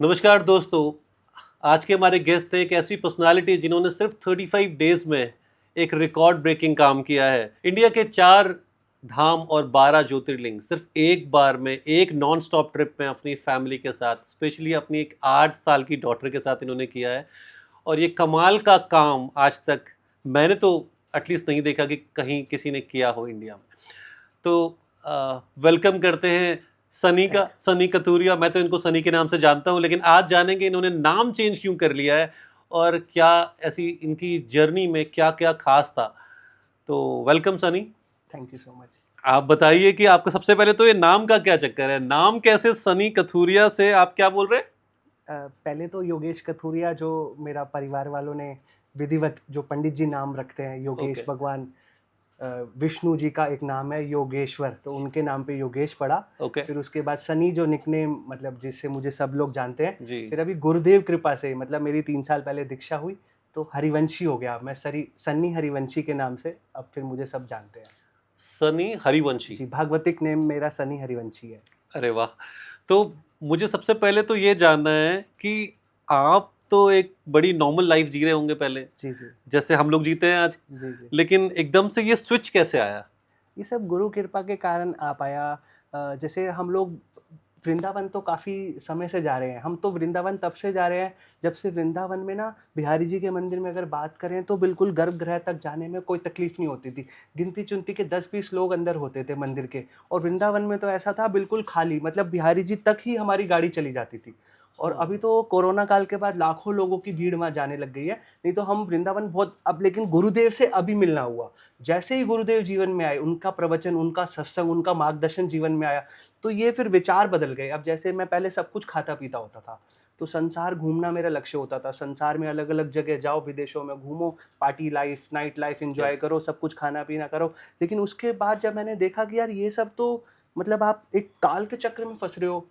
नमस्कार दोस्तों। आज के हमारे गेस्ट हैं एक ऐसी पर्सनालिटी जिन्होंने सिर्फ 35 डेज में एक रिकॉर्ड ब्रेकिंग काम किया है। इंडिया के 4 धाम और 12 ज्योतिर्लिंग सिर्फ एक बार में एक नॉन स्टॉप ट्रिप में अपनी फैमिली के साथ, स्पेशली अपनी एक 8 साल की डॉटर के साथ इन्होंने किया है। और ये कमाल का काम आज तक मैंने तो एटलीस्ट नहीं देखा कि कहीं किसी ने किया हो इंडिया में। तो वेलकम करते हैं सनी कतूरिया। मैं तो इनको सनी के नाम से जानता हूं, लेकिन आज जानेंगे इन्होंने नाम चेंज क्यों कर लिया है और क्या ऐसी इनकी जर्नी में क्या क्या खास था। तो welcome Sunny. Thank you so much. आप बताइए कि आपका सबसे पहले तो ये नाम का क्या चक्कर है, नाम कैसे सनी कथूरिया से आप क्या बोल रहे हैं? पहले तो योगेश कथूरिया, जो मेरा परिवार वालों ने विधिवत, जो पंडित जी नाम रखते हैं, योगेश Okay. भगवान विष्णु जी का एक नाम है योगेश्वर, तो उनके नाम पे योगेश पड़ा। Okay. फिर उसके बाद सनी, जो निकनेम मतलब जिससे मुझे सब लोग जानते हैं। जी। फिर अभी गुरुदेव कृपा से मतलब मेरी 3 साल पहले दीक्षा हुई तो हरिवंशी हो गया। मैं सन्नी हरिवंशी के नाम से अब फिर मुझे सब जानते हैं। सनी हरिवंशी जी, भागवतिक नेम मेरा सनी हरिवंशी है। अरे वाह। तो मुझे सबसे पहले तो ये जानना है कि आप तो एक बड़ी नॉर्मल लाइफ जी रहे होंगे पहले, जी जी जैसे हम लोग जीते हैं आज, जी जी। लेकिन एकदम से ये स्विच कैसे आया? ये सब गुरु कृपा के कारण आ पाया। जैसे हम लोग वृंदावन तो काफ़ी समय से जा रहे हैं। हम तो वृंदावन तब से जा रहे हैं जब से वृंदावन में ना बिहारी जी के मंदिर में अगर बात करें तो बिल्कुल गर्भगृह तक जाने में कोई तकलीफ नहीं होती थी। गिनती चुनती के 10-20 लोग अंदर होते थे मंदिर के, और वृंदावन में तो ऐसा था बिल्कुल खाली, मतलब बिहारी जी तक ही हमारी गाड़ी चली जाती थी। और अभी तो कोरोना काल के बाद लाखों लोगों की भीड़ वहाँ जाने लग गई है। नहीं तो हम वृंदावन बहुत अब, लेकिन गुरुदेव से अभी मिलना हुआ। जैसे ही गुरुदेव जीवन में आए, उनका प्रवचन, उनका सत्संग, उनका मार्गदर्शन जीवन में आया, तो ये फिर विचार बदल गए। अब जैसे मैं पहले सब कुछ खाता पीता होता था, तो संसार घूमना मेरा लक्ष्य होता था। संसार में अलग अलग जगह जाओ, विदेशों में घूमो, party life, night life enjoy yes. करो, सब कुछ खाना पीना करो। लेकिन उसके बाद जब मैंने देखा कि यार ये सब तो मतलब आप एक काल के चक्र में फंस रहे हो।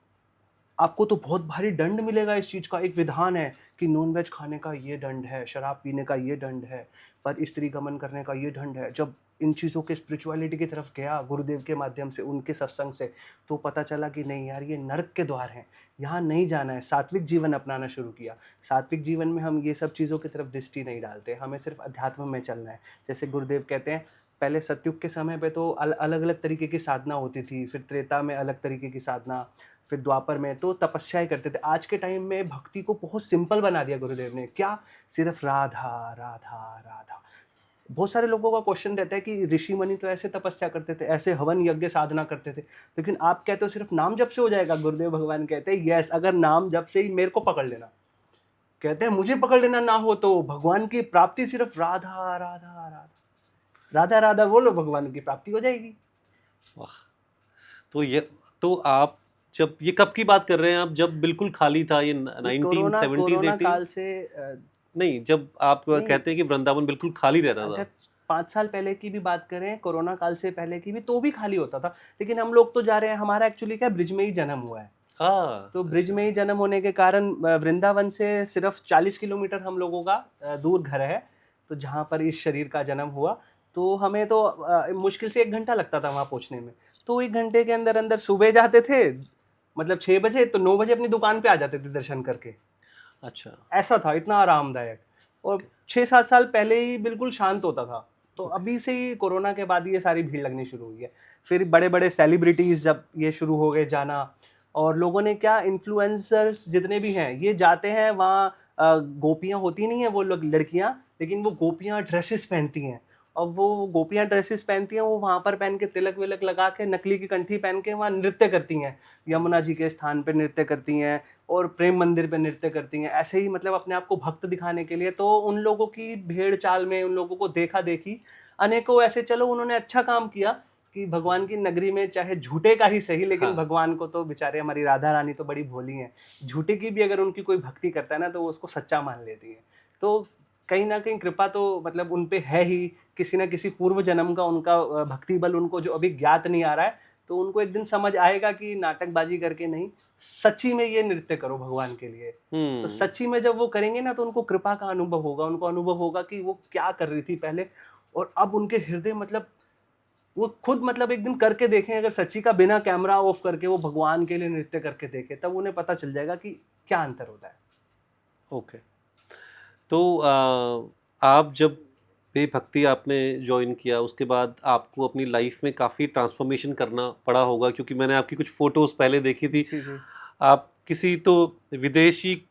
आपको तो बहुत भारी दंड मिलेगा इस चीज़ का। एक विधान है कि नॉन-वेज खाने का ये दंड है, शराब पीने का ये दंड है, पर स्त्री गमन करने का ये दंड है। जब इन चीज़ों के स्पिरिचुअलिटी की तरफ गया गुरुदेव के माध्यम से, उनके सत्संग से, तो पता चला कि नहीं यार, ये नर्क के द्वार हैं, यहाँ नहीं जाना है। सात्विक जीवन अपनाना शुरू किया। सात्विक जीवन में हम ये सब चीज़ों की तरफ दृष्टि नहीं डालते, हमें सिर्फ अध्यात्म में चलना है। जैसे गुरुदेव कहते हैं, पहले सतयुग के समय पे तो अलग-अलग तरीके की साधना होती थी, फिर त्रेता में अलग तरीके की साधना, फिर द्वापर में तो तपस्याएँ करते थे। आज के टाइम में भक्ति को बहुत सिंपल बना दिया गुरुदेव ने। क्या? सिर्फ राधा, राधा, राधा। बहुत सारे लोगों का क्वेश्चन रहता है कि ऋषि मुनि तो ऐसे तपस्या करते थे, ऐसे हवन यज्ञ साधना करते थे, लेकिन आप कहते हो सिर्फ नाम जप से हो जाएगा। गुरुदेव भगवान कहते हैं यस, अगर नाम जप से ही मेरे को पकड़ लेना, कहते हैं मुझे पकड़ लेना ना हो तो भगवान की प्राप्ति सिर्फ राधा, राधा, राधा, राधा, राधा बोलो, भगवान की प्राप्ति हो जाएगी। वाह। तो ये तो आप जब ये कब की बात कर रहे हैं आप, जब बिल्कुल खाली था ये ये 1970s कोरोना काल 80s? से नहीं, जब आप नहीं, कहते हैं कि वृंदावन बिल्कुल खाली रहता अगर था। 5 साल पहले की भी बात करें, कोरोना काल से पहले की भी, तो भी खाली होता था। लेकिन हम लोग तो जा रहे हैं, हमारा एक्चुअली क्या, ब्रिज में ही जन्म हुआ है। तो ब्रिज अच्छा। में ही जन्म होने के कारण वृंदावन से सिर्फ 40 किलोमीटर हम लोगों का दूर घर है। तो जहाँ पर इस शरीर का जन्म हुआ, तो हमें तो मुश्किल से 1 घंटा लगता था वहाँ पहुँचने में। तो 1 घंटे के अंदर सुबह जाते थे, मतलब 6 बजे, तो 9 बजे अपनी दुकान पे आ जाते थे दर्शन करके। अच्छा। ऐसा था, इतना आरामदायक। और 6-7 साल पहले ही बिल्कुल शांत होता था। तो ओके। अभी से ही कोरोना के बाद ये सारी भीड़ लगनी शुरू हुई है। फिर बड़े-बड़े सेलिब्रिटीज़ जब ये शुरू हो गए जाना, और लोगों ने क्या, इन्फ्लुएंसर्स जितने भी हैं, ये जाते हैं वहाँ। गोपियाँ होती नहीं हैं वो लोग, लड़कियाँ, लेकिन वो गोपियाँ ड्रेसेस पहनती हैं। और वो गोपियाँ ड्रेसेस पहनती हैं, वो वहाँ पर पहन के तिलक-विलक लगा के, नकली की कंठी पहन के वहाँ नृत्य करती हैं। यमुना जी के स्थान पे नृत्य करती हैं, और प्रेम मंदिर पे नृत्य करती हैं, ऐसे ही मतलब अपने आप को भक्त दिखाने के लिए। तो उन लोगों की भेड़ चाल में, उन लोगों को देखा देखी अनेकों ऐसे, चलो उन्होंने अच्छा काम किया कि भगवान की नगरी में चाहे झूठे का ही सही, लेकिन हाँ। भगवान को तो बेचारे, हमारी राधा रानी तो बड़ी भोली हैं, झूठे की भी अगर उनकी कोई भक्ति करता है ना, तो वो उसको सच्चा मान लेती है। तो कहीं ना कहीं कृपा तो मतलब उन पे है ही, किसी ना किसी पूर्व जन्म का उनका भक्ति बल उनको जो अभी ज्ञात नहीं आ रहा है। तो उनको एक दिन समझ आएगा कि नाटकबाजी करके नहीं, सच्ची में ये नृत्य करो भगवान के लिए। तो हम्म। सच्ची में जब वो करेंगे ना, तो उनको कृपा का अनुभव होगा, उनको अनुभव होगा कि वो क्या कर रही थी पहले, और अब उनके हृदय मतलब वो खुद मतलब एक दिन करके देखें, अगर सच्ची का बिना कैमरा ऑफ करके वो भगवान के लिए नृत्य करके देखे, तब उन्हें पता चल जाएगा कि क्या अंतर होता है। ओके। तो आप जब ये भक्ति आपने ज्वाइन किया उसके बाद आपको अपनी लाइफ में काफ़ी ट्रांसफॉर्मेशन करना पड़ा होगा, क्योंकि मैंने आपकी कुछ फ़ोटोज़ पहले देखी थी। जी, जी। आप किसी तो विदेशी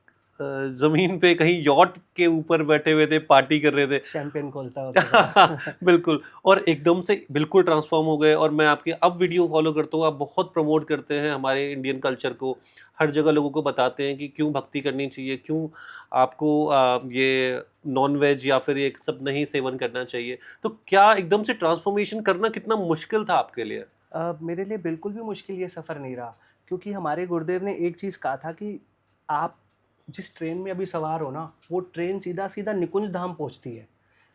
ज़मीन पे कहीं यॉट के ऊपर बैठे हुए थे, पार्टी कर रहे थे। शैंपेन खोलता होता था। बिल्कुल, और एकदम से बिल्कुल ट्रांसफ़ॉर्म हो गए, और मैं आपकी अब वीडियो फ़ॉलो करता हूँ, आप बहुत प्रमोट करते हैं हमारे इंडियन कल्चर को, हर जगह लोगों को बताते हैं कि क्यों भक्ति करनी चाहिए, क्यों आपको ये नॉन-वेज या फिर ये सब नहीं सेवन करना चाहिए। तो क्या एकदम से ट्रांसफ़ॉर्मेशन करना कितना मुश्किल था आपके लिए? मेरे लिए बिल्कुल भी मुश्किल ये सफ़र नहीं रहा, क्योंकि हमारे गुरुदेव ने एक चीज़ कहा था कि आप जिस ट्रेन में अभी सवार हो ना, वो ट्रेन सीधा-सीधा निकुंज धाम पहुँचती है।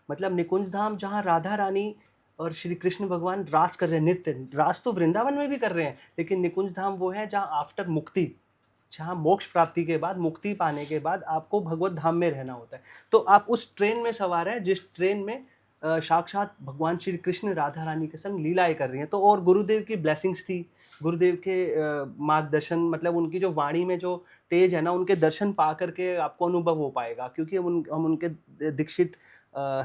मतलब निकुंज धाम जहाँ राधा रानी और श्री कृष्ण भगवान रास कर रहे हैं, नित्य। रास तो वृंदावन में भी कर रहे हैं, लेकिन निकुंज धाम वो है जहाँ आफ्टर मुक्ति, जहाँ मोक्ष प्राप्ति के बाद, मुक्ति पाने के बाद आपको भगवत धाम में रहना होता है। तो आप उस ट्रेन में सवार हैं जिस ट्रेन में साक्षात भगवान श्री कृष्ण राधा रानी के संग लीलाएँ कर रही हैं। तो और गुरुदेव की ब्लेसिंग्स थी, गुरुदेव के मार्गदर्शन, मतलब उनकी जो वाणी में जो तेज है ना, उनके दर्शन पा कर के आपको अनुभव हो पाएगा, क्योंकि हम उनके दीक्षित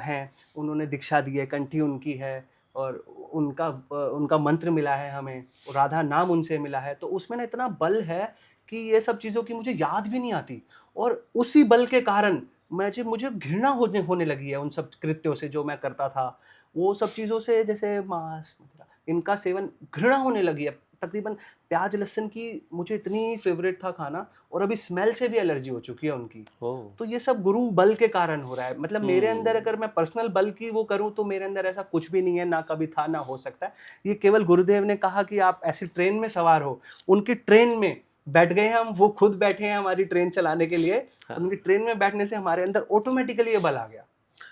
हैं। उन्होंने दीक्षा दी है, कंठी उनकी है, और उनका मंत्र मिला है हमें, राधा नाम उनसे मिला है। तो उसमें ना इतना बल है कि ये सब चीज़ों की मुझे याद भी नहीं आती, और उसी बल के कारण मुझे घृणा होने लगी है उन सब कृत्यों से जो मैं करता था। वो सब चीज़ों से, जैसे मांस, मदिरा, इनका सेवन, घृणा होने लगी है। तकरीबन प्याज लहसुन की मुझे इतनी फ़ेवरेट था खाना, और अभी स्मेल से भी एलर्जी हो चुकी है उनकी। ओह! तो ये सब गुरु बल के कारण हो रहा है। मतलब मेरे अंदर हुँ। अगर मैं पर्सनल बल की वो करूँ, तो मेरे अंदर ऐसा कुछ भी नहीं है, ना कभी था, ना हो सकता है। ये केवल गुरुदेव ने कहा कि आप ऐसी ट्रेन में सवार हो, उनकी ट्रेन में बैठ गए हम, वो खुद बैठे हैं हमारी ट्रेन चलाने के लिए। हाँ। उनकी ट्रेन में बैठने से हमारे अंदर ऑटोमेटिकली ये बल आ गया,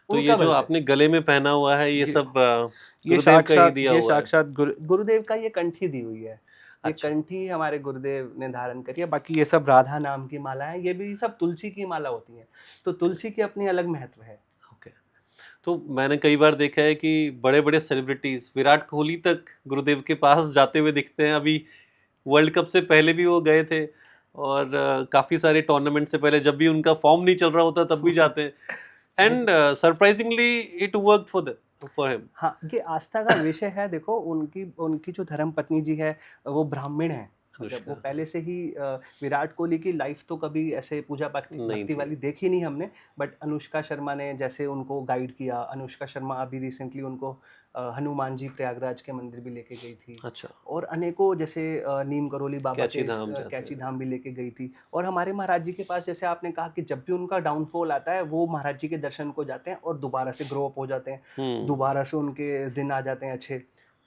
तो ये उनका जो बल से। आपने गले में पहना हुआ है ये ये सब गुरुदेव का ही दिया ये हुआ है? साक्षात गुरुदेव का ये कंठी दी हुई है। ये अच्छा। कंठी हमारे गुरुदेव ने धारण करी है। बाकी ये सब राधा नाम की माला है, ये भी सब तुलसी की माला होती है। तो तुलसी की अपनी अलग महत्व है। ओके। तो मैंने कई बार देखा है कि बड़े-बड़े सेलिब्रिटीज़ विराट कोहली तक गुरुदेव के पास जाते हुए दिखते हैं। अभी वर्ल्ड कप से पहले भी वो गए थे, और काफ़ी सारे टूर्नामेंट से पहले जब भी उनका फॉर्म नहीं चल रहा होता तब भी जाते हैं, and surprisingly it worked for him. हाँ, ये आस्था का विषय है। देखो, उनकी उनकी जो धर्मपत्नी जी है, वो ब्राह्मण है। मतलब वो अनुष्का पहले से ही विराट कोहली की लाइफ तो कभी ऐसे पूजा भक्ति नहीं भक्ति थी। वाली देखी नहीं हमने। बट अनुष्का शर्मा ने जैसे उनको गाइड किया। अनुष्का शर्मा अभी रिसेंटली उनको हनुमान जी प्रयागराज के मंदिर भी लेके गई थी। अच्छा, और अनेकों, जैसे नीम करोली बाबा कैची के धाम जाते कैची हैं। धाम भी लेके गई थी। और हमारे महाराज जी के पास, जैसे आपने कहा कि जब भी उनका डाउनफॉल आता है, वो महाराज जी के दर्शन को जाते हैं और दोबारा से ग्रो अप हो जाते हैं। हुँ, दोबारा से उनके दिन आ जाते हैं अच्छे।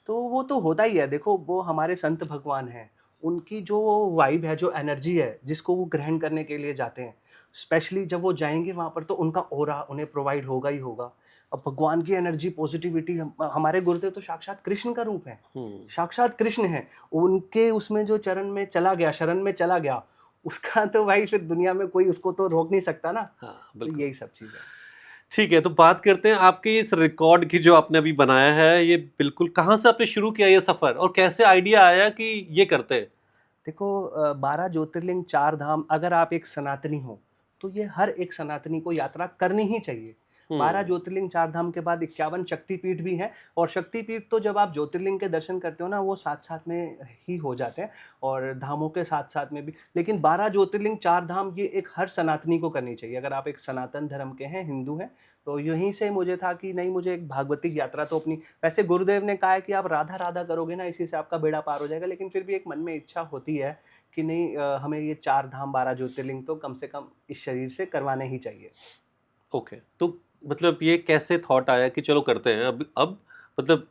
तो वो तो होता ही है। देखो, वो हमारे संत भगवान हैं। उनकी जो वाइब है, जो एनर्जी है, जिसको वो ग्रहण करने के लिए जाते हैं, स्पेशली जब वो जाएँगे वहाँ पर, तो उनका ऑरा उन्हें प्रोवाइड होगा ही होगा। अब भगवान की एनर्जी, पॉजिटिविटी, हमारे गुरुदेव तो साक्षात कृष्ण का रूप है। हुँ। साक्षात कृष्ण हैं। उनके उसमें जो चरण में चला गया, शरण में चला गया, उसका तो भाई फिर दुनिया में कोई उसको तो रोक नहीं सकता ना। हाँ, तो बिल्कुल। यही सब चीज़ है। ठीक है, तो बात करते हैं आपके इस रिकॉर्ड की जो आपने अभी बनाया है, ये बिल्कुल कहाँ से आपने शुरू किया ये सफ़र, और कैसे आइडिया आया कि ये करते हैं? देखो, 12 ज्योतिर्लिंग 4 धाम, अगर आप एक सनातनी हो, तो ये हर एक सनातनी को यात्रा करनी ही चाहिए। 12 हुँ, ज्योतिर्लिंग 4 धाम के बाद 51 शक्तिपीठ भी हैं। और शक्तिपीठ तो जब आप ज्योतिर्लिंग के दर्शन करते हो ना, वो साथ-साथ में ही हो जाते हैं, और धामों के साथ-साथ में भी। लेकिन 12 ज्योतिर्लिंग 4 धाम ये एक हर सनातनी को करनी चाहिए। अगर आप एक सनातन धर्म के हैं, हिंदू हैं, तो यहीं से मुझे था कि नहीं, मुझे एक भागवतिक यात्रा तो अपनी, वैसे गुरुदेव ने कहा है कि आप राधा-राधा करोगे ना, इसी से आपका बेड़ा पार हो जाएगा। लेकिन फिर भी एक मन में इच्छा होती है कि नहीं, हमें ये 4 धाम 12 ज्योतिर्लिंग तो कम से कम इस शरीर से करवाने ही चाहिए। ओके। तो मतलब ये कैसे थॉट आया कि चलो करते हैं? अब मतलब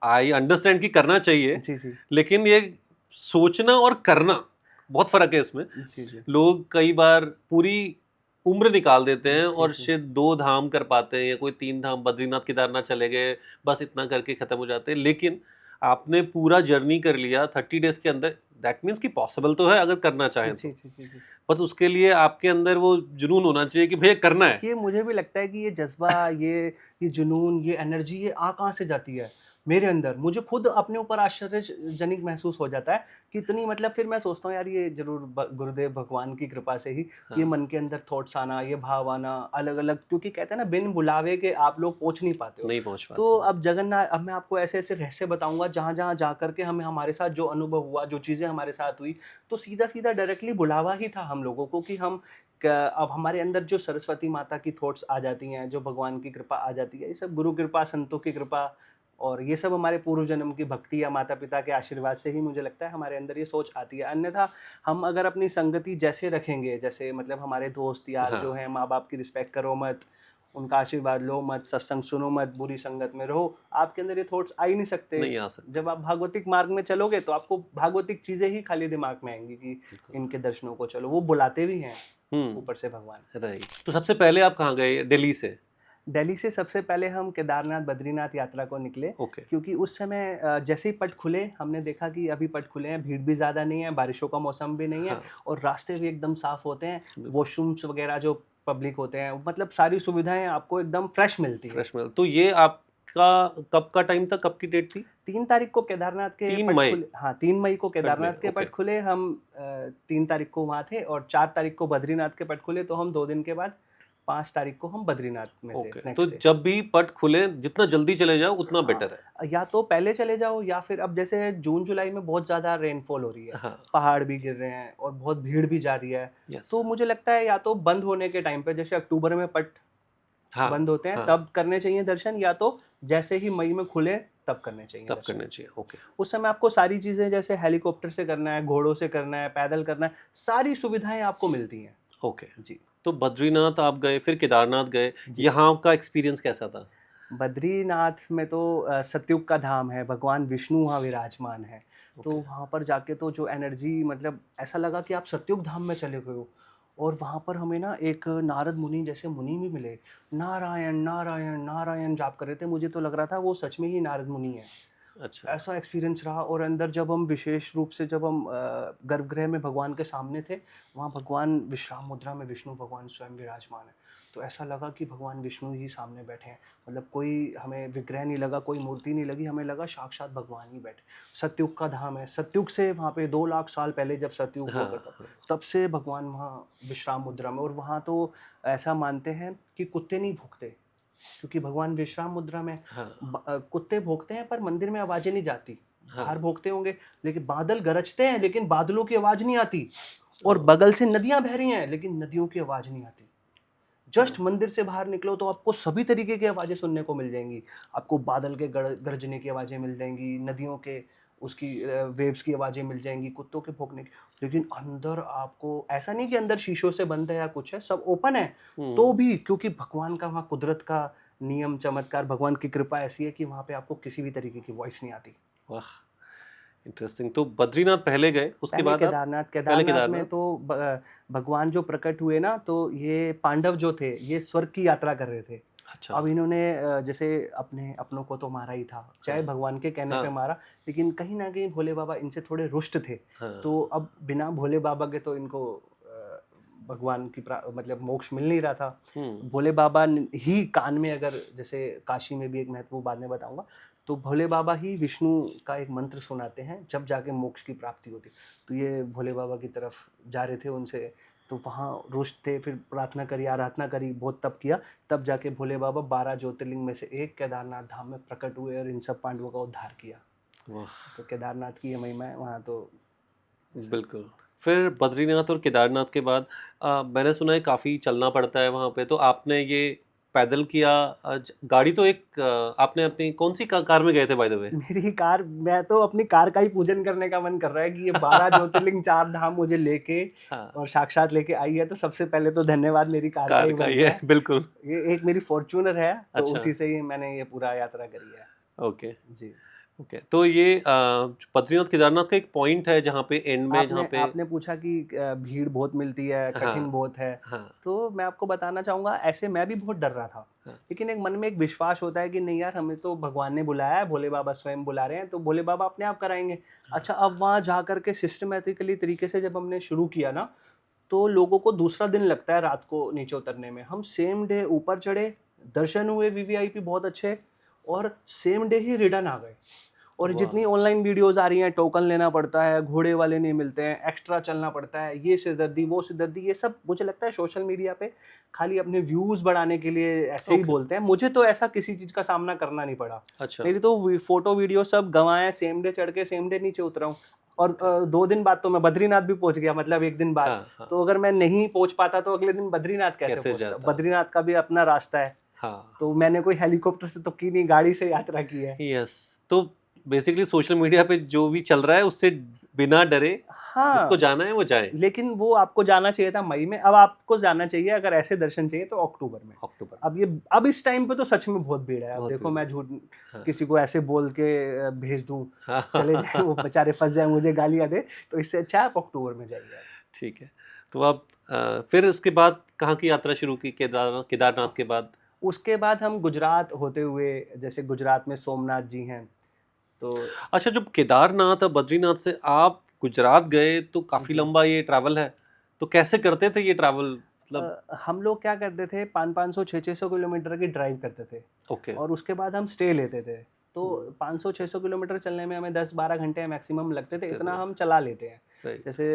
आई अंडरस्टैंड कि करना चाहिए, जी, जी। लेकिन ये सोचना और करना, बहुत फ़र्क है इसमें। जी, जी। लोग कई बार पूरी उम्र निकाल देते हैं जी, और जी। शायद 2 धाम कर पाते हैं या कोई 3 धाम, बद्रीनाथ, केदारनाथ चले गए, बस इतना करके ख़त्म हो जाते हैं। लेकिन आपने पूरा जर्नी कर लिया 30 डेज़ के अंदर, दैट मीन्स कि पॉसिबल तो है अगर करना चाहें जी, तो। जी, जी, जी। बस उसके लिए आपके अंदर वो जुनून होना चाहिए कि भैया करना है। ये मुझे भी लगता है कि ये जज़्बा, ये जुनून, ये एनर्जी, ये आ कहाँ से जाती है? मेरे अंदर मुझे खुद अपने ऊपर आश्चर्यजनक महसूस हो जाता है कि इतनी मतलब फिर मैं सोचता हूँ यार ये जरूर गुरुदेव भगवान की कृपा से ही ये हाँ, मन के अंदर थॉट्स आना, ये भाव आना अलग अलग, क्योंकि कहते हैं ना बिन बुलावे के आप लोग पहुंच नहीं पाते हो। नहीं पहुँच तो पाते। अब जगन्नाथ, अब मैं आपको ऐसे ऐसे रहस्य बताऊंगा जहाँ जहाँ जा करके हमें हमारे साथ जो अनुभव हुआ, जो चीज़ें हमारे साथ हुई, तो सीधा सीधा डायरेक्टली बुलावा ही था हम लोगों को कि हम अब हमारे अंदर जो सरस्वती माता की थॉट्स आ जाती हैं, जो भगवान की कृपा आ जाती है, ये सब गुरु कृपा, संतों की कृपा, और ये सब हमारे पूर्व जन्म की भक्ति या माता पिता के आशीर्वाद से ही मुझे लगता है हमारे अंदर ये सोच आती है। अन्यथा हम अगर अपनी संगति जैसे रखेंगे, जैसे मतलब हमारे दोस्त यार जो हाँ, हैं, माँ बाप की रिस्पेक्ट करो मत, उनका आशीर्वाद लो मत, सत्संग सुनो मत, बुरी संगत में रहो, आपके अंदर ये थॉट्स आ ही नहीं सकते। नहीं आ सकते। जब आप भागवतिक मार्ग में चलोगे तो आपको भागवतिक चीजें ही खाली दिमाग में आएंगी कि बिल्कुल। इनके दर्शनों को चलो, वो बुलाते भी हैं हुँ, ऊपर से भगवान। राइट। तो सबसे पहले आप कहाँ गए? दिल्ली से? दिल्ली से सबसे पहले हम केदारनाथ बद्रीनाथ यात्रा को निकले, ओके। क्योंकि उस समय जैसे ही पट खुले हमने देखा कि अभी पट खुले हैं, भीड़ भी ज़्यादा नहीं है, बारिशों का मौसम भी नहीं है, हाँ, और रास्ते भी एकदम साफ़ होते हैं, बिल्कुल। वॉशरूम्स वगैरह जो पब्लिक होते हैं, मतलब सारी सुविधाएं आपको एकदम फ्रेश मिलती है। फ्रेश मिल तो ये आपका कब का टाइम था? कब की डेट थी? 3 तारीख को केदारनाथ के 3 पट मई, खुले, हाँ 3 मई को 3 मई, केदारनाथ के ओके, पट खुले, हम 3 तारीख को वहाँ थे, और 4 तारीख को बद्रीनाथ के पट खुले, तो हम 2 दिन के बाद 5 तारीख को हम बद्रीनाथ में थे ओके। तो नेक्स्ट डे। जब भी पट खुले, जितना जल्दी चले जाओ उतना हाँ, बेटर है। या तो पहले चले जाओ, या फिर अब जैसे जून जुलाई में बहुत ज़्यादा रेनफॉल हो रही है, हाँ, पहाड़ भी गिर रहे हैं और बहुत भीड़ भी जा रही है, यस। तो मुझे लगता है या तो बंद होने के टाइम पे, जैसे अक्टूबर में पट हाँ, बंद होते हैं हाँ, तब करने चाहिए दर्शन, या तो जैसे ही मई में खुले तब करने चाहिए तब दर्शन। करने चाहिए, ओके, उस समय आपको सारी चीज़ें, जैसे हेलीकॉप्टर से करना है, घोड़ों से करना है, पैदल करना है, सारी सुविधाएं आपको मिलती हैं। ओके। जी। तो बद्रीनाथ आप गए, फिर केदारनाथ गए, जी। यहाँ का एक्सपीरियंस कैसा था? बद्रीनाथ में तो सतयुग का धाम है, भगवान विष्णु वहाँ विराजमान है। तो ओके, वहाँ पर जाके तो जो एनर्जी, मतलब ऐसा लगा कि आप सतयुग धाम में चले गए हो। और वहाँ पर हमें ना एक नारद मुनि जैसे मुनि भी मिले, नारायण नारायण नारायण जाप कर रहे थे, मुझे तो लग रहा था वो सच में ही नारद मुनि है। अच्छा, ऐसा एक्सपीरियंस रहा। और अंदर जब हम विशेष रूप से जब हम गर्भगृह में भगवान के सामने थे, वहाँ भगवान विश्राम मुद्रा में विष्णु भगवान स्वयं विराजमान है। तो ऐसा लगा कि भगवान विष्णु ही सामने बैठे हैं, मतलब कोई हमें विग्रह नहीं लगा, कोई मूर्ति नहीं लगी, हमें लगा साक्षात भगवान ही बैठे। सतयुग का धाम है, सतयुग से वहाँ पे 2 लाख साल पहले जब सतयुग हुआ हाँ, करता, हाँ, तब से भगवान वहाँ विश्राम मुद्रा में। और वहाँ तो ऐसा मानते हैं कि कुत्ते नहीं भौंकते, क्योंकि भगवान विश्राम मुद्रा में हाँ, कुत्ते भौंकते हैं पर मंदिर में आवाजें नहीं जाती। बाहर हाँ, भौंकते होंगे, लेकिन बादल गरजते हैं लेकिन बादलों की आवाज नहीं आती। और ओह! बगल से नदियां बह रही हैं लेकिन नदियों की आवाज नहीं आती। जस्ट मंदिर से बाहर निकलो तो आपको सभी तरीके की आवाजें सुनने को मिल जाएंगी। आपको बादल के गरजने की आवाजें मिल जाएंगी, नदियों के उसकी वेव्स की आवाजें मिल जाएंगी, कुत्तों के भौंकने की। लेकिन अंदर आपको ऐसा नहीं कि अंदर शीशों से बंद है या कुछ है, सब ओपन है। तो हुँ, भी क्योंकि भगवान का वहाँ कुदरत का नियम चमत्कार, भगवान की कृपा ऐसी है कि वहाँ पे आपको किसी भी तरीके की वॉइस नहीं आती। वाह! इंटरेस्टिंग। तो बद्रीनाथ पहले गए, उसके पहले बाद आप केदारनाथ, पहले केदारनाथ में केदारनाथ? तो भगवान जो प्रकट हुए ना, तो ये पांडव जो थे ये स्वर्ग की यात्रा कर रहे थे। अच्छा, अब इन्होंने जैसे अपनों को तो मारा ही था, चाहे हाँ, भगवान के कहने पे हाँ, मारा, लेकिन कहीं ना कहीं भोले बाबा इनसे थोड़े रुष्ट थे। हाँ, तो अब बिना भोले बाबा के तो इनको भगवान की मतलब मोक्ष मिल नहीं रहा था। हुँ, भोले बाबा ही कान में, अगर जैसे काशी में भी एक महत्वपूर्ण बाद में बताऊंगा, तो भोले बाबा ही विष्णु का एक मंत्र सुनाते हैं जब जाके मोक्ष की प्राप्ति होती। तो ये भोले बाबा की तरफ जा रहे थे उनसे, तो वहाँ रुष्ट थे, फिर प्रार्थना करी, आराधना करी, बहुत तप किया, तब जाके भोले बाबा 12 ज्योतिर्लिंग में से एक केदारनाथ धाम में प्रकट हुए और इन सब पांडवों का उद्धार किया। वाह! तो केदारनाथ की ये महिमा है वहाँ तो। ऐसा। बिल्कुल। फिर बद्रीनाथ और केदारनाथ के बाद मैंने सुना है काफ़ी चलना पड़ता है वहाँ पे, तो आपने ये पैदल किया गाड़ी तो एक आपने अपनी कौन-सी कार में गए थे बाय द वे? मेरी कार, मैं तो अपनी कार का ही पूजन करने का मन कर रहा है कि ये 12 ज्योतिर्लिंग 4 धाम मुझे लेके हाँ, और साक्षात लेके आई है, तो सबसे पहले तो धन्यवाद मेरी कार का कार ही का ये बनता है, है। बिल्कुल। ये एक मेरी फॉर्च्यूनर है, तो अच्छा, उसी से ही मैंने ये पूरा यात्रा करी है। ओके, जी। ओके। तो ये बद्रीनाथ केदारनाथ का एक पॉइंट है जहाँ पे एंड में जहाँ आपने पे आपने पूछा कि भीड़ बहुत मिलती है, कठिन हाँ, बहुत है, हाँ, तो मैं आपको बताना चाहूँगा, ऐसे मैं भी बहुत डर रहा था। हाँ, लेकिन एक मन में एक विश्वास होता है कि नहीं यार, हमें तो भगवान ने बुलाया है, भोले बाबा स्वयं बुला रहे हैं, तो भोले बाबा अपने आप कराएँगे। अच्छा, अब वहाँ जा कर के सिस्टमैटिकली तरीके से जब हमने शुरू किया ना, तो लोगों को दूसरा दिन लगता है रात को नीचे उतरने में। हम सेम डे ऊपर चढ़े, दर्शन हुए वीवीआईपी बहुत अच्छे, और सेम डे ही रिटर्न आ गए। और वाह। जितनी ऑनलाइन वीडियोस आ रही हैं, टोकन लेना पड़ता है, घोड़े वाले नहीं मिलते हैं, एक्स्ट्रा चलना पड़ता है, ये सिरदर्दी वो सिरदर्दी, ये सब मुझे लगता है सोशल मीडिया पे खाली अपने व्यूज बढ़ाने के लिए ऐसे ही Okay. बोलते हैं। मुझे तो ऐसा किसी चीज का सामना करना नहीं पड़ा। अच्छा। मेरी तो फोटो वीडियो सब गंवाए, सेम डे चढ़ के सेम डे नीचे उतरा हूँ। और 2 दिन बाद तो मैं बद्रीनाथ भी पहुंच गया, मतलब 1 दिन बाद। हाँ हाँ। तो अगर मैं नहीं पहुंच पाता तो अगले दिन बद्रीनाथ कैसे कैसे पहुंचता? जाता? बद्रीनाथ का भी अपना रास्ता है। हाँ। तो मैंने कोई हेलीकॉप्टर से तो की नहीं, गाड़ी से यात्रा की है। यस। तो बेसिकली सोशल मीडिया पे जो भी चल रहा है उससे बिना डरे जिसको हाँ, जाना है वो जाए। लेकिन वो आपको जाना चाहिए था मई में, अब आपको जाना चाहिए अगर ऐसे दर्शन चाहिए तो अक्टूबर में। अक्टूबर। अब इस टाइम पे तो सच में बहुत भीड़ है। अब बहुत देखो भीड़ मैं है। झूठ हाँ। किसी को ऐसे बोल के भेज दूं, हाँ। चले जाए वो बेचारे फंस जाए, मुझे गालियां दे, तो इससे अच्छा है आप अक्टूबर में जाइए। ठीक है। तो आप फिर उसके बाद कहाँ की यात्रा शुरू की? केदारनाथ के बाद? उसके बाद हम गुजरात होते हुए, जैसे गुजरात में सोमनाथ जी हैं, तो अच्छा, जब केदारनाथ और बद्रीनाथ से आप गुजरात गए तो काफी जी। लंबा ये ट्रैवल है, तो कैसे करते थे ये ट्रैवल? मतलब हम लोग क्या करते थे, 500 600 किलोमीटर की ड्राइव करते थे ओके। और उसके बाद हम स्टे लेते थे। तो 500-600 किलोमीटर चलने में हमें 10-12 घंटे मैक्सिमम लगते थे, इतना हम चला लेते हैं। राइट। जैसे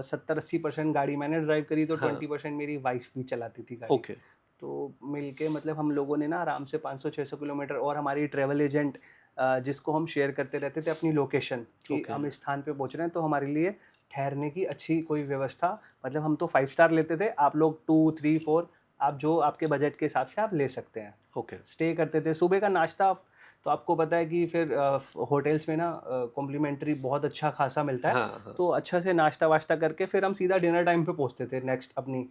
70-80% गाड़ी मैंने ड्राइव करी, तो हाँ। 20% मेरी वाइफ भी चलाती थी गाड़ी। ओके। तो मिलके मतलब हम लोगों ने ना आराम से 500-600 किलोमीटर, और हमारी ट्रैवल एजेंट जिसको हम शेयर करते रहते थे अपनी लोकेशन कि ओके। हम इस स्थान पे पहुंच रहे हैं, तो हमारे लिए ठहरने की अच्छी कोई व्यवस्था, मतलब हम तो 5 स्टार लेते थे, आप लोग 2 3 4 आप जो आपके बजट के हिसाब से आप ले सकते हैं। ओके। स्टे करते थे, सुबह का नाश्ता तो आपको पता है कि फिर होटल्स में ना कॉम्प्लीमेंट्री बहुत अच्छा खासा मिलता है। हाँ हाँ तो अच्छा से नाश्ता वाश्ता करके फिर हम सीधा डिनर टाइम पे पहुंचते थे नेक्स्ट अपनी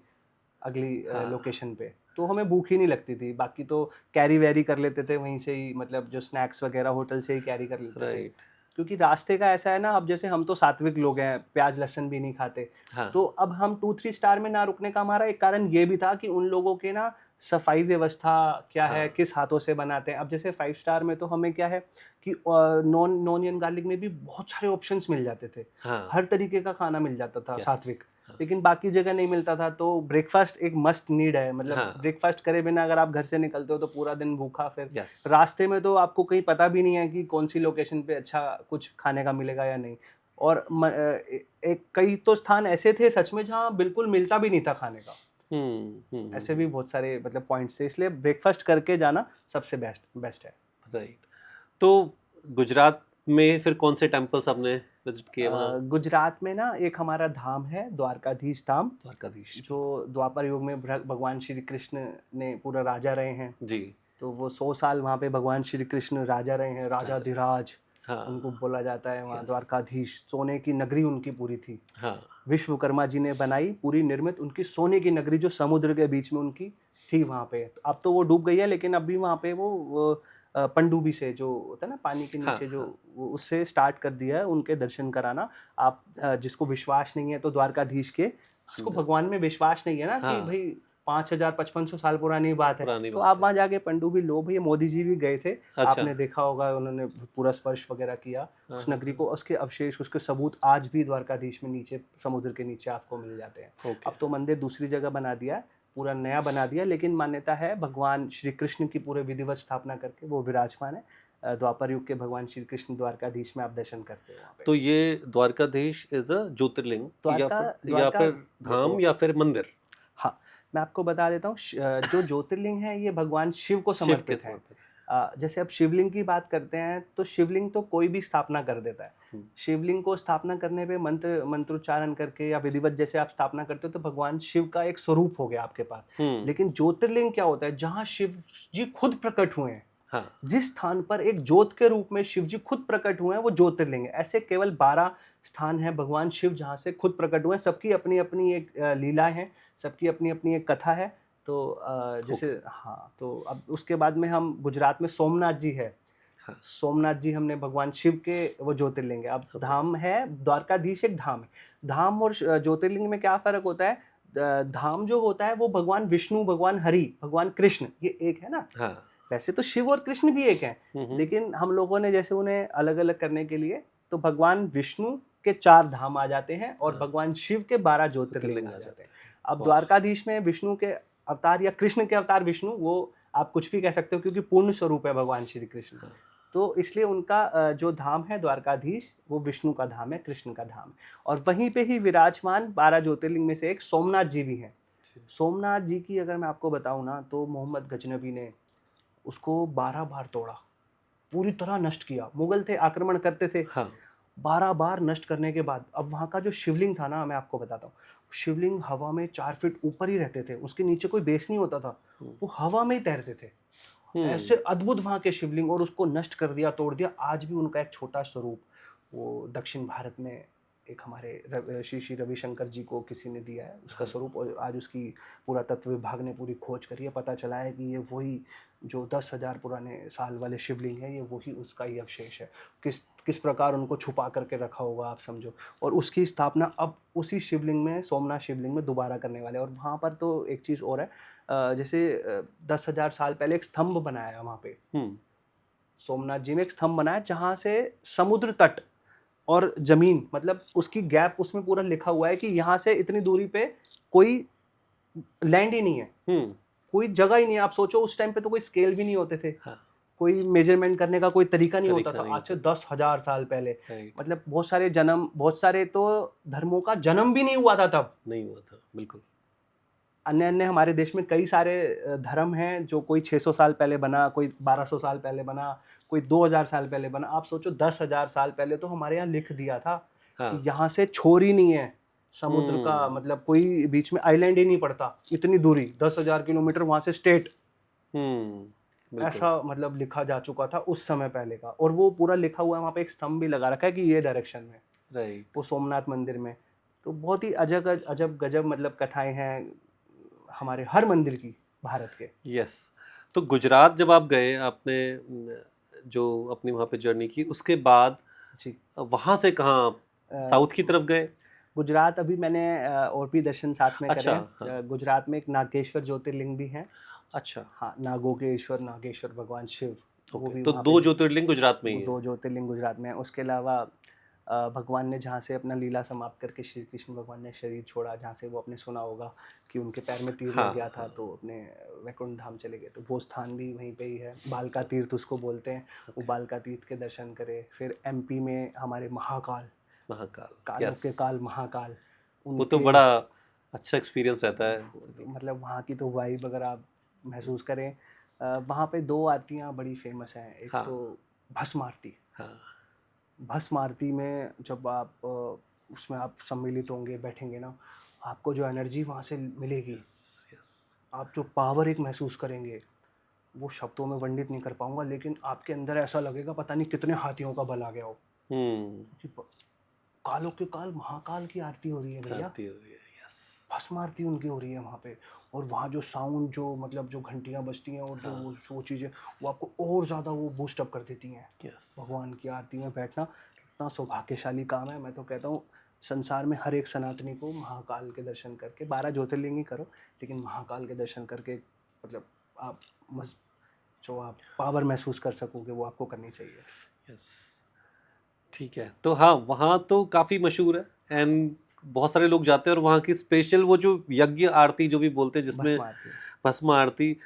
अगली हाँ। लोकेशन पे। तो हमें भूख ही नहीं लगती थी, बाकी तो कैरी वैरी कर लेते थे वहीं से ही, मतलब जो स्नैक्स वगैरह होटल से ही कैरी कर लेते थे। राइट। क्योंकि रास्ते का ऐसा है ना, अब जैसे हम तो सात्विक लोग हैं, प्याज लहसुन भी नहीं खाते। हाँ। तो अब हम 2-3 स्टार में ना रुकने का हमारा एक कारण ये भी था कि उन लोगों के ना सफाई व्यवस्था क्या है, हाँ। किस हाथों से बनाते हैं। अब जैसे 5 स्टार में तो हमें क्या है कि नॉन ऑनियन गार्लिक में भी बहुत सारे ऑप्शंस मिल जाते थे। हाँ। हर तरीके का खाना मिल जाता था यस। सात्विक। हाँ। लेकिन बाकी जगह नहीं मिलता था। तो ब्रेकफास्ट एक मस्ट नीड है, मतलब हाँ। ब्रेकफास्ट करे बिना अगर आप घर से निकलते हो तो पूरा दिन भूखा, फिर यस। रास्ते में तो आपको कहीं पता भी नहीं है कि कौन सी लोकेशन पे अच्छा कुछ खाने का मिलेगा या नहीं। और एक कई तो स्थान ऐसे थे सच में जहाँ बिल्कुल मिलता भी नहीं था खाने का। ऐसे भी बहुत सारे मतलब पॉइंट्स थे, इसलिए ब्रेकफास्ट करके जाना सबसे बेस्ट है। राइट। तो गुजरात में फिर कौन से टेम्पल्स आपने विजिट किए वहाँ? गुजरात में ना एक हमारा धाम है, द्वारकाधीश धाम, द्वारकाधीश। जो द्वापर युग में भगवान श्री कृष्ण ने पूरा राजा रहे हैं। जी। तो वो 100 साल वहाँ पे भगवान श्री कृष्ण राजा रहे हैं, राजाधिराज हाँ। उनको बोला जाता है वहाँ। Yes. द्वारकाधीश, सोने की नगरी उनकी पूरी थी। हाँ। विश्वकर्मा जी ने बनाई, पूरी निर्मित उनकी सोने की नगरी, जो समुद्र के बीच में उनकी थी वहाँ पे। अब तो वो डूब गई है, लेकिन अभी वहाँ पे वो पनडुब्बी से जो होता है ना पानी के हाँ, नीचे, जो हाँ। वो उससे स्टार्ट कर दिया है उनके दर्शन कराना। आप जिसको विश्वास नहीं है तो द्वारकाधीश के, जिसको भगवान में विश्वास नहीं है ना कि हाँ। भाई 5000-5500 साल पुरानी बात है, पुरानी तो बात आप है। वहाँ जाके पनडुब्बी लो। भैया मोदी जी भी गए थे, अच्छा। आपने देखा होगा, उन्होंने पूरा स्पर्श वगैरह किया उस नगरी को। उसके अवशेष, उसके सबूत आज भी द्वारकाधीश में नीचे समुद्र के नीचे आपको मिल जाते हैं। ओके। अब तो मंदिर दूसरी जगह बना दिया है, पूरा नया बना दिया, लेकिन मान्यता है भगवान श्री कृष्ण की पूरे विधिवत स्थापना करके वो विराजमान है। द्वापर युग के भगवान श्री कृष्ण द्वारकाधीश में आप दर्शन करते हो वहाँ पे। तो ये द्वारकाधीश इज अ ज्योतिर्लिंग या द्वारका फिर धाम या फिर मंदिर? हाँ, मैं आपको बता देता हूँ, जो ज्योतिर्लिंग है ये भगवान शिव को शिव के समर्पित है। समर्पित। जैसे अब शिवलिंग की बात करते हैं, तो शिवलिंग तो कोई भी स्थापना कर देता है। शिवलिंग को स्थापना करने पे मंत्रोच्चारण करके या विधिवत जैसे आप स्थापना करते हो, तो भगवान शिव का एक स्वरूप हो गया आपके पास। लेकिन ज्योतिर्लिंग क्या होता है? जहाँ शिव जी खुद प्रकट हुए हैं। हाँ। जिस स्थान पर एक ज्योत के रूप में शिव जी खुद प्रकट हुए हैं, वो ज्योतिर्लिंग है। ऐसे केवल 12 स्थान हैं भगवान शिव जहाँ से खुद प्रकट हुए हैं। सबकी अपनी अपनी एक लीला है, सबकी अपनी अपनी एक कथा है। तो जैसे हाँ, तो अब उसके बाद में हम गुजरात में सोमनाथ जी है। हाँ। सोमनाथ जी हमने भगवान शिव के वो ज्योतिर्लिंग है। अब धाम है, द्वारकाधीश एक धाम है। धाम और ज्योतिर्लिंग में क्या फर्क होता है? धाम जो होता है वो भगवान विष्णु, भगवान हरि, भगवान कृष्ण, ये एक है ना। हाँ। वैसे तो शिव और कृष्ण भी एक हैं, लेकिन हम लोगों ने जैसे उन्हें अलग अलग करने के लिए, तो भगवान विष्णु के 4 धाम आ जाते हैं और भगवान शिव के 12 ज्योतिर्लिंग आ जाते हैं। अब द्वारकाधीश में विष्णु के अवतार या कृष्ण के अवतार विष्णु, वो आप कुछ भी कह सकते हो क्योंकि पूर्ण स्वरूप है भगवान श्री कृष्ण। हाँ। तो इसलिए उनका जो धाम है द्वारकाधीश, वो विष्णु का धाम है, कृष्ण का धाम है। और वहीं पे ही विराजमान 12 ज्योतिर्लिंग में से एक सोमनाथ जी भी हैं। सोमनाथ जी की अगर मैं आपको बताऊं ना, तो मोहम्मद गजनबी ने उसको 12 बार तोड़ा, पूरी तरह नष्ट किया। मुगल थे, आक्रमण करते थे, हाँ। 12 बार नष्ट करने के बाद अब वहाँ का जो शिवलिंग था ना, मैं आपको बताता हूँ, शिवलिंग हवा में 4 फीट ऊपर ही रहते थे, उसके नीचे कोई बेस नहीं होता था, वो हवा में ही तैरते थे। ऐसे अद्भुत वहाँ के शिवलिंग, और उसको नष्ट कर दिया, तोड़ दिया। आज भी उनका एक छोटा स्वरूप वो दक्षिण भारत में एक हमारे श्री श्री रविशंकर जी को किसी ने दिया है उसका स्वरूप, और आज उसकी पुरातत्व विभाग ने पूरी खोज करी है, पता चला है कि ये वही जो 10,000 पुराने साल वाले शिवलिंग है, ये वही उसका ही अवशेष है। किस किस प्रकार उनको छुपा करके रखा होगा आप समझो। और उसकी स्थापना अब उसी शिवलिंग में, सोमनाथ शिवलिंग में दोबारा करने वाले हैं। और वहाँ पर तो एक चीज़ और है, जैसे 10,000 साल पहले एक स्तंभ बनाया वहाँ पे, सोमनाथ जी में एक स्तंभ बनाया जहाँ से समुद्र तट और जमीन, मतलब उसकी गैप, उसमें पूरा लिखा हुआ है कि यहाँ से इतनी दूरी पे कोई लैंड ही नहीं है, कोई जगह ही नहीं है। आप सोचो उस टाइम पे तो कोई स्केल भी नहीं होते थे, हाँ। कोई मेजरमेंट करने का कोई तरीका नहीं होता तरीका था, नहीं आज से 10,000 साल पहले। राइट। मतलब बहुत सारे तो धर्मों का जन्म भी नहीं हुआ था तब। नहीं हुआ था, बिल्कुल। अन्य अन्य हमारे देश में कई सारे धर्म हैं, जो कोई 600 साल पहले बना, कोई 1200 साल पहले बना, कोई 2000 साल पहले बना। आप सोचो 10,000 साल पहले तो हमारे यहाँ लिख दिया था हाँ। कि यहाँ से छोर ही नहीं है समुद्र का, मतलब कोई बीच में आइलैंड ही नहीं पड़ता, इतनी दूरी 10,000 किलोमीटर वहाँ से स्टेट, बिल्कुल। ऐसा मतलब लिखा जा चुका था उस समय पहले का। और वो पूरा लिखा हुआ है, वहाँ पे एक स्तंभ भी लगा रखा है कि ये डायरेक्शन में, राइट। वो सोमनाथ मंदिर में। तो बहुत ही अजब अजब गजब मतलब कथाएं हैं हमारे हर मंदिर की, भारत के। यस। तो गुजरात जब आप गए, आपने जो अपनी वहाँ पे जर्नी की, उसके बाद जी, वहाँ से कहाँ आप साउथ की तरफ गए? गुजरात अभी मैंने और भी दर्शन साथ में करे अच्छा, हैं। हाँ। गुजरात में एक नागेश्वर ज्योतिर्लिंग भी है। अच्छा, हाँ, नागों के ईश्वर नागेश्वर भगवान शिव, वो ओके। भी तो वहाँ 2 पे, ज्योतिर्लिंग गुजरात में वो ही है। 2 ज्योतिर्लिंग गुजरात में है। उसके अलावा भगवान ने जहाँ से अपना लीला समाप्त करके, श्री कृष्ण भगवान ने शरीर छोड़ा, जहाँ से वो आपने सुना होगा कि उनके पैर में तीर लग गया हाँ, था, हाँ। तो अपने वैकुंठ धाम चले गए, तो वो स्थान भी वहीं पे ही है। बालका तीर्थ उसको बोलते हैं। वो बालका तीर्थ के दर्शन करे। फिर एमपी में हमारे महाकाल, महाकाल, कालों यस। के काल महाकाल, वो तो उनके बड़ा अच्छा एक्सपीरियंस रहता है सभी का। मतलब वहाँ की तो वाइब अगर आप महसूस करें। वहाँ पे 2 आरतियाँ बड़ी फेमस हैं। एक हाँ, तो भस्म आरती। हाँ। भस्म आरती में जब आप उसमें आप सम्मिलित होंगे, बैठेंगे ना, आपको जो एनर्जी वहाँ से मिलेगी, यस, यस। आप जो पावर एक महसूस करेंगे, वो शब्दों में वर्णित नहीं कर पाऊंगा, लेकिन आपके अंदर ऐसा लगेगा पता नहीं कितने हाथियों का बल आ गया हो। कि कालों के काल महाकाल की आरती हो रही है भैया, आरती हो रही है, यस। भस्म आरती उनकी हो रही है वहाँ पे। और वहाँ जो साउंड, जो मतलब जो घंटियाँ बजती हैं, और जो हाँ। वो चीज़ें, वो आपको और ज़्यादा वो बूस्ट अप कर देती हैं। यस। भगवान की आरती में बैठना इतना सौभाग्यशाली काम है। मैं तो कहता हूँ संसार में हर एक सनातनी को महाकाल के दर्शन करके, 12 ज्योतिर्लिंग ही करो, लेकिन महाकाल के दर्शन करके मतलब आप जो आप पावर महसूस कर सकोगे, वो आपको करनी चाहिए। यस। ठीक है। तो हाँ, वहाँ तो काफ़ी मशहूर है एंड बहुत सारे लोग जाते हैं, और वहाँ की स्पेशल वो जो यज्ञ आरती जो भी बोलते हैं, जिसमें भस्म आरती। भस्म आरती,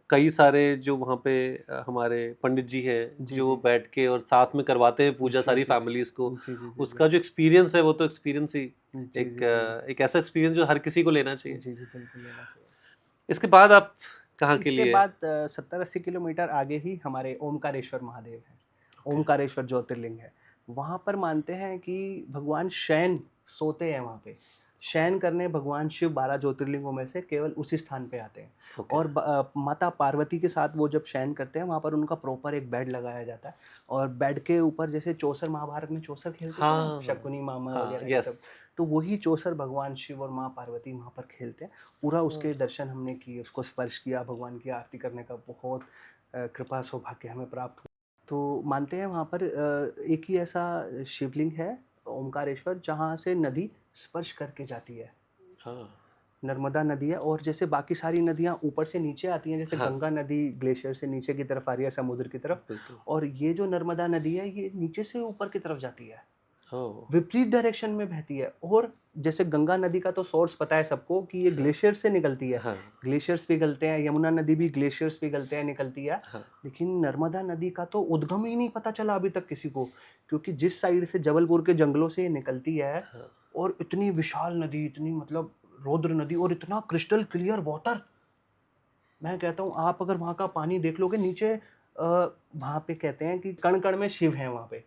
कई सारे जो वहाँ पे हमारे पंडित जी हैं जी, जो जी। बैठ के और साथ में करवाते हैं पूजा जी, सारी जी, जी। फैमिलीज को। जी, जी, जी, उसका जो एक्सपीरियंस है वो तो एक्सपीरियंस ही जी, एक जी, जी। एक ऐसा एक्सपीरियंस जो हर किसी को लेना चाहिए। जी, जी, बिल्कुल लेना चाहिए। इसके बाद आप कहाँ के इसके लिए? बाद 70-80 किलोमीटर आगे ही हमारे ओमकारेश्वर महादेव हैं। ओके। ओमकारेश्वर ज्योतिर्लिंग है। वहाँ पर मानते हैं कि भगवान शयन सोते हैं वहाँ पे। शयन करने भगवान शिव 12 ज्योतिर्लिंगों में से केवल उसी स्थान पे आते हैं। ओके। और माता पार्वती के साथ वो जब शयन करते हैं, वहाँ पर उनका प्रॉपर एक बेड लगाया जाता है। और बेड के ऊपर जैसे चौसर, महाभारत में चौसर खेलते थे ना, हाँ, शकुनी मामा हाँ, वगैरह ये यस। सब, तो वही चौसर भगवान शिव और माँ पार्वती वहाँ पर खेलते हैं। पूरा उसके दर्शन हमने किए, उसको स्पर्श किया, भगवान की आरती करने का बहुत कृपा सौभाग्य हमें प्राप्त हुआ। तो मानते हैं वहाँ पर एक ही ऐसा शिवलिंग है, ओमकारेश्वर, जहाँ से नदी स्पर्श करके जाती है। हाँ, नर्मदा नदी है। और जैसे बाकी सारी नदियाँ ऊपर से नीचे आती हैं, जैसे हाँ, गंगा नदी ग्लेशियर से नीचे की तरफ आ रही है, समुद्र की तरफ, बिल्कुल। और ये जो नर्मदा नदी है, ये नीचे से ऊपर की तरफ जाती है। ओह, विपरीत डायरेक्शन में बहती है। और जैसे गंगा नदी का तो सोर्स पता है सबको कि ये ग्लेशियर से निकलती है, हाँ ग्लेशियर्स पिघलते हैं, यमुना नदी भी ग्लेशियर्स पिघलते हैं निकलती है। हाँ लेकिन नर्मदा नदी का तो उद्गम ही नहीं पता चला अभी तक किसी को, क्योंकि जिस साइड से जबलपुर के जंगलों से ये निकलती है, हाँ। और इतनी विशाल नदी, इतनी मतलब रौद्र नदी, और इतना क्रिस्टल क्लियर वाटर। मैं कहता हूँ आप अगर वहाँ का पानी देख लोगे नीचे, वहाँ पे कहते हैं कि कण कण में शिव है वहाँ पे,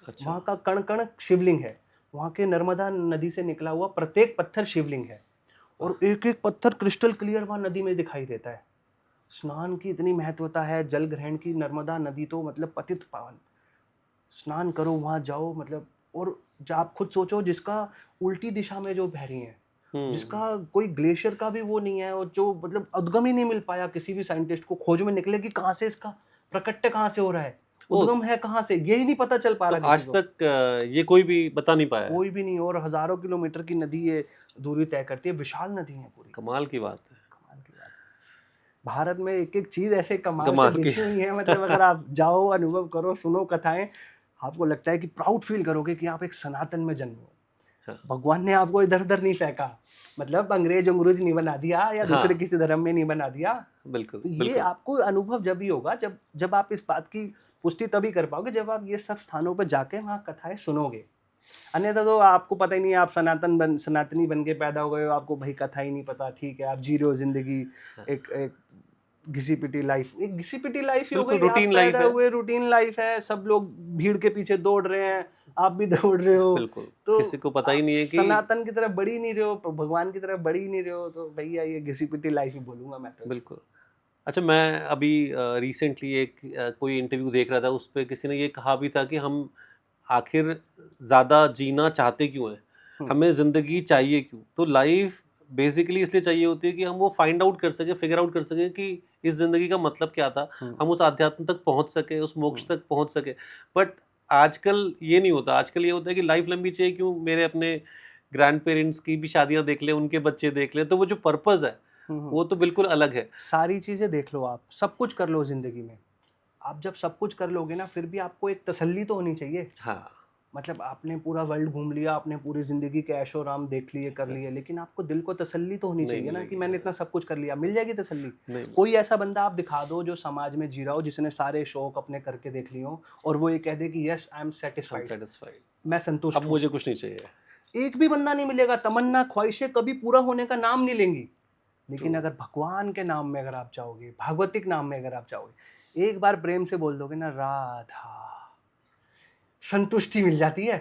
अच्छा, वहाँ का कण कण शिवलिंग है। वहाँ के नर्मदा नदी से निकला हुआ प्रत्येक पत्थर शिवलिंग है, और एक एक पत्थर क्रिस्टल क्लियर वहाँ नदी में दिखाई देता है। स्नान की इतनी महत्वता है, जल ग्रहण की। नर्मदा नदी तो मतलब पतित पावन, स्नान करो वहाँ जाओ मतलब। और जो आप खुद सोचो, जिसका उल्टी दिशा में जो बह रही है, जिसका कोई ग्लेशियर का भी वो नहीं है, और जो मतलब उद्गम ही नहीं मिल पाया किसी भी साइंटिस्ट को, खोज में निकले कि कहाँ से इसका प्रकट्य कहाँ से हो रहा है, ओ, उद्गम है कहाँ से, यही नहीं पता चल पा तो रहा किसी आज को, तक ये कोई भी बता नहीं पाया है। कोई भी नहीं। और हजारों किलोमीटर की नदी ये दूरी तय करती है, विशाल नदी है पूरी। कमाल की बात है। कमाल की बात है। भारत में एक एक चीज ऐसे कमाल से कमाल की। बिछी हुई है, मतलब अगर आप जाओ, अनुभव करो, सुनो कथाएं, आपको लगता है कि प्राउड फील करोगे कि आप एक सनातन में जन्मे हो। हाँ भगवान ने आपको इधर उधर नहीं फेंका, मतलब अंग्रेज अंग्रेज नहीं बना दिया, या दूसरे हाँ, किसी धर्म में नहीं बना दिया। बिल्कुल तो ये बिल्कुल। आपको अनुभव जब ही होगा, जब जब आप इस बात की पुष्टि तभी कर पाओगे, जब आप ये सब स्थानों पर जाके वहाँ कथाएं सुनोगे। अन्यथा तो आपको पता ही नहीं, आप सनातनी बन के पैदा हो गए हो, आपको भाई कथा ही नहीं पता, ठीक है, आप जी रहे हो जिंदगी, एक एक घिसी पिटी लाइफ, एक घिसी पिटी लाइफ ही हो बिल्कुल गई। आप रूटीन लाइफ पैदा है। हुए, रूटीन लाइफ है, सब लोग भीड़ के पीछे दौड़ रहे हैं, आप भी दौड़ रहे हो। बिल्कुल, तो किसी को पता ही आप नहीं है कि सनातन की तरफ बढ़ ही नहीं रहे हो, भगवान की तरफ बढ़ ही नहीं रहे हो, तो भैया ये घिसी पिटी लाइफ ही बोलूंगा मैं तो इसको। बिल्कुल। अच्छा, मैं अभी रिसेंटली एक कोई इंटरव्यू देख रहा था, उस पे किसी ने ये कहा भी था कि हम आखिर ज़्यादा जीना चाहते क्यों हैं? हम्म, हमें ज़िंदगी चाहिए क्यों? तो लाइफ बेसिकली इसलिए चाहिए होती है कि हम वो फाइंड आउट कर सकें, फिगर आउट कर सकें कि इस ज़िंदगी का मतलब क्या था? हम्म, हम उस आध्यात्म तक पहुँच सकें, उस मोक्ष हम्म, तक पहुँच सकें। बट आजकल ये नहीं होता, आजकल ये होता है कि लाइफ लंबी चाहिए क्यों? मेरे अपने ग्रैंड पेरेंट्स की भी शादियाँ देख लें, उनके बच्चे देख लें, तो वो जो पर्पज़ है, हम्म। वो तो बिल्कुल अलग है। सारी चीजें देख लो, आप सब कुछ कर लो जिंदगी में। आप जब सब कुछ कर लोगे ना, फिर भी आपको एक तसल्ली तो होनी चाहिए। हाँ, मतलब आपने पूरा वर्ल्ड घूम लिया, आपने पूरी ज़िंदगी के ऐशो-आराम देख लिए, कर लिए, बस लेकिन आपको दिल को तसल्ली तो होनी नहीं चाहिए ना कि मिलेगी, मैंने हाँ, इतना सब कुछ कर लिया। मिल जाएगी तसल्ली? नहीं कोई मिलेगी। ऐसा बंदा आप दिखा दो जो समाज में जी रहा हो, जिसने सारे शौक अपने करके देख लिए हों, और वो ये कह दे कि yes I am I am satisfied, satisfied, मैं अब संतुष्ट हूँ। मुझे कुछ नहीं चाहिए। एक भी बंदा नहीं मिलेगा, तमन्ना, ख्वाहिशें कभी पूरा होने का नाम नहीं लेंगी। ट्रू, लेकिन अगर भगवान के नाम में अगर आप जाओगे, भागवतिक नाम में अगर आप जाओगे, एक बार प्रेम से बोल दोगे ना राधा, संतुष्टि मिल जाती है।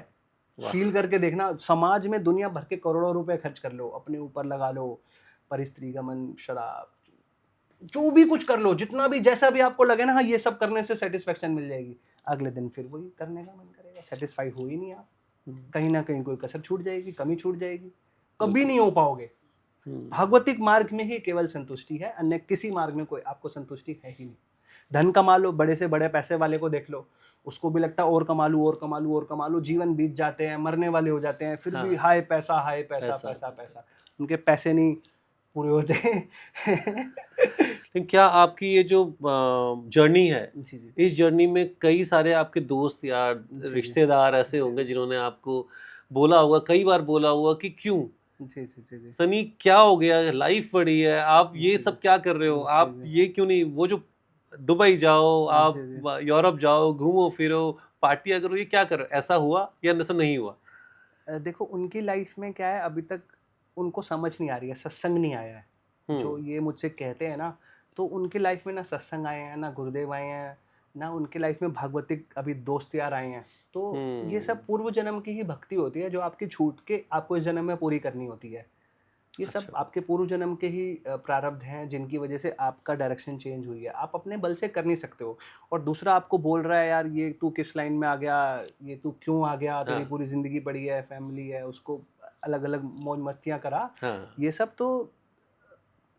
वाह! फील करके देखना, समाज में दुनिया भर के करोड़ों रुपए खर्च कर लो, अपने ऊपर लगा लो, परिस्त्री गमन, शराब, जो भी कुछ कर लो, जितना भी जैसा भी आपको लगे ना, हाँ ये सब करने से सेटिस्फेक्शन मिल जाएगी, अगले दिन फिर वही करने का मन करेगा, सेटिस्फाई हो ही नहीं आप। हुँ, कहीं ना कहीं कोई कसर छूट जाएगी, कमी छूट जाएगी, कभी बिल्कुल। नहीं हो पाओगे। हुँ, भागवतिक मार्ग में ही केवल संतुष्टि है, अन्य किसी मार्ग में कोई आपको संतुष्टि है ही नहीं। धन कमा लो, बड़े से बड़े पैसे वाले को देख लो, उसको भी लगता है और कमा लूँ, और कमा लूँ, और कमा लूँ, जीवन बीत जाते हैं, मरने वाले हो जाते हैं, फिर भी हाँ, हाय पैसा, हाय पैसा, ऐसा पैसा रहता है। पैसा, उनके पैसे नहीं पूरे होते। लेकिन क्या आपकी ये जो जर्नी है, जी जी इस जर्नी में कई सारे आपके दोस्त यार, जी जी रिश्तेदार ऐसे जी होंगे जिन्होंने आपको बोला होगा, कई बार बोला होगा कि क्यों? जी जी जी जी सनी क्या हो गया? लाइफ बड़ी है, आप ये जी सब क्या कर रहे हो? जी आप जी ये क्यों नहीं वो जो दुबई जाओ, आप जी जी। यूरोप जाओ, घूमो-फिरो, पार्टियाँ करो, ये क्या कर रहे हो? ऐसा हुआ या ऐसा नहीं हुआ? देखो उनकी लाइफ में क्या है, अभी तक उनको समझ नहीं आ रही है, सत्संग नहीं आया है। जो हुँ, ये मुझसे कहते हैं ना, तो उनकी लाइफ में ना सत्संग आए हैं, ना गुरुदेव आए हैं, ना उनकी लाइफ में भागवतिक अभी दोस्त यार आए हैं। तो ये सब हुँ, पूर्व जन्म की ही भक्ति होती है, जो आपकी छूट के आपको इस जन्म में पूरी करनी होती है। ये सब अच्छा, आपके पूर्व जन्म के ही प्रारब्ध हैं, जिनकी वजह से आपका डायरेक्शन चेंज हुई है। आप अपने बल से कर नहीं सकते हो। और दूसरा आपको बोल रहा है यार ये तू किस लाइन में आ गया, ये तू क्यों आ गया, तेरी हाँ, पूरी ज़िंदगी पड़ी है, फैमिली है, उसको अलग-अलग मौज मस्तियाँ करा। हाँ, ये सब तो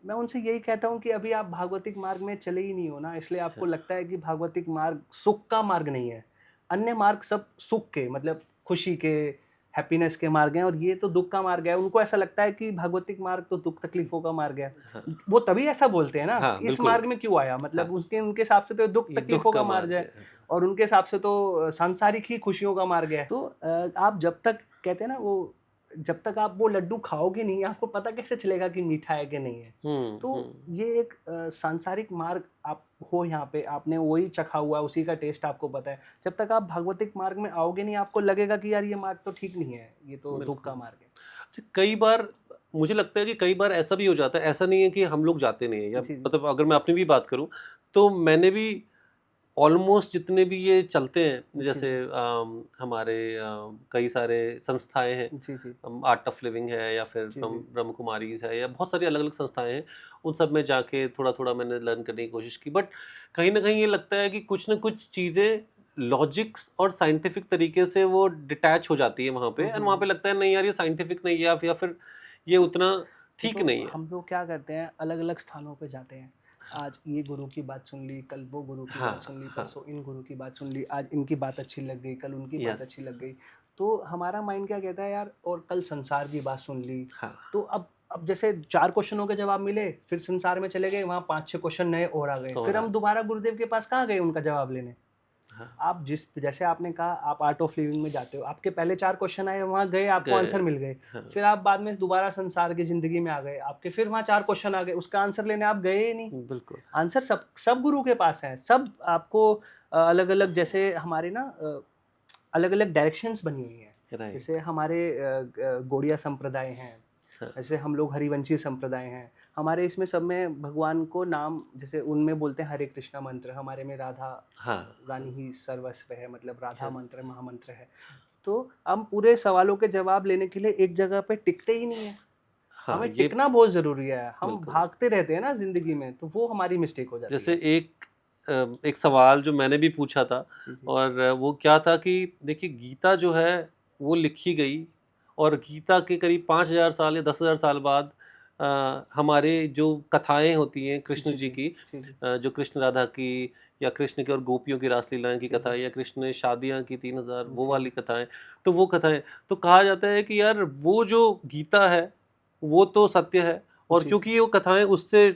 मैं उनसे यही कहता हूँ कि अभी आप भागवतिक मार्ग में चले ही नहीं हो ना, इसलिए आपको हाँ, लगता है कि भागवतिक मार्ग सुख का मार्ग नहीं है। अन्य मार्ग सब सुख के, मतलब खुशी के, हैप्पीनेस के मार्ग हैं और ये तो दुख का मार्ग है। उनको ऐसा लगता है कि भगवतिक मार्ग तो दुख तकलीफों का मार्ग है। हाँ, वो तभी ऐसा बोलते हैं ना, हाँ, इस बिल्कुल। मार्ग में क्यों आया, मतलब हाँ, उसके उनके हिसाब से तो दुख ये दुख तकलीफों का का मार्ग मार्ग है है। और उनके हिसाब से तो सांसारिक ही खुशियों का मार्ग है। तो आप जब तक कहते हैं ना वो, जब तक आप वो लड्डू खाओगे नहीं, आपको पता कैसे चलेगा कि मीठा है कि नहीं है। तो ये एक सांसारिक मार्ग आप हो यहाँ पे, आपने वही चखा हुआ, उसी का टेस्ट आपको पता है। जब तक आप भगवतिक मार्ग में आओगे नहीं, आपको लगेगा कि यार ये मार्ग तो ठीक नहीं है, ये तो दुख का बिल्कुल। मार्ग है। अच्छा, कई बार मुझे लगता है कि कई बार ऐसा भी हो जाता है, ऐसा नहीं है कि हम लोग जाते नहीं हैं, या जी जी मतलब अगर मैं अपनी भी बात करूँ, तो मैंने भी ऑलमोस्ट जितने भी ये चलते हैं, जी जैसे जी हमारे कई सारे संस्थाएं हैं, जी जी आर्ट ऑफ लिविंग है, या फिर जी जी ब्रह्म कुमारीज है, या बहुत सारी अलग अलग संस्थाएं हैं, उन सब में जाके थोड़ा थोड़ा मैंने लर्न करने की कोशिश की। बट कहीं ना कहीं ये लगता है कि कुछ ना कुछ चीज़ें लॉजिक्स और साइंटिफिक तरीके से वो डिटैच हो जाती है वहाँ पे, और वहाँ पे हम्म। लगता है नहीं यार ये साइंटिफिक नहीं है, या फिर ये उतना ठीक देखो नहीं है। हम लोग क्या करते हैं, अलग अलग स्थानों पे जाते हैं। आज ये गुरु की बात सुन ली, कल वो गुरु की हाँ, बात सुन ली, हाँ, परसों इन गुरु की बात सुन ली, आज इनकी बात अच्छी लग गई, कल उनकी बात यस, अच्छी लग गई। तो हमारा माइंड क्या कहता है यार, और कल संसार की बात सुन ली। हाँ, तो अब जैसे 4 क्वेश्चनों के जवाब मिले, फिर संसार में चले गए, वहाँ 5-6 क्वेश्चन नए और आ गए, और फिर हम दोबारा गुरुदेव के पास कहाँ गए उनका जवाब लेने। हाँ, आप जिस जैसे आपने कहा आप आर्ट ऑफ लिविंग में जाते हो, आपके पहले 4 क्वेश्चन आए, वहाँ गए, आपको गए, आंसर मिल गए। हाँ, फिर आप बाद में दोबारा संसार की ज़िंदगी में आ गए, आपके फिर वहाँ 4 क्वेश्चन आ गए, उसका आंसर लेने आप गए ही नहीं। बिल्कुल, आंसर सब सब गुरु के पास है, सब आपको अलग-अलग, जैसे हमारे ना अलग-अलग डायरेक्शंस बनी हुई हैं। राइट, जैसे हमारे गौड़िया संप्रदाय हैं, हाँ, जैसे हम लोग हरिवंशी संप्रदाय हैं। हमारे इसमें सब में भगवान को नाम, जैसे उनमें बोलते हैं हरे कृष्णा मंत्र, हमारे में राधा हाँ, रानी ही सर्वस्व है, मतलब राधा यस, मंत्र महामंत्र है। तो हम पूरे सवालों के जवाब लेने के लिए एक जगह पे टिकते ही नहीं है। हाँ, हमें ये टिकना बहुत ज़रूरी है। हम बिल्कुल। भागते रहते हैं ना ज़िंदगी में, तो वो हमारी मिस्टेक हो जाती जैसे है। एक सवाल जो मैंने भी पूछा था, जी, जी। और वो क्या था कि देखिए गीता जो है वो लिखी गई, और गीता के करीब 5,000 साल या 10,000 साल बाद हमारे जो कथाएं होती हैं कृष्ण जी, जी जी। की, जी, जी। जो कृष्ण राधा की, या कृष्ण की और गोपियों की रासलीलाएं की जी, जी। कथाएं, या कृष्ण ने शादियां की 3,000 वो जी, वाली कथाएं, तो वो कथाएं, तो कहा जाता है कि यार वो जो गीता है वो तो सत्य है, और जी, जी। क्योंकि वो कथाएं उससे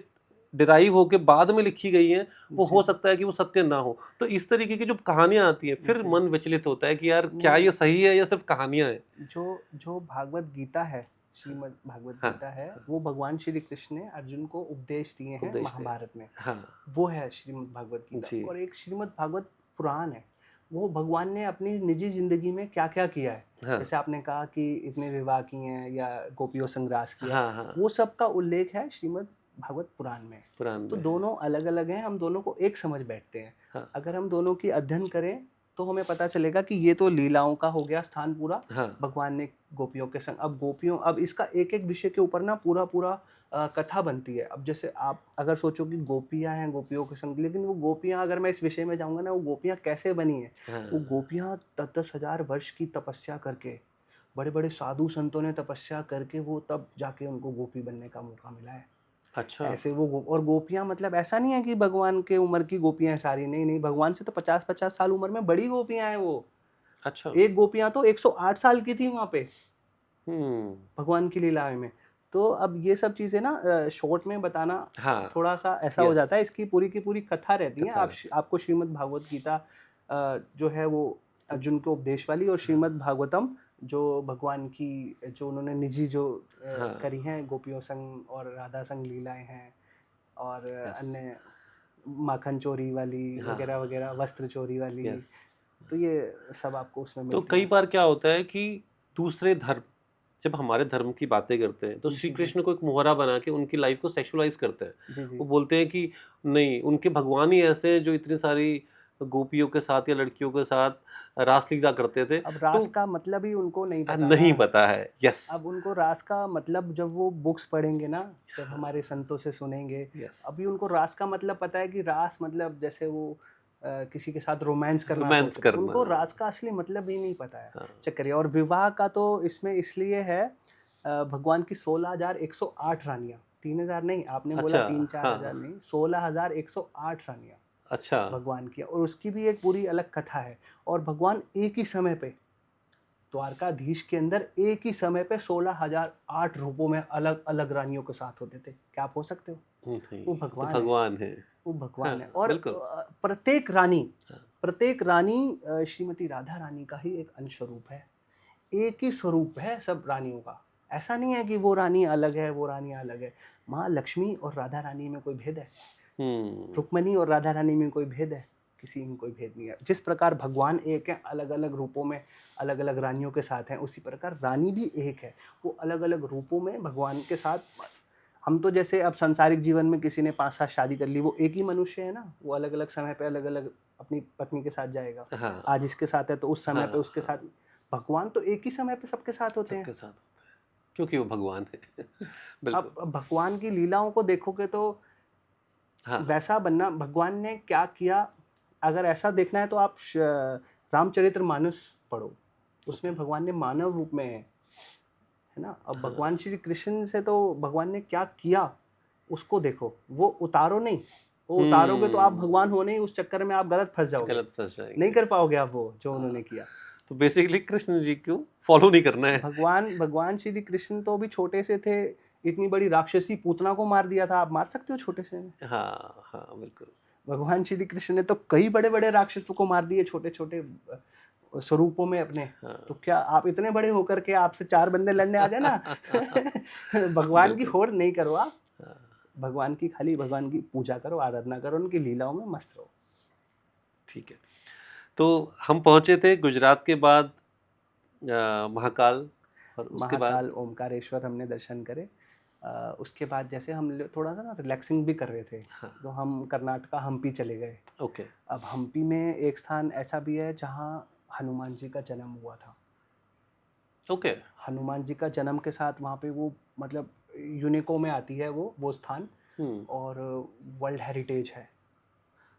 डिराइव होके बाद में लिखी गई हैं, वो जी, हो जी। सकता है कि वो सत्य ना हो। तो इस तरीके की जो कहानियाँ आती हैं, फिर जी। मन विचलित होता है कि यार क्या नहीं, ये सही है या सिर्फ़ कहानियाँ हैं? जो जो भागवत गीता है, श्रीमद् भागवत हाँ, गीता है, हाँ, वो भगवान श्री कृष्ण ने अर्जुन को उपदेश दिए हैं उपदेश दिया। महाभारत में। हाँ, वो है श्रीमद् भागवत गीता, जी, और एक श्रीमद् भागवत पुराण है। वो भगवान ने अपनी निजी ज़िंदगी में क्या-क्या किया है। हाँ, जैसे आपने कहा कि इतने विवाह किए हैं या गोपियों संग रास किया है, हाँ, हाँ, वो सब का उल्लेख है श्रीमद् भागवत पुराण में। पुराण तो में है। दोनों अलग-अलग हैं, हम दोनों को एक समझ बैठते हैं। हाँ, अगर हम दोनों की अध्ययन करें, तो हमें पता चलेगा कि ये तो लीलाओं का हो गया स्थान पूरा, हाँ, भगवान ने गोपियों के संग, अब इसका एक-एक विषय के ऊपर ना पूरा-पूरा कथा बनती है। अब जैसे आप अगर सोचो कि गोपियाँ हैं गोपियों के संग, लेकिन वो गोपियाँ, अगर मैं इस विषय में जाऊँगा ना, वो गोपियाँ कैसे बनी हैं? वो हाँ, गोपियाँ 10-10 हज़ार वर्ष की तपस्या करके, बड़े-बड़े साधु संतों ने तपस्या करके, वो तब जाके उनको गोपी बनने का मौका मिला है। अच्छा, ऐसे वो और गोपियाँ, मतलब ऐसा नहीं है कि भगवान के उम्र की गोपियाँ हैं सारी, नहीं, नहीं, भगवान से तो 50-50 साल उम्र में बड़ी गोपियाँ हैं वो। अच्छा, एक गोपियाँ तो 108 साल की थी वहाँ पे, हुँ, भगवान की लीलाएँ में। तो अब ये सब चीज़ें ना शॉर्ट में बताना हाँ, थोड़ा-सा ऐसा हो जाता है, यस, इसकी पूरी की पूरी कथा रहती है। कथा रहती है। आपको श्रीमद् भागवत गीता जो है वो अर्जुन को उपदेश वाली, और श्रीमद् भागवतम जो भगवान की, जो उन्होंने निजी जो हाँ, करी हैं गोपियों संग और राधा संग लीलाएँ हैं, और यस, अन्य माखन चोरी वाली हाँ, वगैरह-वगैरह, वस्त्र चोरी वाली, यस। तो ये सब आपको उसमें तो मिलती कई हैं। बार क्या होता है कि दूसरे धर्म जब हमारे धर्म की बातें करते हैं, तो श्री जी, जी। कृष्ण को एक मोहरा बना के उनकी लाइफ को सेक्सुअलाइज़ करते हैं। जी, जी। वो बोलते हैं कि नहीं, उनके भगवान ही ऐसे हैं जो इतनी सारी गोपियों के साथ या लड़कियों के साथ रासलीला करते थे। अब रास तो का मतलब ही उनको नहीं पता ना। नहीं पता है। यस, अब उनको रास का मतलब जब वो बुक्स पढ़ेंगे ना, जब हाँ, हमारे संतों से सुनेंगे, यस, अभी उनको रास का मतलब पता है कि रास मतलब जैसे वो किसी के साथ रोमांस करना रोमांस सोच रहे, करना। उनको रास का असली मतलब ही नहीं पता है। हाँ, चक्करिया और विवाह का तो इसमें इसलिए है, भगवान की 16,108 रानियाँ, 3,000 नहीं, आपने बोला अच्छा, 3-4 हाँ, हज़ार नहीं, 16,108 रानियाँ अच्छा, भगवान की, और उसकी भी एक पूरी अलग कथा है। और भगवान एक ही समय पे द्वारकाधीश के अंदर एक ही समय पे 16,008 रूपों में अलग अलग रानियों के साथ होते थे। क्या आप हो सकते हो? नहीं, वो तो भगवान है। भगवान है। वो भगवान है। हाँ, और बिल्कुल। हाँ। प्रत्येक रानी श्रीमती राधा रानी का ही एक अंश स्वरूप है। एक ही स्वरूप है सब रानियों का। ऐसा नहीं है कि वो रानी अलग है, वो रानी अलग है। माँ लक्ष्मी और राधा रानी में कोई भेद है? हम्म। रुक्मिणी और राधा रानी में कोई भेद है? किसी में कोई भेद नहीं है। जिस प्रकार भगवान एक है, अलग अलग रूपों में अलग अलग रानियों के साथ हैं, उसी प्रकार रानी भी एक है, वो अलग अलग रूपों में भगवान के साथ। हम तो जैसे अब सांसारिक जीवन में किसी ने 5-7 शादी कर ली, वो एक ही मनुष्य है ना, वो अलग अलग समय पे अलग अलग अपनी पत्नी के साथ जाएगा। हाँ, आज इसके साथ है तो उस समय पे हाँ, उसके हाँ, साथ। भगवान तो एक ही समय पे सबके साथ होते हैं। सबके साथ होता है, क्योंकि वो भगवान है। बिल्कुल। अब भगवान की लीलाओं को देखोगे तो हाँ, वैसा बनना, भगवान ने क्या किया, अगर ऐसा देखना है तो आप रामचरितमानस पढ़ो। उसमें भगवान ने मानव रूप में है ना। अब हाँ, भगवान श्री कृष्ण से तो भगवान ने क्या किया उसको देखो, वो उतारो नहीं। वो उतारोगे तो आप भगवान हो नहीं, उस चक्कर में आप गलत फंस जाओगे, गलत फंस नहीं जाएंगे। कर पाओगे आप वो जो हाँ, उन्होंने किया। तो बेसिकली कृष्ण जी क्यों फॉलो नहीं करना है? भगवान श्री कृष्ण तो अभी छोटे से थे, इतनी बड़ी राक्षसी पूतना को मार दिया था। आप मार सकते हो छोटे से में? हाँ, हाँ, बिल्कुल। भगवान श्री कृष्ण ने तो कई बड़े बड़े राक्षसों को मार दिए छोटे छोटे स्वरूपों में अपने। तो हाँ। क्या आप इतने बड़े होकर के आपसे 4 बंदे लड़ने आ जाए ना? भगवान की बिल्कुल। होड़ नहीं करो आप। हाँ, भगवान की पूजा करो, आराधना करो, उनकी लीलाओं में मस्त रहो। ठीक है। तो हम पहुंचे थे गुजरात के बाद महाकाल, और उसके बाद महाकाल, ओमकारेश्वर हमने दर्शन करे। उसके बाद जैसे हम थोड़ा सा ना रिलैक्सिंग भी कर रहे थे, हाँ, तो हम कर्नाटका हम्पी चले गए। ओके, अब हम्पी में एक स्थान ऐसा भी है जहाँ हनुमान जी का जन्म हुआ था। ओके। हनुमान जी का जन्म के साथ वहाँ पे वो मतलब यूनेस्को में आती है वो स्थान, हम्म। और वर्ल्ड हेरिटेज है।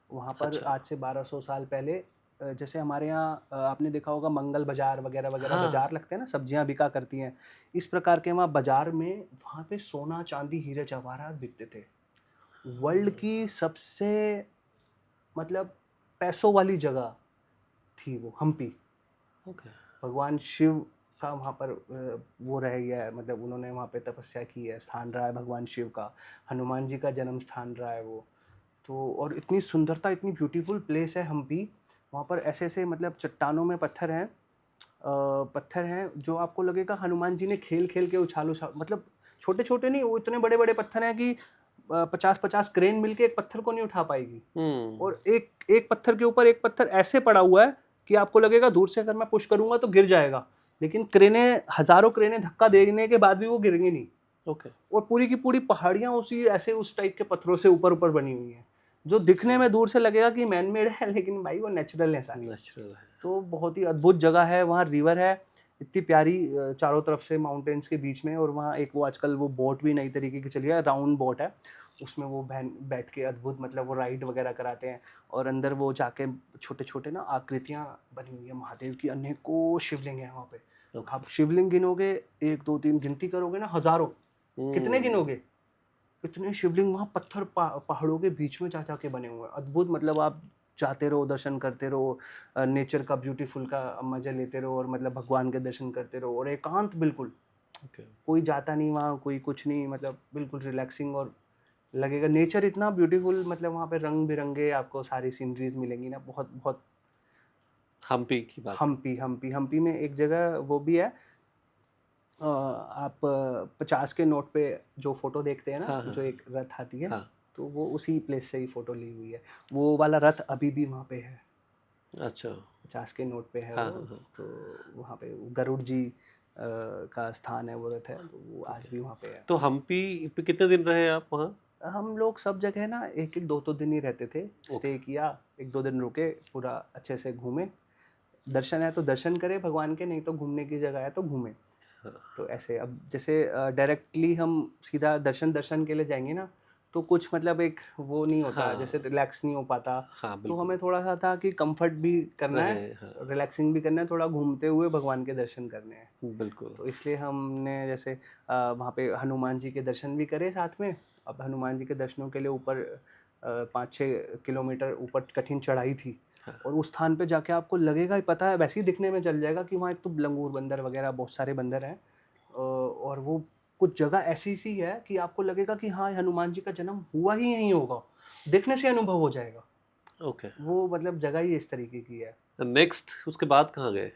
वहाँ पर अच्छा। आज से 1200 साल पहले जैसे हमारे यहाँ आपने देखा होगा मंगल बाजार वगैरह वगैरह हाँ। बाजार लगते हैं ना, सब्जियाँ बिका करती हैं। इस प्रकार के वहाँ बाजार में वहाँ पे सोना चांदी हीरे जवाहरात बिकते थे। वर्ल्ड की सबसे मतलब पैसों वाली जगह थी वो हम्पी। ओके। भगवान शिव का वहाँ पर वो रह गया है, मतलब उन्होंने वहाँ पे तपस्या की है, स्थान रहा है भगवान शिव का। हनुमान जी का जन्म स्थान रहा है वो। तो और इतनी सुंदरता, इतनी ब्यूटीफुल प्लेस है हम्पी। वहाँ पर ऐसे ऐसे मतलब चट्टानों में पत्थर हैं जो आपको लगेगा हनुमान जी ने खेल खेल के उछाल उछाल, मतलब छोटे छोटे नहीं, वो इतने बड़े बड़े पत्थर हैं कि 50-50 क्रेन मिलके एक पत्थर को नहीं उठा पाएगी। हम्म। और एक एक पत्थर के ऊपर एक पत्थर ऐसे पड़ा हुआ है कि आपको लगेगा दूर से अगर मैं पुश करूंगा तो गिर जाएगा, लेकिन क्रेनें, हजारों क्रेनें धक्का देने के बाद भी वो गिरेंगी नहीं। ओके। और पूरी की पूरी पहाड़ियां उसी ऐसे उस टाइप के पत्थरों से ऊपर ऊपर बनी हुई हैं, जो दिखने में दूर से लगेगा कि मैन मेड है, लेकिन भाई वो नेचुरल है सारी। नेचुरल है। तो बहुत ही अद्भुत जगह है। वहाँ रिवर है इतनी प्यारी, चारों तरफ से माउंटेन्स के बीच में। और वहाँ एक वो आजकल वो बोट भी नई तरीके की चली है, राउंड बोट है, उसमें वो बैठ के अद्भुत मतलब वो राइड वगैरह कराते हैं। और अंदर वो जाके छोटे छोटे ना आकृतियाँ बनी हुई है महादेव की, अनेकों शिवलिंग है वहाँ पे। ओके। आप शिवलिंग गिनोगे, 1 2 3 गिनती करोगे ना, हजारों। कितने हम्म। गिनोगे? इतने शिवलिंग वहाँ पत्थर पहाड़ों के बीच में जा के बने हुए हैं, अद्भुत। मतलब आप जाते रहो, दर्शन करते रहो, नेचर का ब्यूटीफुल का मजा लेते रहो, और मतलब भगवान के दर्शन करते रहो, और एकांत बिल्कुल। ओके। कोई जाता नहीं वहाँ, कोई कुछ नहीं, मतलब बिल्कुल रिलैक्सिंग। और लगेगा नेचर इतना ब्यूटीफुल, मतलब वहाँ पे रंग बिरंगे आपको सारी सीनरीज मिलेंगी ना, बहुत बहुत। हम्पी की बात है। हम्पी में एक जगह वो भी है। आप 50 के नोट पे जो फोटो देखते हैं ना, हाँ, हाँ, जो एक रथ आती है, हाँ। तो वो उसी प्लेस से ही फोटो ली हुई है। वो वाला रथ अभी भी वहाँ पे है, अच्छा। 50 के नोट पे है हाँ, वो। हाँ, हाँ। तो वहाँ पे गरुड़ जी का स्थान है, वो रथ है, तो वो आज भी वहाँ पे है। तो हम्पी पे कितने दिन रहे आप वहाँ? हम लोग सब जगह ना 1-1 2-2 दिन ही रहते थे, ओके। स्टे किया, 1-2 दिन रुके, पूरा अच्छे से घूमे। दर्शन है तो दर्शन करे भगवान के, नहीं तो घूमने की जगह है तो घूमे। हाँ, तो ऐसे अब जैसे डायरेक्टली हम सीधा दर्शन के लिए जाएंगे ना, तो कुछ मतलब एक वो नहीं होता, जैसे हाँ, रिलैक्स नहीं हो पाता। हाँ, तो बिल्कुल। हमें थोड़ा सा था कि कंफर्ट भी करना है, रहे, हाँ, रिलैक्सिंग भी करना है, थोड़ा घूमते हुए भगवान के दर्शन करने हैं। बिल्कुल। तो इसलिए हमने जैसे वहाँ पे हनुमान जी के दर्शन भी करे साथ में। अब हनुमान जी के दर्शनों के लिए ऊपर 5-6 किलोमीटर ऊपर कठिन चढ़ाई थी। हाँ। और उस स्थान पे जाके आपको लगेगा ही, पता है वैसे ही दिखने में चल जाएगा कि वहाँ एक तो लंगूर बंदर वगैरह बहुत सारे बंदर हैं, और वो कुछ जगह ऐसी सी है कि आपको लगेगा कि हाँ, हनुमान जी का जन्म हुआ ही यहीं होगा, देखने से अनुभव हो जाएगा। ओके। वो मतलब जगह ही इस तरीके की है। नेक्स्ट उसके बाद कहाँ गए?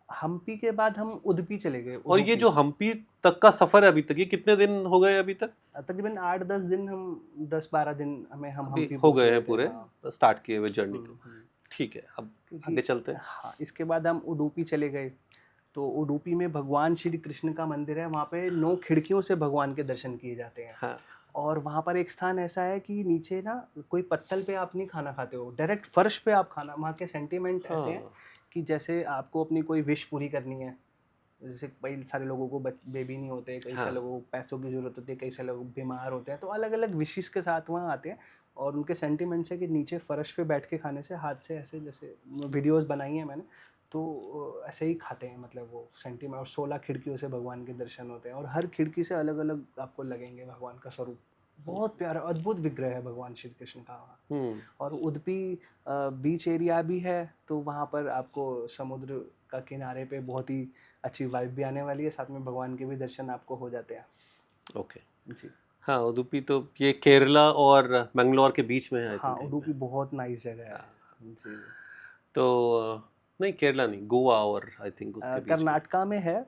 हम्पी के बाद हम उडुपी चले गए। और ये जो हम्पी तक का सफर है अभी तक, ये कितने दिन हो गए अभी तक? तकरीबन 8-10 दिन, हम 10-12 दिन हमें हम अभी हम्पी हो पहुंच गए हैं थे। पूरे हाँ। स्टार्ट किए हुए जर्नी को। हम्म। ठीक है, अब क्योंकि आगे चलते हैं। हाँ, इसके बाद हम उडुपी चले गए। तो उडुपी में भगवान श्री कृष्ण का मंदिर है, वहाँ पे 9 खिड़कियों से भगवान के दर्शन किए जाते हैं। हाँ। और वहाँ पर एक स्थान ऐसा है कि नीचे ना कोई पत्तल पे आप नहीं खाना खाते हो, डायरेक्ट फर्श पे आप खाना। वहाँ के सेंटिमेंट ऐसे हैं हाँ। कि जैसे आपको अपनी कोई विश पूरी करनी है, जैसे कई सारे लोगों को बेबी नहीं होते, कई सारे हाँ। लोगों को पैसों की ज़रूरत होती है, कई सारे लोग बीमार होते हैं, तो अलग अलग विशेष के साथ वहाँ आते हैं। और उनके सेंटिमेंट्स है कि नीचे फर्श पे बैठ के खाने से, हाथ से ऐसे, जैसे वीडियोस बनाई हैं मैंने, तो ऐसे ही खाते हैं, मतलब वो सेंटिमेंट। और 16 खिड़कियों से भगवान के दर्शन होते हैं, और हर खिड़की से अलग अलग आपको लगेंगे भगवान का स्वरूप। बहुत प्यारा अद्भुत विग्रह है भगवान श्री कृष्ण का वहाँ। और उडुपी बीच एरिया भी है, तो वहाँ पर आपको समुद्र का किनारे पे बहुत ही अच्छी वाइब भी आने वाली है, साथ में भगवान के भी दर्शन आपको हो जाते हैं। ओके। जी हाँ, उडुपी तो ये केरला और मैंगलोर के बीच में है आई हाँ, थिंक। उडुपी बहुत नाइस जगह है। हाँ, जी। तो नहीं, केरला नहीं, गोवा और आई थिंक उसके बीच में। कर्नाटका में है।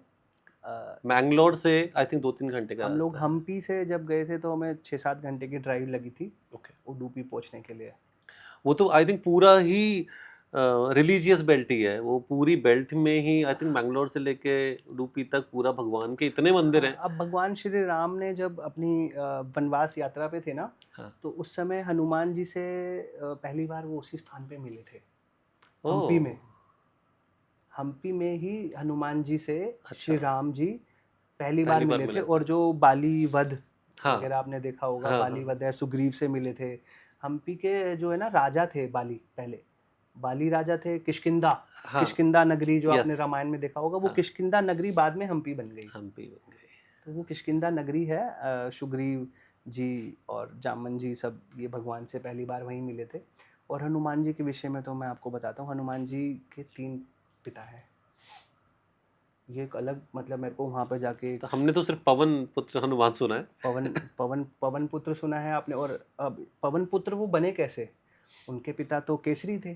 मैंगलोर से आई थिंक 2-3 घंटे का हम लोग रास्ता है। हम्पी से जब गए थे तो हमें 6-7 घंटे की ड्राइव लगी थी ओके। उडुपी पहुंचने के लिए। वो तो आई थिंक पूरा ही रिलीजियस बेल्ट ही है, वो पूरी बेल्ट में ही आई थिंक मैंगलोर से लेके उडुपी तक पूरा भगवान के इतने मंदिर हाँ, हैं। अब भगवान श्री राम ने जब अपनी वनवास यात्रा पे थे ना, हाँ। तो उस समय हनुमान जी से पहली बार वो उसी स्थान पे मिले थे, हम्पी ओह। में। हम्पी में ही हनुमान जी से अच्छा। श्री राम जी पहली बार पहली बार मिले थे। मिले थे। और जो बाली वध हाँ। वगैरह आपने देखा होगा, हाँ। बाली हाँ। वध है, सुग्रीव से मिले थे। हम्पी के जो है ना राजा थे बाली, पहले बाली राजा थे किष्किंधा। हाँ। किष्किंधा नगरी जो आपने यस। रामायण में देखा होगा, वो हाँ। किष्किंधा नगरी बाद में हम्पी बन गई। हम्पी बन गए। तो वो किष्किंधा नगरी है। सुग्रीव जी और जामन जी सब ये भगवान से पहली बार वहीं मिले थे। और हनुमान जी के विषय में तो मैं आपको बताता हूँ, हनुमान जी के 3 पिता हैं। ये एक अलग, मतलब मेरे को वहाँ पे जाके तो हमने तो सिर्फ पवन पुत्र हनुमान सुना है। पवन पवन पवन पुत्र सुना है आपने। और अब पवन पुत्र वो बने कैसे? उनके पिता तो केसरी थे।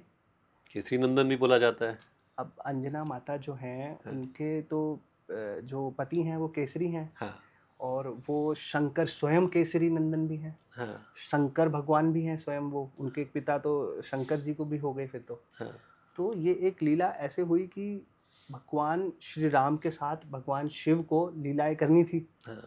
केसरी नंदन भी बोला जाता है। अब अंजना माता जो हैं, हाँ। उनके तो जो पति हैं वो केसरी हैं। हाँ। और वो शंकर स्वयं केसरी नंदन भी हैं। हाँ। शंकर भगवान भी हैं स्वयं वो। उनके पिता तो शंकर जी को भी हो गए फिर तो। हाँ। तो ये एक लीला ऐसे हुई कि भगवान श्री राम के साथ भगवान शिव को लीलाएं करनी थी। हाँ।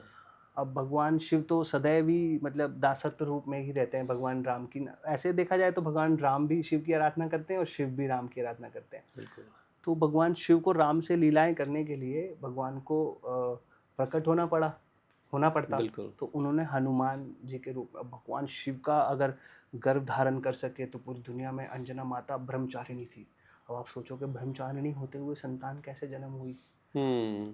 अब भगवान शिव तो सदैव ही मतलब दासत्व रूप में ही रहते हैं भगवान राम की। ऐसे देखा जाए तो भगवान राम भी शिव की आराधना करते हैं और शिव भी राम की आराधना करते हैं। बिल्कुल। तो भगवान शिव को राम से लीलाएं करने के लिए भगवान को प्रकट होना पड़ता। बिल्कुल। तो उन्होंने हनुमान जी के रूप में, भगवान शिव का अगर गर्भ धारण कर सके तो पूरी दुनिया में अंजना माता ब्रह्मचारिणी थी। अब आप सोचो कि ब्रह्मचारिणी होते हुए संतान कैसे जन्म हुई।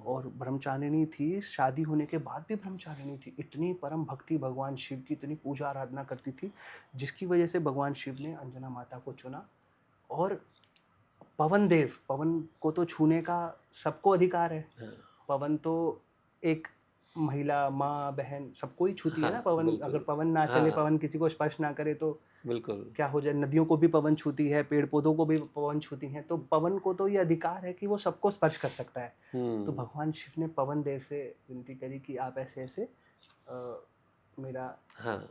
और ब्रह्मचारिणी थी, शादी होने के बाद भी ब्रह्मचारिणी थी। इतनी परम भक्ति भगवान शिव की, इतनी पूजा आराधना करती थी, जिसकी वजह से भगवान शिव ने अंजना माता को चुना। और पवन को तो छूने का सबको अधिकार है। हाँ। पवन तो एक महिला, माँ, बहन सबको ही छूती है ना हाँ, पवन। बिल्कुल। अगर पवन ना चले, हाँ। पवन किसी को स्पर्श ना करे तो बिल्कुल। क्या हो जाए। नदियों को भी पवन छूती है, पेड़ पौधों को भी पवन छूती हैं। तो पवन को तो ये अधिकार है कि वो सबको स्पर्श कर सकता है। तो भगवान शिव ने पवन देव से विनती करी कि आप ऐसे ऐसे हाँ।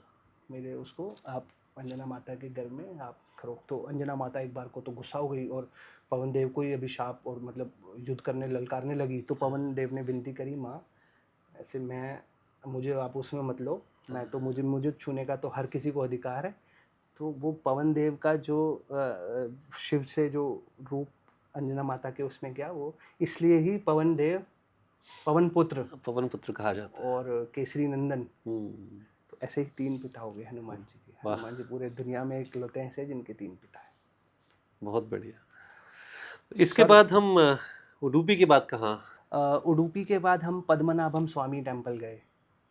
मेरे उसको आप अंजना माता के घर में आप करो। तो अंजना माता एक बार को तो गुस्सा हो गई और पवन देव को ही अभिशाप और मतलब युद्ध करने ललकारने लगी। तो पवन देव ने विनती करी, माँ ऐसे मुझे आप उसमें मत लो, मैं तो मुझे छूने का तो हर किसी को अधिकार है। तो वो पवन देव का जो शिव से जो रूप अंजना माता के उसमें गया, वो इसलिए ही पवन देव पवन पुत्र कहा जाता है। और केसरी नंदन। हम्म। तो ऐसे ही 3 पिता हो गए हनुमान जी के। हनुमान जी पूरे दुनिया में इकलौते हैं जिनके 3 पिता हैं। बहुत बढ़िया। इसके बाद हम उडुपी के बाद कहाँ? उडुपी के बाद हम पद्मनाभम स्वामी टेम्पल गए।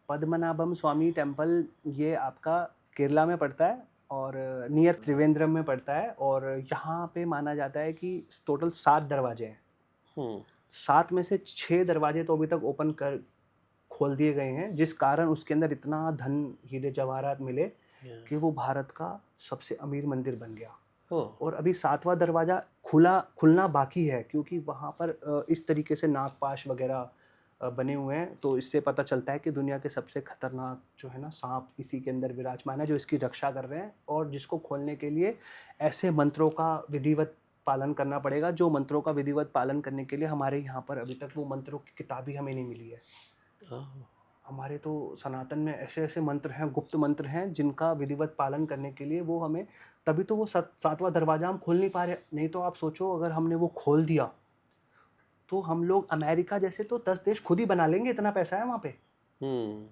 पद्मनाभम स्वामी टेम्पल ये आपका केरला में पड़ता है। और नियर त्रिवेंद्रम में पड़ता है। और यहाँ पे माना जाता है कि टोटल 7 दरवाजे हैं। हम्म 7 में से 6 दरवाजे तो अभी तक ओपन कर खोल दिए गए हैं, जिस कारण उसके अंदर इतना धन हीरे जवाहरात मिले Yeah. कि वो भारत का सबसे अमीर मंदिर बन गया। Oh. और अभी 7वां दरवाज़ा खुलना बाकी है, क्योंकि वहाँ पर इस तरीके से नागपाश वगैरह बने हुए हैं। तो इससे पता चलता है कि दुनिया के सबसे खतरनाक जो है ना सांप इसी के अंदर विराजमान है, जो इसकी रक्षा कर रहे हैं। और जिसको खोलने के लिए ऐसे मंत्रों का विधिवत पालन करना पड़ेगा, जो मंत्रों का विधिवत पालन करने के लिए हमारे यहाँ पर अभी तक वो मंत्रों की किताब ही हमें नहीं मिली है। Oh. हमारे तो सनातन में ऐसे ऐसे मंत्र हैं, गुप्त मंत्र हैं, जिनका विधिवत पालन करने के लिए वो हमें, तभी तो वो 7वां दरवाज़ा हम खोल नहीं पा रहे। नहीं तो आप सोचो, अगर हमने वो खोल दिया तो हम लोग अमेरिका जैसे तो 10 देश खुद ही बना लेंगे, इतना पैसा है वहाँ पे। हम्म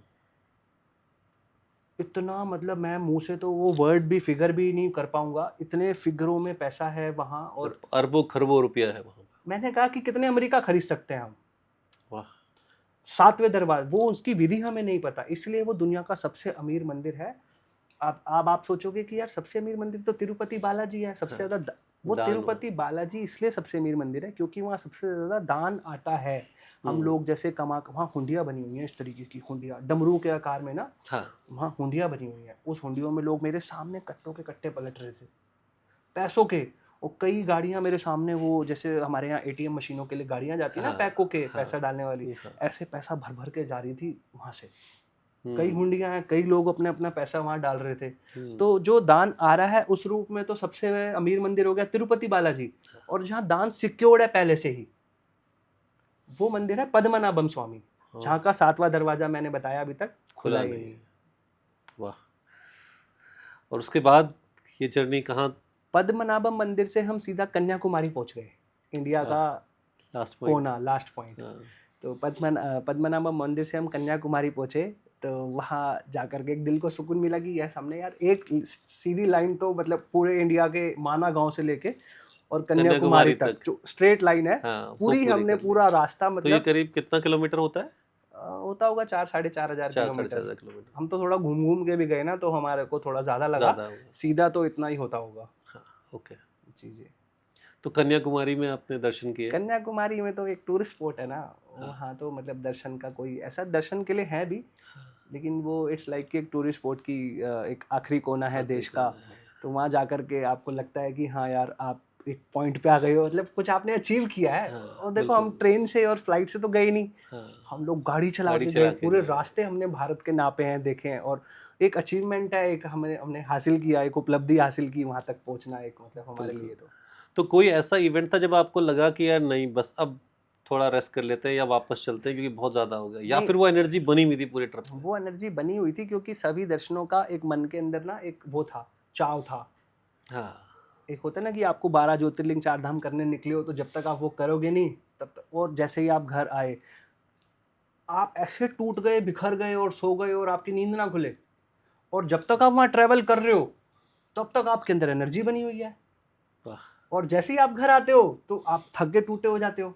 इतना मतलब मैं मुंह से तो वो वर्ड भी फिगर भी नहीं कर पाऊंगा, इतने फिगरों में पैसा है वहाँ। और अरबों खरबों रुपया है वहाँ मैंने कहा कि कितने अमेरिका खरीद सकते हैं हम। पर। वाह। 7वें दरबार, वो उसकी विधि हमें नहीं पता, इसलिए वो दुनिया का सबसे अमीर मंदिर है। आप सोचोगे कि यार सबसे अमीर मंदिर तो तिरुपति बालाजी है, सबसे ज्यादा वो दान तिरुपति बालाजी इसलिए सबसे अमीर मंदिर है क्योंकि वहाँ सबसे ज्यादा दान आता है। हम लोग जैसे वहाँ हुंडियाँ बनी हुई हैं, इस तरीके की हुंडियाँ डमरू के आकार में ना, हाँ। वहाँ हुंडियाँ बनी हुई हैं। उस हुंडियों में लोग मेरे सामने कट्टों के कट्टे पलट रहे थे पैसों के। और कई गाड़ियाँ मेरे सामने, वो जैसे हमारे यहाँ एटीएम मशीनों के लिए गाड़ियाँ जाती है ना, पैकों के पैसा डालने वाली, ऐसे पैसा भर भर के जा रही थी वहाँ से। कई हुंडियाँ हैं, कई लोग अपने अपना पैसा वहाँ डाल रहे थे। तो जो दान आ रहा है उस रूप में तो सबसे अमीर मंदिर हो गया तिरुपति बालाजी। और जहाँ दान सिक्योर्ड है पहले से ही, वो मंदिर है पद्मनाभम स्वामी, जहाँ का 7वां दरवाजा मैंने बताया अभी तक खुला ही नहीं। वाह। और उसके बाद ये जर्नी कहाँ? पद्मनाभम मंदिर से हम सीधा कन्याकुमारी पहुंच गए, इंडिया का कोना, लास्ट पॉइंट। तो पद्मनाभम मंदिर से हम कन्याकुमारी पहुंचे। तो वहाँ जाकर के एक दिल को सुकून मिला कि यस, हमने यार एक सीधी लाइन तो मतलब पूरे इंडिया के माना गांव से लेके और कन्याकुमारी तक जो स्ट्रेट लाइन है, पूरी हमने पूरा रास्ता, मतलब तो ये करीब कितना किलोमीटर होता है? होता होगा 4-4.5 हजार किलोमीटर। हम तो थोड़ा घूम घूम के भी गए ना, तो हमारे को थोड़ा ज़्यादा लगा, सीधा तो इतना ही होता होगा। ओके जी जी। तो कन्याकुमारी में आपने दर्शन किए? कन्याकुमारी में तो एक टूरिस्ट स्पॉट है ना, वहाँ तो मतलब दर्शन का कोई ऐसा दर्शन के लिए है भी, लेकिन वो इट्स लाइक एक टूरिस्ट स्पॉट की एक आखिरी कोना है देश का। तो वहाँ जाकर के आपको लगता है कि हाँ यार, आप एक पॉइंट पे आ गए हो, मतलब कुछ आपने अचीव किया है। और देखो, हम ट्रेन से और फ्लाइट से तो गए नहीं, हम लोग गाड़ी चला के गए, पूरे रास्ते हमने भारत के नापे हैं, देखे हैं। और एक अचीवमेंट है, एक हमने हासिल किया, एक उपलब्धि हासिल की, वहाँ तक पहुँचना एक मतलब हमारे लिए। तो कोई ऐसा इवेंट था जब आपको लगा कि यार नहीं, बस अब थोड़ा रेस्ट कर लेते हैं या वापस चलते हैं क्योंकि बहुत ज़्यादा हो गया, या फिर वो एनर्जी बनी हुई थी पूरे ट्रिप में? वो एनर्जी बनी हुई थी क्योंकि सभी दर्शनों का एक मन के अंदर ना एक वो था, चाव था। हाँ। एक होता है ना कि आपको 12 ज्योतिर्लिंग 4 धाम करने निकले हो, तो जब तक आप वो करोगे नहीं तब तक, और जैसे ही आप घर आए आप ऐसे टूट गए, बिखर गए और सो गए और आपकी नींद ना खुले। और जब तक आप वहाँ ट्रैवल कर रहे हो तब तक आपके अंदर एनर्जी बनी हुई है। और जैसे ही आप घर आते हो तो आप थक के टूटे हो जाते हो।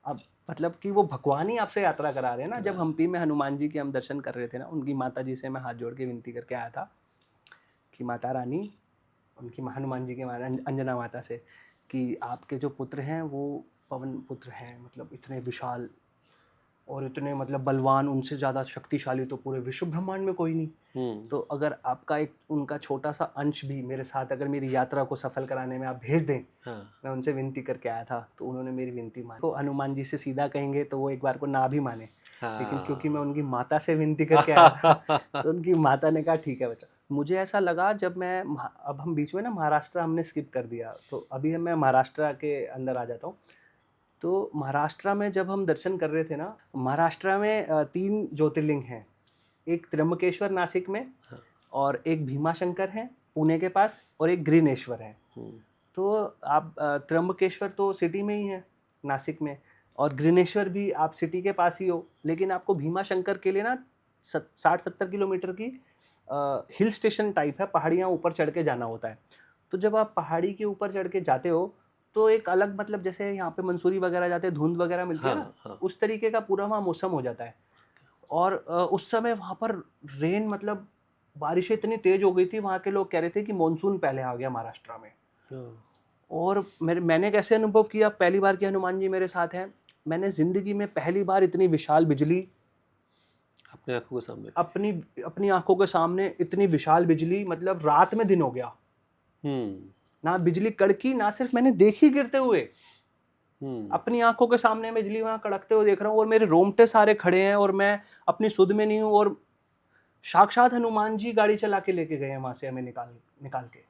अब मतलब कि वो भगवान ही आपसे यात्रा करा रहे हैं ना। जब हम्पी में हनुमान जी के हम दर्शन कर रहे थे ना, उनकी माता जी से मैं हाथ जोड़ के विनती करके आया था कि माता रानी, उनकी हनुमान जी के अंजना माता से, कि आपके जो पुत्र हैं वो पवन पुत्र हैं, मतलब इतने विशाल और इतने मतलब बलवान, उनसे ज़्यादा शक्तिशाली तो पूरे विश्व ब्रह्मांड में कोई नहीं। तो अगर आपका एक उनका छोटा सा अंश भी मेरे साथ अगर मेरी यात्रा को सफल कराने में आप भेज दें। मैं उनसे विनती करके आया था, तो उन्होंने मेरी विनती मानी। तो हनुमान जी से सीधा कहेंगे तो वो एक बार को ना भी माने, लेकिन क्योंकि मैं उनकी माता से विनती करके आया था तो उनकी माता ने कहा ठीक है बच्चा। मुझे ऐसा लगा जब मैं, अब हम बीच में ना महाराष्ट्र हमने स्किप कर दिया, तो अभी मैं महाराष्ट्र के अंदर आ जाता हूँ। तो महाराष्ट्र में जब हम दर्शन कर रहे थे ना, महाराष्ट्र में 3 ज्योतिर्लिंग हैं, एक त्र्यंबकेश्वर नासिक में, और एक भीमाशंकर है पुणे के पास, और एक ग्रीनेश्वर है। तो आप त्र्यंबकेश्वर तो सिटी में ही है नासिक में, और ग्रीनेश्वर भी आप सिटी के पास ही हो, लेकिन आपको भीमाशंकर के लिए ना 60-70 किलोमीटर की हिल स्टेशन टाइप है, पहाड़ियाँ ऊपर चढ़ के जाना होता है। तो जब आप पहाड़ी के ऊपर चढ़ के जाते हो तो एक अलग, मतलब जैसे यहाँ पे मंसूरी वगैरह जाते हैं, धुंध वगैरह मिलती है ना, उस तरीके का पूरा वहाँ मौसम हो जाता है। और उस समय वहाँ पर रेन मतलब बारिशें इतनी तेज हो गई थी, वहाँ के लोग कह रहे थे कि मानसून पहले आ गया महाराष्ट्र में। हाँ, और मैंने कैसे अनुभव किया, पहली बार कि हनुमान जी मेरे साथ हैं, मैंने ज़िंदगी में पहली बार इतनी विशाल बिजली अपने आंखों के सामने। अपनी अपनी आंखों के सामने, इतनी विशाल बिजली, मतलब रात में दिन हो गया। ना बिजली कड़की, ना सिर्फ मैंने देखी गिरते हुए, अपनी आंखों के सामने बिजली वहां कड़कते हुए देख रहा हूँ, और मेरे रोंगटे सारे खड़े हैं, और मैं अपनी सुध में नहीं हूँ, और साक्षात हनुमान जी गाड़ी चला के लेके गए हैं वहां से हमें निकाल के।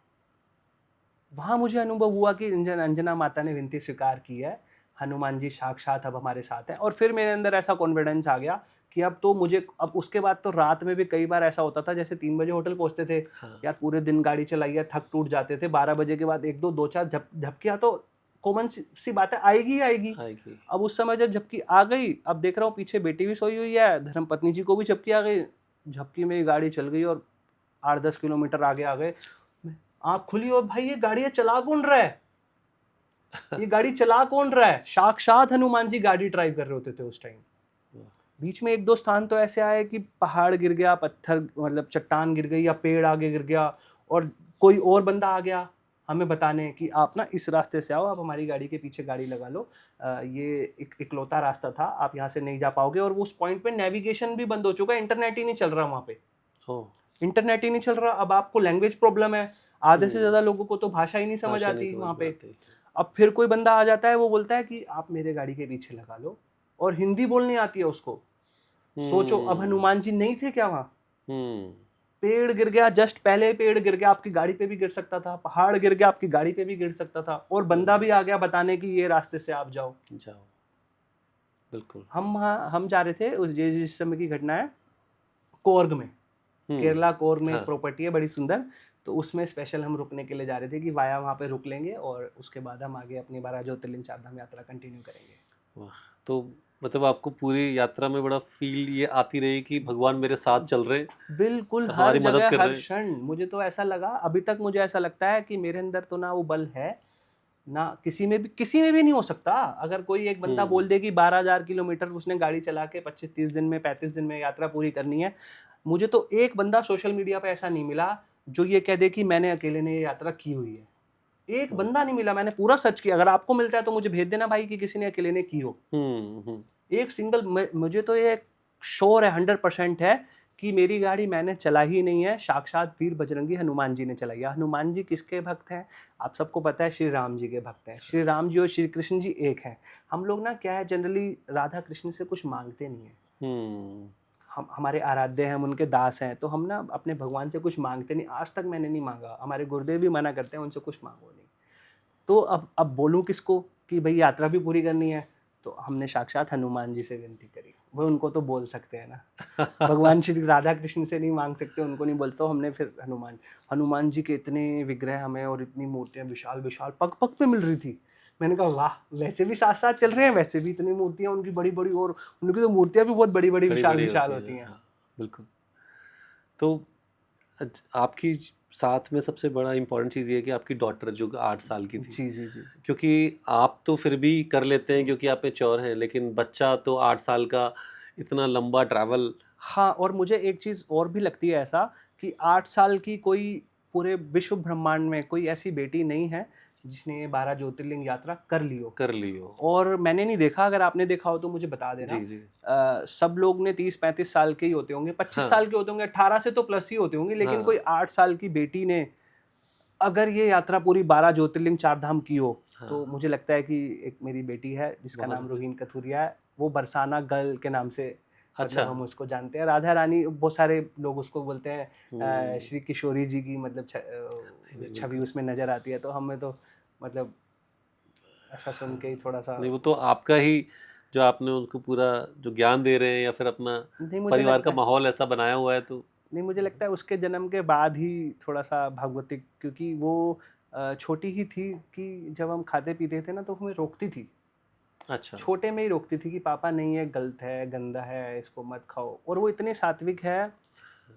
वहां मुझे अनुभव हुआ कि अंजना माता ने विनती स्वीकार की है, हनुमान जी साक्षात अब हमारे साथ हैं। और फिर मेरे अंदर ऐसा कॉन्फिडेंस आ गया कि अब तो मुझे, अब उसके बाद तो रात में भी कई बार ऐसा होता था, जैसे 3 बजे होटल पहुंचते थे, हाँ, यार पूरे दिन गाड़ी चलाई है, थक टूट जाते थे, 12 बजे के बाद एक दो चार झपकियां तो कॉमन सी बात है, आएगी ही आएगी। आएगी। अब उस समय जब झपकी आ गई, अब देख रहा हूँ पीछे बेटी भी सोई हुई है, धर्मपत्नी जी को भी झपकी आ गई, झपकी में गाड़ी चल गई और 8-10 किलोमीटर आगे आ गए। आँख खुली और भाई ये गाड़ी चला कौन रहा है, ये गाड़ी चला कौन रहा है? साक्षात हनुमान जी गाड़ी ड्राइव कर रहे होते थे उस टाइम। बीच में एक दो स्थान तो ऐसे आए कि पहाड़ गिर गया, पत्थर मतलब चट्टान गिर गई, या पेड़ आगे गिर गया, और कोई और बंदा आ गया हमें बताने कि आप ना इस रास्ते से आओ, आप हमारी गाड़ी के पीछे गाड़ी लगा लो, ये इकलौता रास्ता था, आप यहाँ से नहीं जा पाओगे। और उस पॉइंट पे नेविगेशन भी बंद हो चुका है, इंटरनेट ही नहीं चल रहा वहाँ पे, इंटरनेट ही नहीं चल रहा। अब आपको लैंग्वेज प्रॉब्लम है, आधे से ज्यादा लोगों को तो भाषा ही नहीं समझ आती वहाँ पे। अब फिर कोई बंदा आ जाता है, वो बोलता है कि आप मेरे गाड़ी के पीछे लगा लो, और हिंदी बोलनी आती है उसको। सोचो, अब हनुमान जी नहीं थे क्या वहाँ? पेड़ गिर गया, जस्ट पहले पेड़ गिर गया, आपकी गाड़ी पे भी गिर सकता था, पहाड़ गिर गया, आपकी गाड़ी पे भी गिर सकता था, और बंदा भी आ गया बताने की ये रास्ते से आप जाओ। बिल्कुल। हम जा रहे थे उस जिस समय की घटना है, कोर्ग में, केरला कोर्ग में एक प्रॉपर्टी है बड़ी सुंदर, तो उसमें स्पेशल हम रुकने के लिए जा रहे थे कि वाया वहाँ पे रुक लेंगे, और उसके बाद हम आगे अपनी 12 ज्योतिर्लिंग चारधाम यात्रा कंटिन्यू करेंगे। वाह, तो मतलब आपको पूरी यात्रा में बड़ा फील ये आती रही कि भगवान मेरे साथ चल रहे हैं, बिल्कुल, हर हमारी मदद जगह कर हर रहे हैं। क्षण मुझे तो ऐसा लगा, अभी तक मुझे ऐसा लगता है कि मेरे अंदर तो ना वो बल है, ना किसी में भी नहीं हो सकता। अगर कोई एक बंदा बोल दे कि 12,000 किलोमीटर उसने गाड़ी चला के 25-30 दिन में 35 दिन में यात्रा पूरी करनी है, मुझे तो एक बंदा सोशल मीडिया पे ऐसा नहीं मिला जो ये कह दे कि मैंने अकेले ने ये यात्रा की हुई है। एक बंदा नहीं मिला, मैंने पूरा सर्च किया। अगर आपको मिलता है तो मुझे भेज देना भाई कि किसी ने अकेले ने की हो। एक सिंगल, मुझे तो ये श्योर है, 100% है कि मेरी गाड़ी मैंने चला ही नहीं है, साक्षात वीर बजरंगी हनुमान जी ने चलाई है। हनुमान जी किसके भक्त हैं? आप सबको पता है, श्री राम जी के भक्त हैं। श्री राम जी और श्री कृष्ण जी एक हैं। हम लोग ना क्या है, जनरली राधा कृष्ण से कुछ मांगते नहीं है। हम हमारे आराध्य हैं, हम उनके दास हैं, तो हम ना अपने भगवान से कुछ मांगते नहीं। आज तक मैंने नहीं मांगा, हमारे गुरुदेव भी मना करते हैं उनसे कुछ मांगो नहीं। तो अब बोलूँ किसको कि भाई यात्रा भी पूरी करनी है, तो हमने साक्षात हनुमान जी से विनती करी। वो उनको तो बोल सकते हैं ना, भगवान श्री राधा कृष्ण से नहीं मांग सकते, उनको नहीं बोलते। हमने फिर हनुमान जी के इतने विग्रह हमें, और इतनी मूर्तियाँ विशाल विशाल पग पग पे मिल रही थी। मैंने कहा वाह, वैसे भी साथ साथ चल रहे हैं, वैसे भी इतनी मूर्तियाँ उनकी बड़ी बड़ी, और उनकी तो मूर्तियाँ भी बहुत बड़ी बड़ी विशाल विशाल होती हैं। बिल्कुल। तो आपकी साथ में सबसे बड़ा इम्पोर्टेंट चीज़ ये है कि आपकी डॉटर जो 8 साल की थी। जी। क्योंकि आप तो फिर भी कर लेते हैं क्योंकि आप मैच्योर हैं, लेकिन बच्चा तो 8 साल का इतना लंबा ट्रैवल। हाँ, और मुझे एक चीज़ और भी लगती है ऐसा कि 8 साल की कोई पूरे विश्व ब्रह्मांड में कोई ऐसी बेटी नहीं है जिसने ये 12 ज्योतिर्लिंग यात्रा कर ली हो। और मैंने नहीं देखा, अगर आपने देखा हो तो मुझे बता देना। जी। सब लोग ने 30-35 साल के ही होते होंगे, 25 साल के होते होंगे, 18 से तो प्लस ही होते होंगे, लेकिन कोई 8 साल की बेटी ने अगर ये यात्रा पूरी 12 ज्योतिर्लिंग चारधाम की हो, तो मुझे लगता है कि एक मेरी बेटी है जिसका नाम रोहिन कथुरिया है। वो बरसाना गर्ल के नाम से मतलब हम उसको जानते हैं। राधा रानी बहुत सारे लोग उसको बोलते हैं, श्री किशोरी जी की मतलब छवि उसमें नजर आती है। तो हमें तो मतलब ऐसा सुन के ही थोड़ा सा नहीं, वो तो आपका ही जो आपने उनको पूरा जो ज्ञान दे रहे हैं या फिर अपना परिवार का माहौल ऐसा बनाया हुआ है। तो नहीं, मुझे लगता है उसके जन्म के बाद ही थोड़ा सा भगवतिक, क्योंकि वो छोटी ही थी कि जब हम खाते पीते थे ना तो हमें रोकती थी। अच्छा। छोटे में ही रोकती थी कि पापा नहीं, है गलत है, गंदा है, इसको मत खाओ। और वो इतनी सात्विक है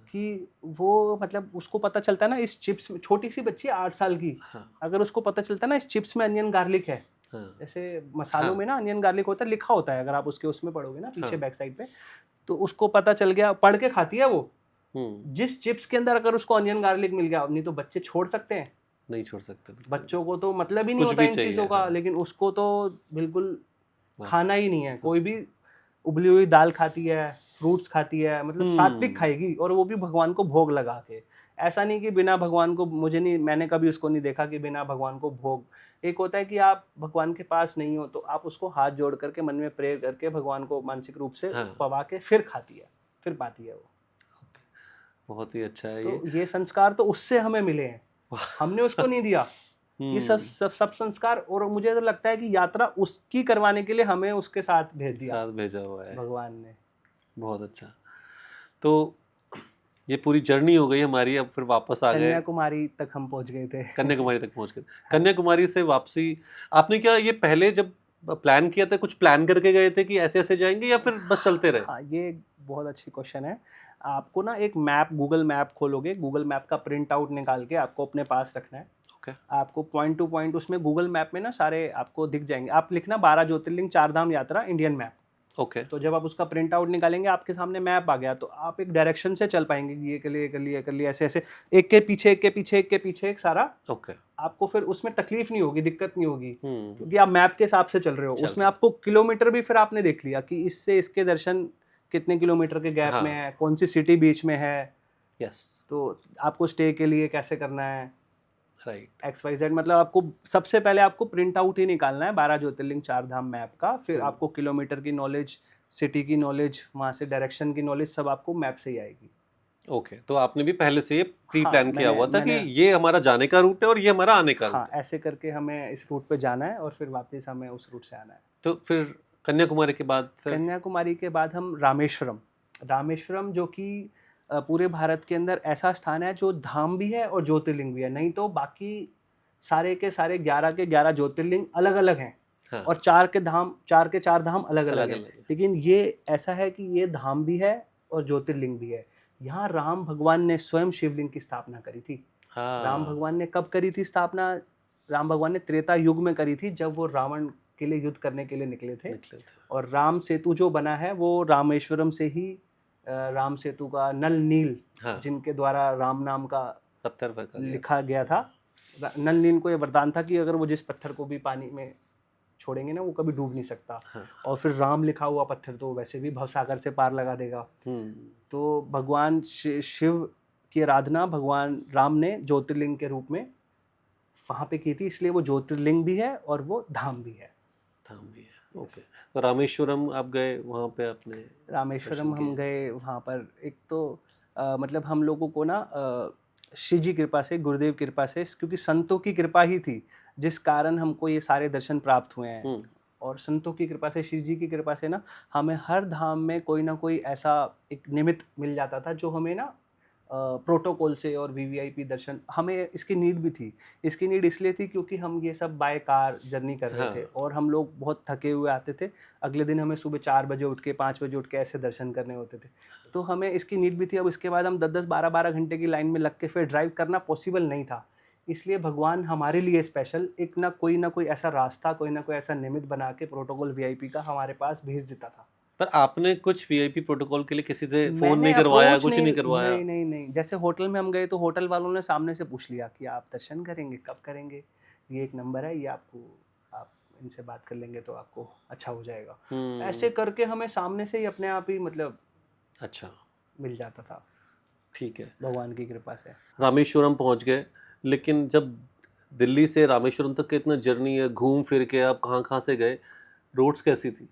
कि वो मतलब उसको पता चलता है ना, इस चिप्स में, छोटी सी बच्ची है 8 साल की, अगर उसको पता चलता है ना इस चिप्स में अनियन गार्लिक है, जैसे मसालों में ना अनियन गार्लिक होता है, लिखा होता है, अगर आप उसके उसमें पढ़ोगे ना पीछे बैक साइड पे, तो उसको पता चल गया, पढ़ के खाती है वो। जिस चिप्स के अंदर अगर उसको अनियन गार्लिक मिल गया, नहीं तो बच्चे छोड़ सकते हैं? नहीं छोड़ सकते बिल्कुल। बच्चों को तो मतलब ही नहीं कुछ होता भी इन चाहिए, चीज़ों का, हाँ। लेकिन उसको तो बिल्कुल वाह! खाना ही नहीं है। कोई भी उबली हुई दाल खाती है, फ्रूट्स खाती है, मतलब सात्विक खाएगी, और वो भी भगवान को भोग लगा के। ऐसा नहीं कि बिना भगवान को, मैंने कभी उसको नहीं देखा कि बिना भगवान को भोग। एक होता है कि आप भगवान के पास नहीं हो तो आप उसको हाथ जोड़ करके मन में प्रे करके भगवान को मानसिक रूप से हाँ। पवा के फिर खाती है, फिर पाती है वो। बहुत ही अच्छा है तो ये। ये संस्कार तो उससे हमें मिले हैं, हमने उसको नहीं दिया। ये सब संस्कार, और मुझे तो लगता है कि यात्रा उसकी करवाने के लिए हमें उसके साथ भेज दिया साथ भेजा हुआ है। भगवान ने। बहुत अच्छा। तो ये पूरी जर्नी हो गई हमारी, अब फिर वापस आ गए, कन्याकुमारी तक हम पहुंच गए थे। कन्याकुमारी तक पहुंच गए। कन्याकुमारी से वापसी आपने क्या ये पहले जब प्लान किया था, कुछ प्लान करके गए थे कि ऐसे ऐसे जाएंगे, या फिर बस चलते रहे? हाँ, ये एक बहुत अच्छी क्वेश्चन है। आपको ना एक मैप, गूगल मैप खोलोगे, गूगल मैप का प्रिंट आउट निकाल के आपको अपने पास रखना है। ओके। आपको पॉइंट टू पॉइंट उसमें गूगल मैप में ना सारे आपको दिख जाएंगे। आप लिखना 12 ज्योतिर्लिंग 4 धाम यात्रा इंडियन मैप। ओके। तो जब आप उसका प्रिंट आउट निकालेंगे, आपके सामने मैप आ गया, तो आप एक डायरेक्शन से चल पाएंगे कि ये कर लिए, ये कर लिए, ये कर लिए, ऐसे ऐसे, एक के पीछे एक के पीछे एक के पीछे एक सारा। ओके। आपको फिर उसमें तकलीफ नहीं होगी, दिक्कत नहीं होगी, हम्म। क्योंकि आप मैप के हिसाब से चल रहे हो। उसमें आपको किलोमीटर भी फिर आपने देख लिया कि इससे इसके दर्शन कितने किलोमीटर के गैप में है, कौन सी सिटी बीच में है, यस, तो आपको स्टे के लिए कैसे करना है, राइट। XYZ। मतलब आपको सबसे पहले आपको प्रिंट आउट ही निकालना है 12 ज्योतिर्लिंग 4 धाम मैप का। फिर आपको किलोमीटर की नॉलेज, सिटी की नॉलेज, वहाँ से डायरेक्शन की नॉलेज सब आपको मैप से ही आएगी। ओके, तो आपने भी पहले से ये प्री हाँ, प्लान किया हुआ था कि मैंने ये हमारा जाने का रूट है और ये हमारा आने का हाँ, रूट है। ऐसे करके हमें इस रूट पे जाना है और फिर वापस हमें उस रूट से आना है। तो फिर कन्याकुमारी के बाद फिर कन्याकुमारी के बाद हम रामेश्वरम जो कि पूरे भारत के अंदर ऐसा स्थान है जो धाम भी है और ज्योतिर्लिंग भी है। नहीं तो बाकी सारे के सारे 11 के 11 ज्योतिर्लिंग अलग अलग हैं, हाँ, और 4 के 4 धाम अलग अलग हैं। अलग-अलग है। लेकिन ये ऐसा है कि ये धाम भी है और ज्योतिर्लिंग भी है। यहाँ राम भगवान ने स्वयं शिवलिंग की स्थापना करी थी। राम हाँ, भगवान ने कब करी थी स्थापना? राम भगवान ने त्रेता युग में करी थी, जब वो रावण के लिए युद्ध करने के लिए निकले थे। निकले थे। और राम सेतु जो बना है वो रामेश्वरम से ही राम सेतु का नल नील, हाँ, जिनके द्वारा राम नाम का पत्थर फेंका गया। लिखा गया था। नल नील को ये वरदान था कि अगर वो जिस पत्थर को भी पानी में छोड़ेंगे ना, वो कभी डूब नहीं सकता। हाँ। और फिर राम लिखा हुआ पत्थर तो वैसे भी भवसागर से पार लगा देगा। तो भगवान शिव की आराधना भगवान राम ने ज्योतिर्लिंग के रूप में वहाँ पे की थी, इसलिए वो ज्योतिर्लिंग भी है और वो धाम भी है। धाम भी है। ओके, तो रामेश्वरम आप गए, वहाँ पे आपने रामेश्वरम हम गए, वहाँ पर एक तो मतलब हम लोगों को ना शिव जी कृपा से, गुरुदेव कृपा से, क्योंकि संतों की कृपा ही थी जिस कारण हमको ये सारे दर्शन प्राप्त हुए हैं। और संतों की कृपा से, शिव जी की कृपा से ना, हमें हर धाम में कोई ना कोई ऐसा एक निमित्त मिल जाता था जो हमें ना प्रोटोकॉल से और VVIP दर्शन, हमें इसकी नीड भी थी। इसकी नीड इसलिए थी क्योंकि हम ये सब बाय कार जर्नी कर रहे थे और हम लोग बहुत थके हुए आते थे। अगले दिन हमें सुबह 4 बजे उठ के, 5 बजे उठ के ऐसे दर्शन करने होते थे, तो हमें इसकी नीड भी थी। अब इसके बाद हम 10-10, 12-12 घंटे की लाइन में लग के फिर ड्राइव करना पॉसिबल नहीं था। इसलिए भगवान हमारे लिए स्पेशल एक ना कोई ऐसा रास्ता, कोई ना कोई ऐसा निमित्त बना के प्रोटोकॉल VIP का हमारे पास भेज देता था। पर आपने कुछ VIP प्रोटोकॉल के लिए किसी से फोन मैंने नहीं करवाया, अप्रोच कुछ नहीं करवाया? नहीं। जैसे होटल में हम गए तो होटल वालों ने सामने से पूछ लिया कि आप दर्शन करेंगे, कब करेंगे, ये एक नंबर है, ये आपको, आप इनसे बात कर लेंगे तो आपको अच्छा हो जाएगा। ऐसे करके हमें सामने से ही अपने आप ही मतलब अच्छा, मिल जाता था, ठीक है। भगवान की कृपा से। रामेश्वरम पहुंच गए, लेकिन जब दिल्ली से रामेश्वरम तक का इतना जर्नी है, घूम फिर के आप कहाँ से गए, रोड्स कैसी थी?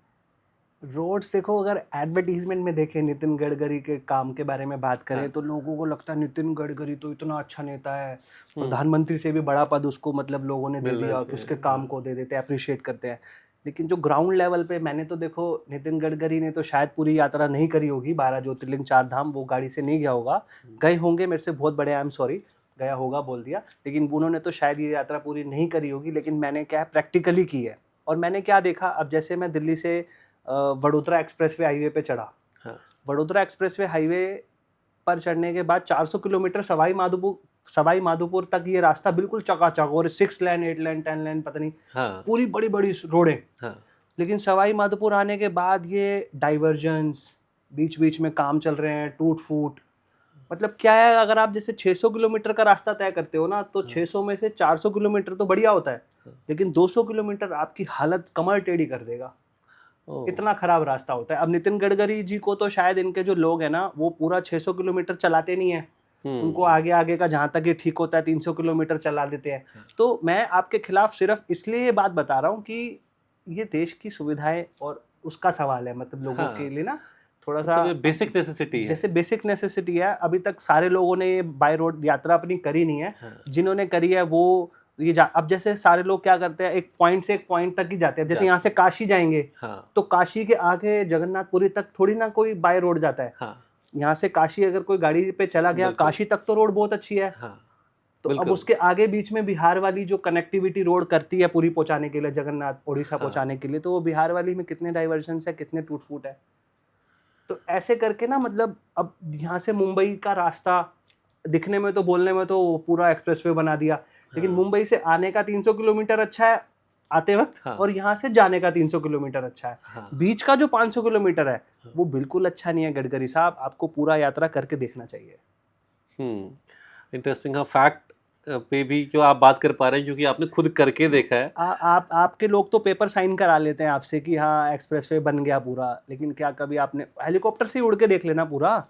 रोड्स देखो, अगर एडवर्टीजमेंट में देखें, नितिन गडकरी के काम के बारे में बात करें तो लोगों को लगता है नितिन गडकरी तो इतना अच्छा नेता है, प्रधानमंत्री से भी बड़ा पद उसको मतलब लोगों ने दे दिया कि उसके काम को दे देते हैं, अप्रिशिएट करते हैं। लेकिन जो ग्राउंड लेवल पे, मैंने तो देखो, नितिन गडकरी ने तो शायद पूरी यात्रा नहीं करी होगी 12 ज्योतिर्लिंग 4 धाम, वो गाड़ी से नहीं गया होगा। गए होंगे, मेरे से बहुत बड़े, आई एम सॉरी, गया होगा बोल दिया, लेकिन उन्होंने तो शायद ये यात्रा पूरी नहीं करी होगी। लेकिन मैंने क्या है, प्रैक्टिकली की है। और मैंने क्या देखा, अब जैसे मैं दिल्ली से वडोदरा एक्सप्रेसवे हाईवे पे चढ़ा। वडोदरा एक्सप्रेसवे हाईवे पर चढ़ने के बाद 400 किलोमीटर सवाई माधोपुर तक ये रास्ता बिल्कुल चकाचक, और 6 लेन, 8 लेन, 10 लेन, पता नहीं, पूरी बड़ी बड़ी रोडें। लेकिन सवाई माधोपुर आने के बाद ये डाइवर्जन्स, बीच बीच में काम चल रहे हैं, टूट फूट, मतलब क्या है, अगर आप जैसे 600 किलोमीटर का रास्ता तय करते हो ना, तो हाँ। 600 में से 400 किलोमीटर तो बढ़िया होता है, हाँ। लेकिन 200 किलोमीटर आपकी हालत कमर टेढ़ी कर देगा। ओह! इतना खराब रास्ता होता है। अब नितिन गडकरी जी को तो शायद इनके जो लोग हैं ना, वो पूरा 600 किलोमीटर चलाते नहीं है। उनको हुँ। आगे आगे का जहाँ तक ये ठीक होता है 300 किलोमीटर चला देते हैं। हाँ। तो मैं आपके खिलाफ सिर्फ इसलिए ये बात बता रहा हूँ कि ये देश की सुविधाएं और उसका सवाल है, मतलब लोगों के हाँ, लिए ना थोड़ा सा मतलब ये बेसिक नेसेसिटी है। जैसे बेसिक नेसेसिटी है। अभी तक सारे लोगों ने ये बाय रोड यात्रा अपनी करी नहीं है। हाँ, जिन्होंने करी है वो अब जैसे सारे लोग क्या करते हैं, एक पॉइंट से एक पॉइंट तक ही जाते हैं। जैसे यहाँ से काशी जाएंगे, हाँ, तो काशी के आगे जगन्नाथपुरी तक थोड़ी ना कोई बाय रोड जाता है। हाँ, यहाँ से काशी अगर कोई गाड़ी पे चला गया, बिल्कुल। काशी तक तो रोड बहुत अच्छी है। हाँ, तो अब बिल्कुल। उसके आगे बीच में बिहार वाली जो कनेक्टिविटी रोड करती है पूरी पहुंचाने के लिए, जगन्नाथ उड़ीसा हाँ, पहुंचाने के लिए, तो वो बिहार वाली में कितने डाइवर्जन है, कितने टूट फूट है। तो ऐसे करके ना, मतलब अब यहाँ से मुंबई का रास्ता दिखने में तो, बोलने में तो पूरा एक्सप्रेसवे बना दिया, लेकिन हाँ, मुंबई से आने का 300 किलोमीटर अच्छा है आते वक्त, हाँ, और यहाँ से जाने का 300 किलोमीटर अच्छा है। हाँ, बीच का जो 500 किलोमीटर है हाँ। वो बिल्कुल अच्छा नहीं है। गडकरी साहब, आपको पूरा यात्रा करके देखना चाहिए। इंटरेस्टिंग। हाँ, फैक्ट पे भी क्यों आप बात कर पा रहे हैं, क्योंकि आपने खुद करके देखा है। आप आपके लोग तो पेपर साइन करा लेते हैं आपसे कि हाँ एक्सप्रेसवे बन गया पूरा, लेकिन क्या कभी आपने हेलीकॉप्टर से ही उड़ के देख लेना पूरा,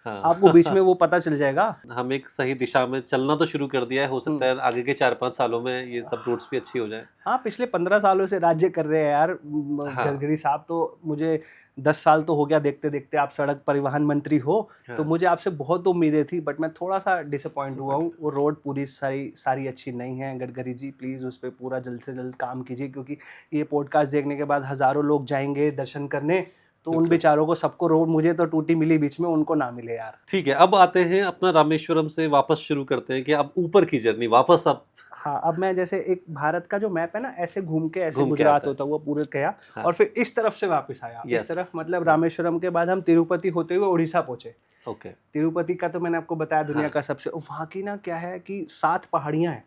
हाँ। आपको बीच में वो पता चल जाएगा। हम एक सही दिशा में चलना तो शुरू कर दिया है, हो सकता हम्म। है आगे के 4-5 सालों में ये सब रूट्स भी अच्छी हो जाए। हाँ, पिछले 15 सालों से राज्य कर रहे हैं यार हाँ, गडकरी साहब। तो मुझे 10 साल तो हो गया देखते देखते, आप सड़क परिवहन मंत्री हो, तो हाँ, मुझे आपसे बहुत उम्मीदें थी, बट मैं थोड़ा सा डिसअपॉइंट हुआ हूँ। disappointed। वो रोड पूरी सारी सारी अच्छी नहीं है। गडकरी जी प्लीज़ उस पर पूरा जल्द से जल्द काम कीजिए, क्योंकि ये पॉडकास्ट देखने के बाद हज़ारों लोग जाएंगे दर्शन करने, तो उन बिल्कुल। बेचारों को, सबको रोड, मुझे तो टूटी मिली बीच में, उनको ना मिले यार। ठीक है, अब आते हैं अपना रामेश्वरम से वापस शुरू करते हैं कि अब ऊपर की जर्नी वापस अब हाँ, अब मैं जैसे एक भारत का जो मैप है ना, ऐसे घूम के ऐसे घूम के गुजरात आता है। होता हुआ पूरे गया, हाँ, और फिर इस तरफ से वापस आया। इस यस। तरफ मतलब रामेश्वरम के बाद हम तिरुपति होते हुए उड़ीसा पहुंचे। ओके। तिरुपति का तो मैंने आपको बताया, दुनिया हाँ, का सबसे, वहाँ की ना क्या है कि 7 पहाड़ियाँ हैं।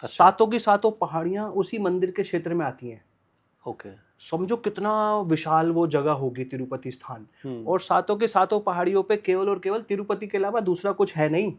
अच्छा, सातों की सातों पहाड़ियाँ उसी मंदिर के क्षेत्र में आती हैं। ओके। समझो कितना विशाल वो जगह होगी तिरुपति स्थान। हुँ, और सातों के सातों पहाड़ियों पे केवल और केवल तिरुपति के अलावा दूसरा कुछ है नहीं।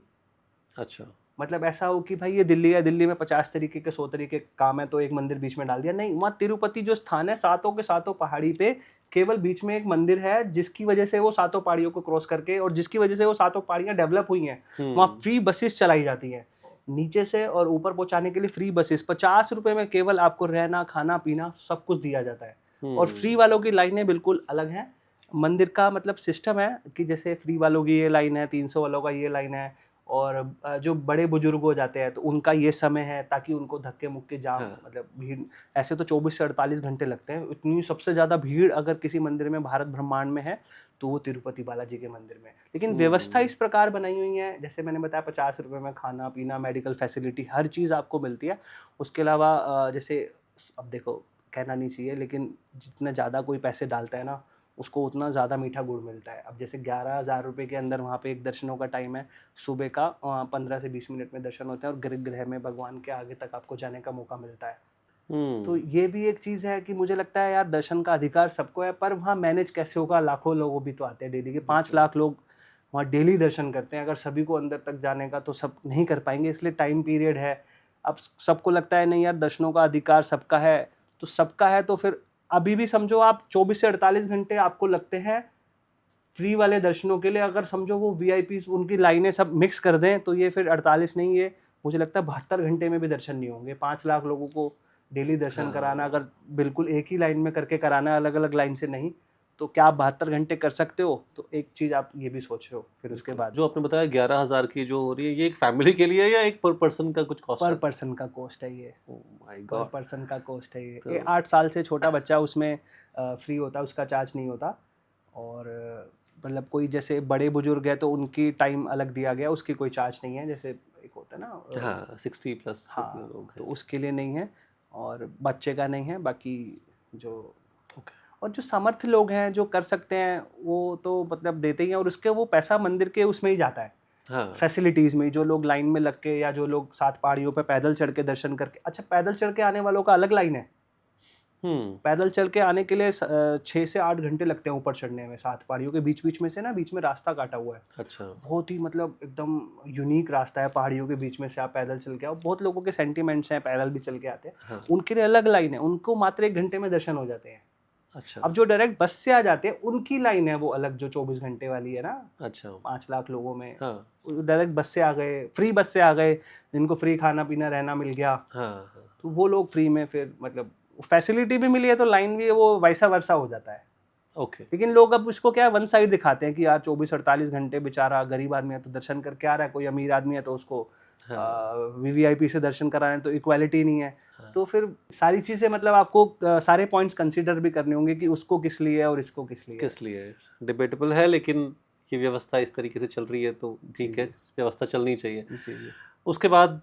अच्छा, मतलब ऐसा हो कि भाई ये दिल्ली है, दिल्ली में 50 तरीके के 100 तरीके के काम है, तो एक मंदिर बीच में डाल दिया, नहीं। वहाँ तिरुपति जो स्थान है, सातों के सातों पहाड़ी पे केवल बीच में एक मंदिर है, जिसकी वजह से वो सातों पहाड़ियों को क्रॉस करके, और जिसकी वजह से वो सातों पहाड़ियाँ डेवलप हुई हैं। वहाँ हुँ, फ्री बसेस चलाई जाती हैं नीचे से और ऊपर पहुँचाने के लिए। फ्री बसेस 50 रुपये में केवल आपको रहना, खाना पीना सब कुछ दिया जाता है। और फ्री हुँ, वालों की लाइनें बिल्कुल अलग हैं। मंदिर का मतलब सिस्टम है कि जैसे फ्री वालों की ये लाइन है, 300 वालों का ये लाइन है, और जो बड़े बुजुर्ग हो जाते हैं तो उनका ये समय है, ताकि उनको धक्के मुक्के जाम, हाँ, मतलब भीड़, ऐसे तो 24 से 48 घंटे लगते हैं। इतनी सबसे ज़्यादा भीड़ अगर किसी मंदिर में भारत ब्रह्मांड में है तो वो तिरुपति बालाजी के मंदिर में। लेकिन व्यवस्था हुँ, इस प्रकार बनाई हुई है, जैसे मैंने बताया 50 रुपये में खाना पीना, मेडिकल फैसिलिटी, हर चीज़ आपको मिलती है। उसके अलावा जैसे, अब देखो, कहना नहीं चाहिए, लेकिन जितना ज़्यादा कोई पैसे डालता है ना, उसको उतना ज़्यादा मीठा गुड़ मिलता है। अब जैसे 11,000 रुपये के अंदर वहाँ पे एक दर्शनों का टाइम है, सुबह का 15 से 20 मिनट में दर्शन होते हैं, और गर्भगृह में भगवान के आगे तक आपको जाने का मौका मिलता है। तो हुँ, ये भी एक चीज़ है कि मुझे लगता है यार, दर्शन का अधिकार सबको है, पर वहाँ मैनेज कैसे होगा? लाखों लोग भी तो आते हैं डेली के, 5 बिल्कुल। लाख लोग वहाँ डेली दर्शन करते हैं। अगर सभी को अंदर तक जाने का, तो सब नहीं कर पाएंगे, इसलिए टाइम पीरियड है। अब सबको लगता है नहीं यार, दर्शनों का अधिकार सबका है, तो सबका है तो फिर अभी भी समझो आप 24 से 48 घंटे आपको लगते हैं फ्री वाले दर्शनों के लिए। अगर समझो वो वीआईपी उनकी लाइनें सब मिक्स कर दें, तो ये फिर 48 नहीं, ये मुझे लगता है 72 घंटे में भी दर्शन नहीं होंगे। 5 लाख लोगों को डेली दर्शन कराना, हाँ, अगर बिल्कुल एक ही लाइन में करके कराना है, अलग अलग लाइन से नहीं, तो क्या आप 72 घंटे कर सकते हो? तो एक चीज़ आप ये भी सोच रहे हो फिर उसके बिल्कुल। बाद। जो आपने बताया 11,000 की जो हो रही है, ये एक फैमिली के लिए है या एक पर पर्सन का कुछ कॉस्ट पर है? पर्सन का कॉस्ट है ये। ओह माय पर गॉड! पर्सन का कॉस्ट है ये। तो 8 साल से छोटा बच्चा उसमें फ्री होता है, उसका चार्ज नहीं होता। और मतलब कोई जैसे बड़े बुजुर्ग है तो उनकी टाइम अलग दिया गया, उसकी कोई चार्ज नहीं है। जैसे एक होता है ना हाँ, 60 प्लस जो हाँ, लोग तो हैं। उसके लिए नहीं है, और बच्चे का नहीं है। बाकी जो, ओके। और जो समर्थ लोग हैं जो कर सकते हैं, वो तो मतलब देते ही हैं, और उसके वो पैसा मंदिर के उसमें ही जाता है, हाँ, फैसिलिटीज़ में। जो लोग लाइन में लग के, या जो लोग 7 पहाड़ियों पे पैदल चढ़ के दर्शन करके, अच्छा पैदल चढ़ के आने वालों का अलग लाइन है। पैदल चल के आने के लिए 6 से 8 घंटे लगते हैं ऊपर चढ़ने में, 7 पहाड़ियों के बीच में से ना, बीच में रास्ता काटा हुआ है। अच्छा। बहुत ही मतलब एकदम यूनिक रास्ता है, पहाड़ियों के बीच में से आप पैदल चल के आओ। बहुत लोगों के सेंटिमेंट्स हैं, पैदल भी चल के आते हैं। हाँ। उनके लिए अलग लाइन है, उनको मात्र 1 घंटे में दर्शन हो जाते हैं। अच्छा। अब जो डायरेक्ट बस से आ जाते हैं उनकी लाइन है वो अलग, जो 24 घंटे वाली है ना। अच्छा। 5 लाख लोगों में हाँ डायरेक्ट बस से आ गए, फ्री बस से आ गए, जिनको फ्री खाना पीना रहना मिल गया, हाँ हाँ। तो वो लोग फ्री में, फिर मतलब फैसिलिटी भी मिली है तो लाइन भी है, वो वैसा वर्सा हो जाता है। ओके। लेकिन लोग अब उसको क्या वन साइड दिखाते हैं कि यार 24-48 घंटे बेचारा गरीब आदमी है तो दर्शन करके आ रहा है, कोई अमीर आदमी है तो उसको वीवीआईपी से दर्शन करा रहे हैं, तो इक्वालिटी नहीं है। तो फिर सारी चीज़ें मतलब आपको सारे पॉइंट्स कंसीडर भी करने होंगे कि उसको किस लिए है और इसको किस लिए है। किस लिए डिबेटेबल है, लेकिन ये व्यवस्था इस तरीके से चल रही है तो ठीक है, व्यवस्था चलनी चाहिए। जी जी। उसके बाद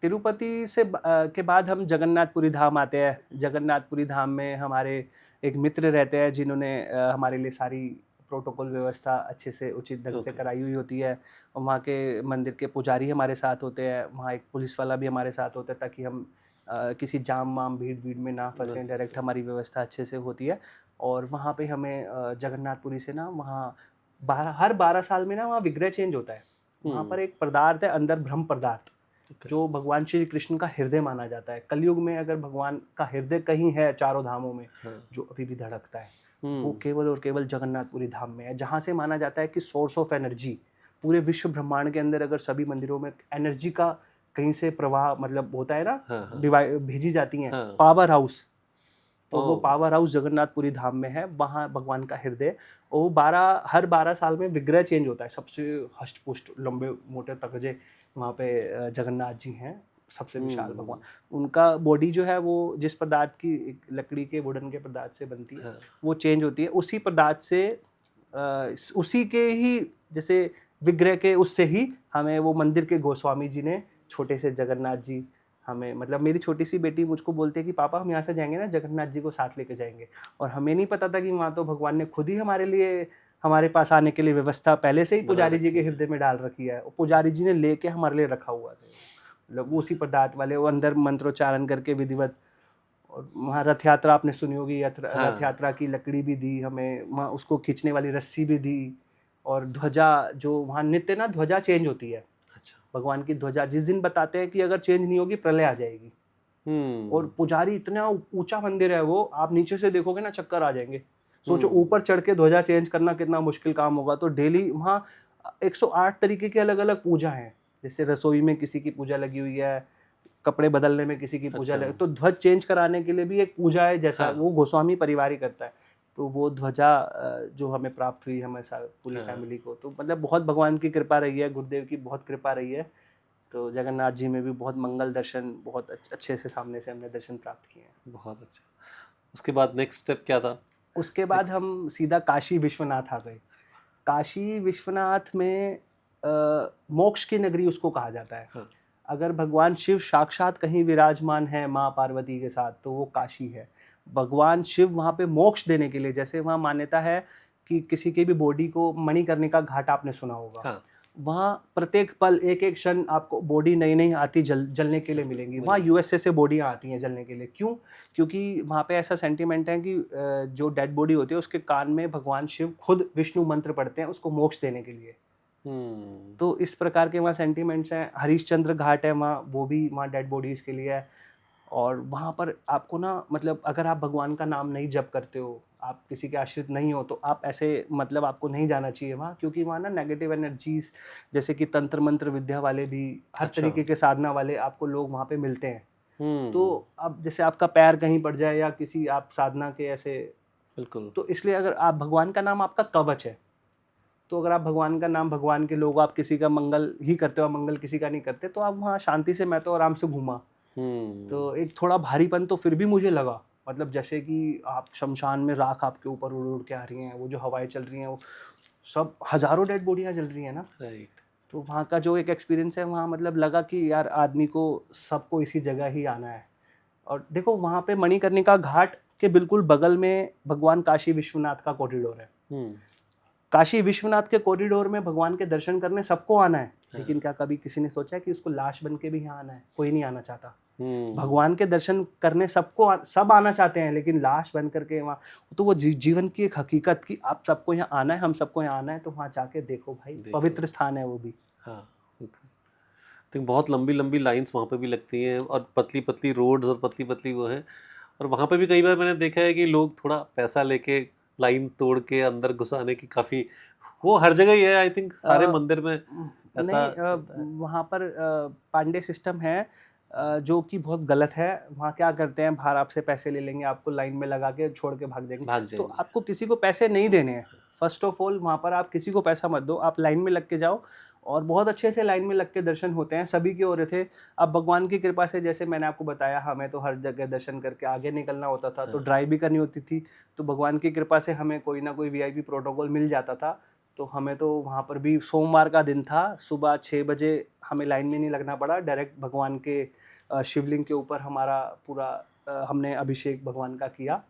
तिरुपति से के बाद हम जगन्नाथपुरी धाम आते हैं। जगन्नाथपुरी धाम में हमारे एक मित्र रहते हैं जिन्होंने हमारे लिए सारी प्रोटोकॉल व्यवस्था अच्छे से उचित ढंग से कराई हुई होती है। और वहाँ के मंदिर के पुजारी हमारे साथ होते हैं, वहाँ एक पुलिस वाला भी हमारे साथ होता है, ताकि हम किसी जाम वाम भीड़ में ना फंसें। डायरेक्ट हमारी व्यवस्था अच्छे से होती है। और वहाँ पे हमें जगन्नाथपुरी से ना वहाँ हर 12 साल में ना वहाँ विग्रह चेंज होता है। वहाँ पर एक पदार्थ है अंदर, ब्रह्म पदार्थ, जो भगवान श्री कृष्ण का हृदय माना जाता है। कलयुग में अगर भगवान का हृदय कहीं है चारों धामों में, जो अभी भी धड़कता है, वो केवल और केवल जगन्नाथपुरी धाम में है, जहाँ से माना जाता है कि सोर्स ऑफ एनर्जी पूरे विश्व ब्रह्मांड के अंदर, अगर सभी मंदिरों में एनर्जी का कहीं से प्रवाह मतलब होता है ना, भेजी जाती हैं, पावर हाउस, तो वो पावर हाउस जगन्नाथपुरी धाम में है। वहाँ भगवान का हृदय, वो हर 12 साल में विग्रह चेंज होता है। सबसे हष्ट पुष्ट लंबे मोटे तकजे वहाँ पे जगन्नाथ जी हैं, सबसे विशाल भगवान। उनका बॉडी जो है वो जिस पदार्थ की, एक लकड़ी के वुडन के पदार्थ से बनती है, वो चेंज होती है। उसी पदार्थ से उसी के ही जैसे विग्रह के उससे ही हमें वो मंदिर के गोस्वामी जी ने छोटे से जगन्नाथ जी हमें, मतलब मेरी छोटी सी बेटी मुझको बोलती है कि पापा हम यहाँ से जाएंगे ना, जगन्नाथ जी को साथ लेके जाएंगे। और हमें नहीं पता था कि वहाँ तो भगवान ने खुद ही हमारे लिए, हमारे पास आने के लिए व्यवस्था पहले से ही पुजारी जी के हृदय में डाल रखी है। पुजारी जी ने लेके हमारे लिए रखा हुआ था, मतलब उसी पदार्थ वाले, वो अंदर मंत्रोच्चारण करके विधिवत। और वहाँ रथ यात्रा आपने सुनी होगी, रथ यात्रा की लकड़ी भी दी हमें, वहाँ उसको खींचने वाली रस्सी भी दी। और ध्वजा, जो वहाँ नित्य ना ध्वजा चेंज होती है। भगवान की ध्वजा जिस दिन बताते हैं कि अगर चेंज नहीं होगी प्रलय आ जाएगी। और पुजारी, इतना ऊंचा मंदिर है वो, आप नीचे से देखोगे ना चक्कर आ जाएंगे। सोचो ऊपर चढ़ के ध्वजा चेंज करना कितना मुश्किल काम होगा। तो डेली वहाँ 108 तरीके की अलग अलग पूजा हैं। जैसे रसोई में किसी की पूजा लगी हुई है, कपड़े बदलने में किसी की पूजा लगी, तो ध्वज चेंज कराने के लिए भी एक पूजा है, जैसा वो गोस्वामी परिवार ही करता है। तो वो ध्वजा जो हमें प्राप्त हुई, हमें पूरी फैमिली को, तो मतलब बहुत भगवान की कृपा रही है, गुरुदेव की बहुत कृपा रही है। तो जगन्नाथ जी में भी बहुत मंगल दर्शन, बहुत अच्छे से सामने से हमने दर्शन प्राप्त किए हैं। बहुत अच्छा। उसके बाद नेक्स्ट स्टेप क्या था? उसके बाद हम सीधा काशी विश्वनाथ आ गए। काशी विश्वनाथ में मोक्ष की नगरी उसको कहा जाता है। अगर भगवान शिव साक्षात कहीं विराजमान है माँ पार्वती के साथ, तो वो काशी है। भगवान शिव वहाँ पे मोक्ष देने के लिए, जैसे वहाँ मान्यता है कि किसी की भी बॉडी को मणिकर्णिका घाट आपने सुना होगा, वहाँ प्रत्येक पल एक एक क्षण आपको बॉडी नई नई आती जलने के लिए मिलेंगी। वहाँ यूएसए से बॉडियाँ आती हैं जलने के लिए। क्यों? क्योंकि वहाँ पे ऐसा सेंटिमेंट है कि जो डेड बॉडी होती है उसके कान में भगवान शिव खुद विष्णु मंत्र पढ़ते हैं उसको मोक्ष देने के लिए। तो इस प्रकार के वहाँ सेंटिमेंट्स हैं। हरिश्चंद्र घाट है वहाँ, वो भी वहाँ डेड बॉडीज़ के लिए है। और वहाँ पर आपको ना, मतलब अगर आप भगवान का नाम नहीं जप करते हो, आप किसी के आश्रित नहीं हो, तो आप ऐसे, मतलब आपको नहीं जाना चाहिए वहाँ। क्योंकि वहाँ ना नेगेटिव एनर्जीज, जैसे कि तंत्र मंत्र विद्या वाले भी, हर तरीके के साधना वाले आपको लोग वहाँ पे मिलते हैं। तो अब जैसे आपका पैर कहीं पड़ जाए या किसी आप साधना के ऐसे, बिल्कुल, तो इसलिए अगर आप भगवान का नाम आपका कवच है, तो अगर आप भगवान का नाम, भगवान के लोग, आप किसी का मंगल ही करते हो, मंगल किसी का नहीं करते, तो आप वहाँ शांति से, मैं तो आराम से घूमा। तो एक थोड़ा भारीपन तो फिर भी मुझे लगा, मतलब जैसे कि आप शमशान में राख आपके ऊपर उड़ उड़ के आ रही हैं, वो जो हवाएं चल रही हैं, वो सब हजारों डेड बॉडियाँ जल रही हैं ना। राइट। तो वहाँ का जो एक एक्सपीरियंस है, वहाँ मतलब लगा कि यार आदमी को, सबको इसी जगह ही आना है। और देखो वहाँ पे मणिकर्णिका घाट के बिल्कुल बगल में भगवान काशी विश्वनाथ का कॉरिडोर है। काशी विश्वनाथ के कॉरिडोर में भगवान के दर्शन करने सबको आना है। लेकिन क्या कभी किसी ने सोचा है कि उसको लाश बन के भी यहाँ आना है? कोई नहीं आना चाहता। हम्म, भगवान के दर्शन करने सब आना चाहते हैं, लेकिन लाश बन करके वहाँ, तो वो जीवन की एक हकीकत कि आप सबको यहाँ आना है, हम सबको यहाँ आना है, तो वहाँ जाके देखो भाई, देखो। पवित्र स्थान है वो भी। हाँ, तो बहुत लंबी लंबी लाइंस वहाँ पे भी लगती हैं, और पतली पतली रोड्स और पतली पतली वो है। और वहाँ पे भी कई बार मैंने देखा है कि लोग थोड़ा पैसा लेके लाइन तोड़ के अंदर घुसाने की काफ़ी, वो हर जगह ही है आई थिंक, सारे मंदिर में ऐसा नहीं, चलता है। वहाँ पर पांडे सिस्टम है, जो कि बहुत गलत है। वहाँ क्या करते हैं, बाहर आपसे पैसे ले लेंगे, आपको लाइन में लगा के छोड़ के भाग जाएंगे। भाग तो जाएंगे। आपको किसी को पैसे नहीं देने हैं। फर्स्ट ऑफ ऑल वहाँ पर आप किसी को पैसा मत दो, आप लाइन में लग के जाओ, और बहुत अच्छे से लाइन में लग के दर्शन होते हैं, सभी के हो रहे थे। अब भगवान की कृपा से, जैसे मैंने आपको बताया, हमें तो हर जगह दर्शन करके आगे निकलना होता था, तो ड्राइव भी करनी होती थी। तो भगवान की कृपा से हमें कोई ना कोई वीआईपी प्रोटोकॉल मिल जाता था। तो हमें तो वहाँ पर भी, सोमवार का दिन था, सुबह 6 बजे हमें लाइन में नहीं लगना पड़ा, डायरेक्ट भगवान के शिवलिंग के ऊपर हमारा पूरा हमने अभिषेक भगवान का किया।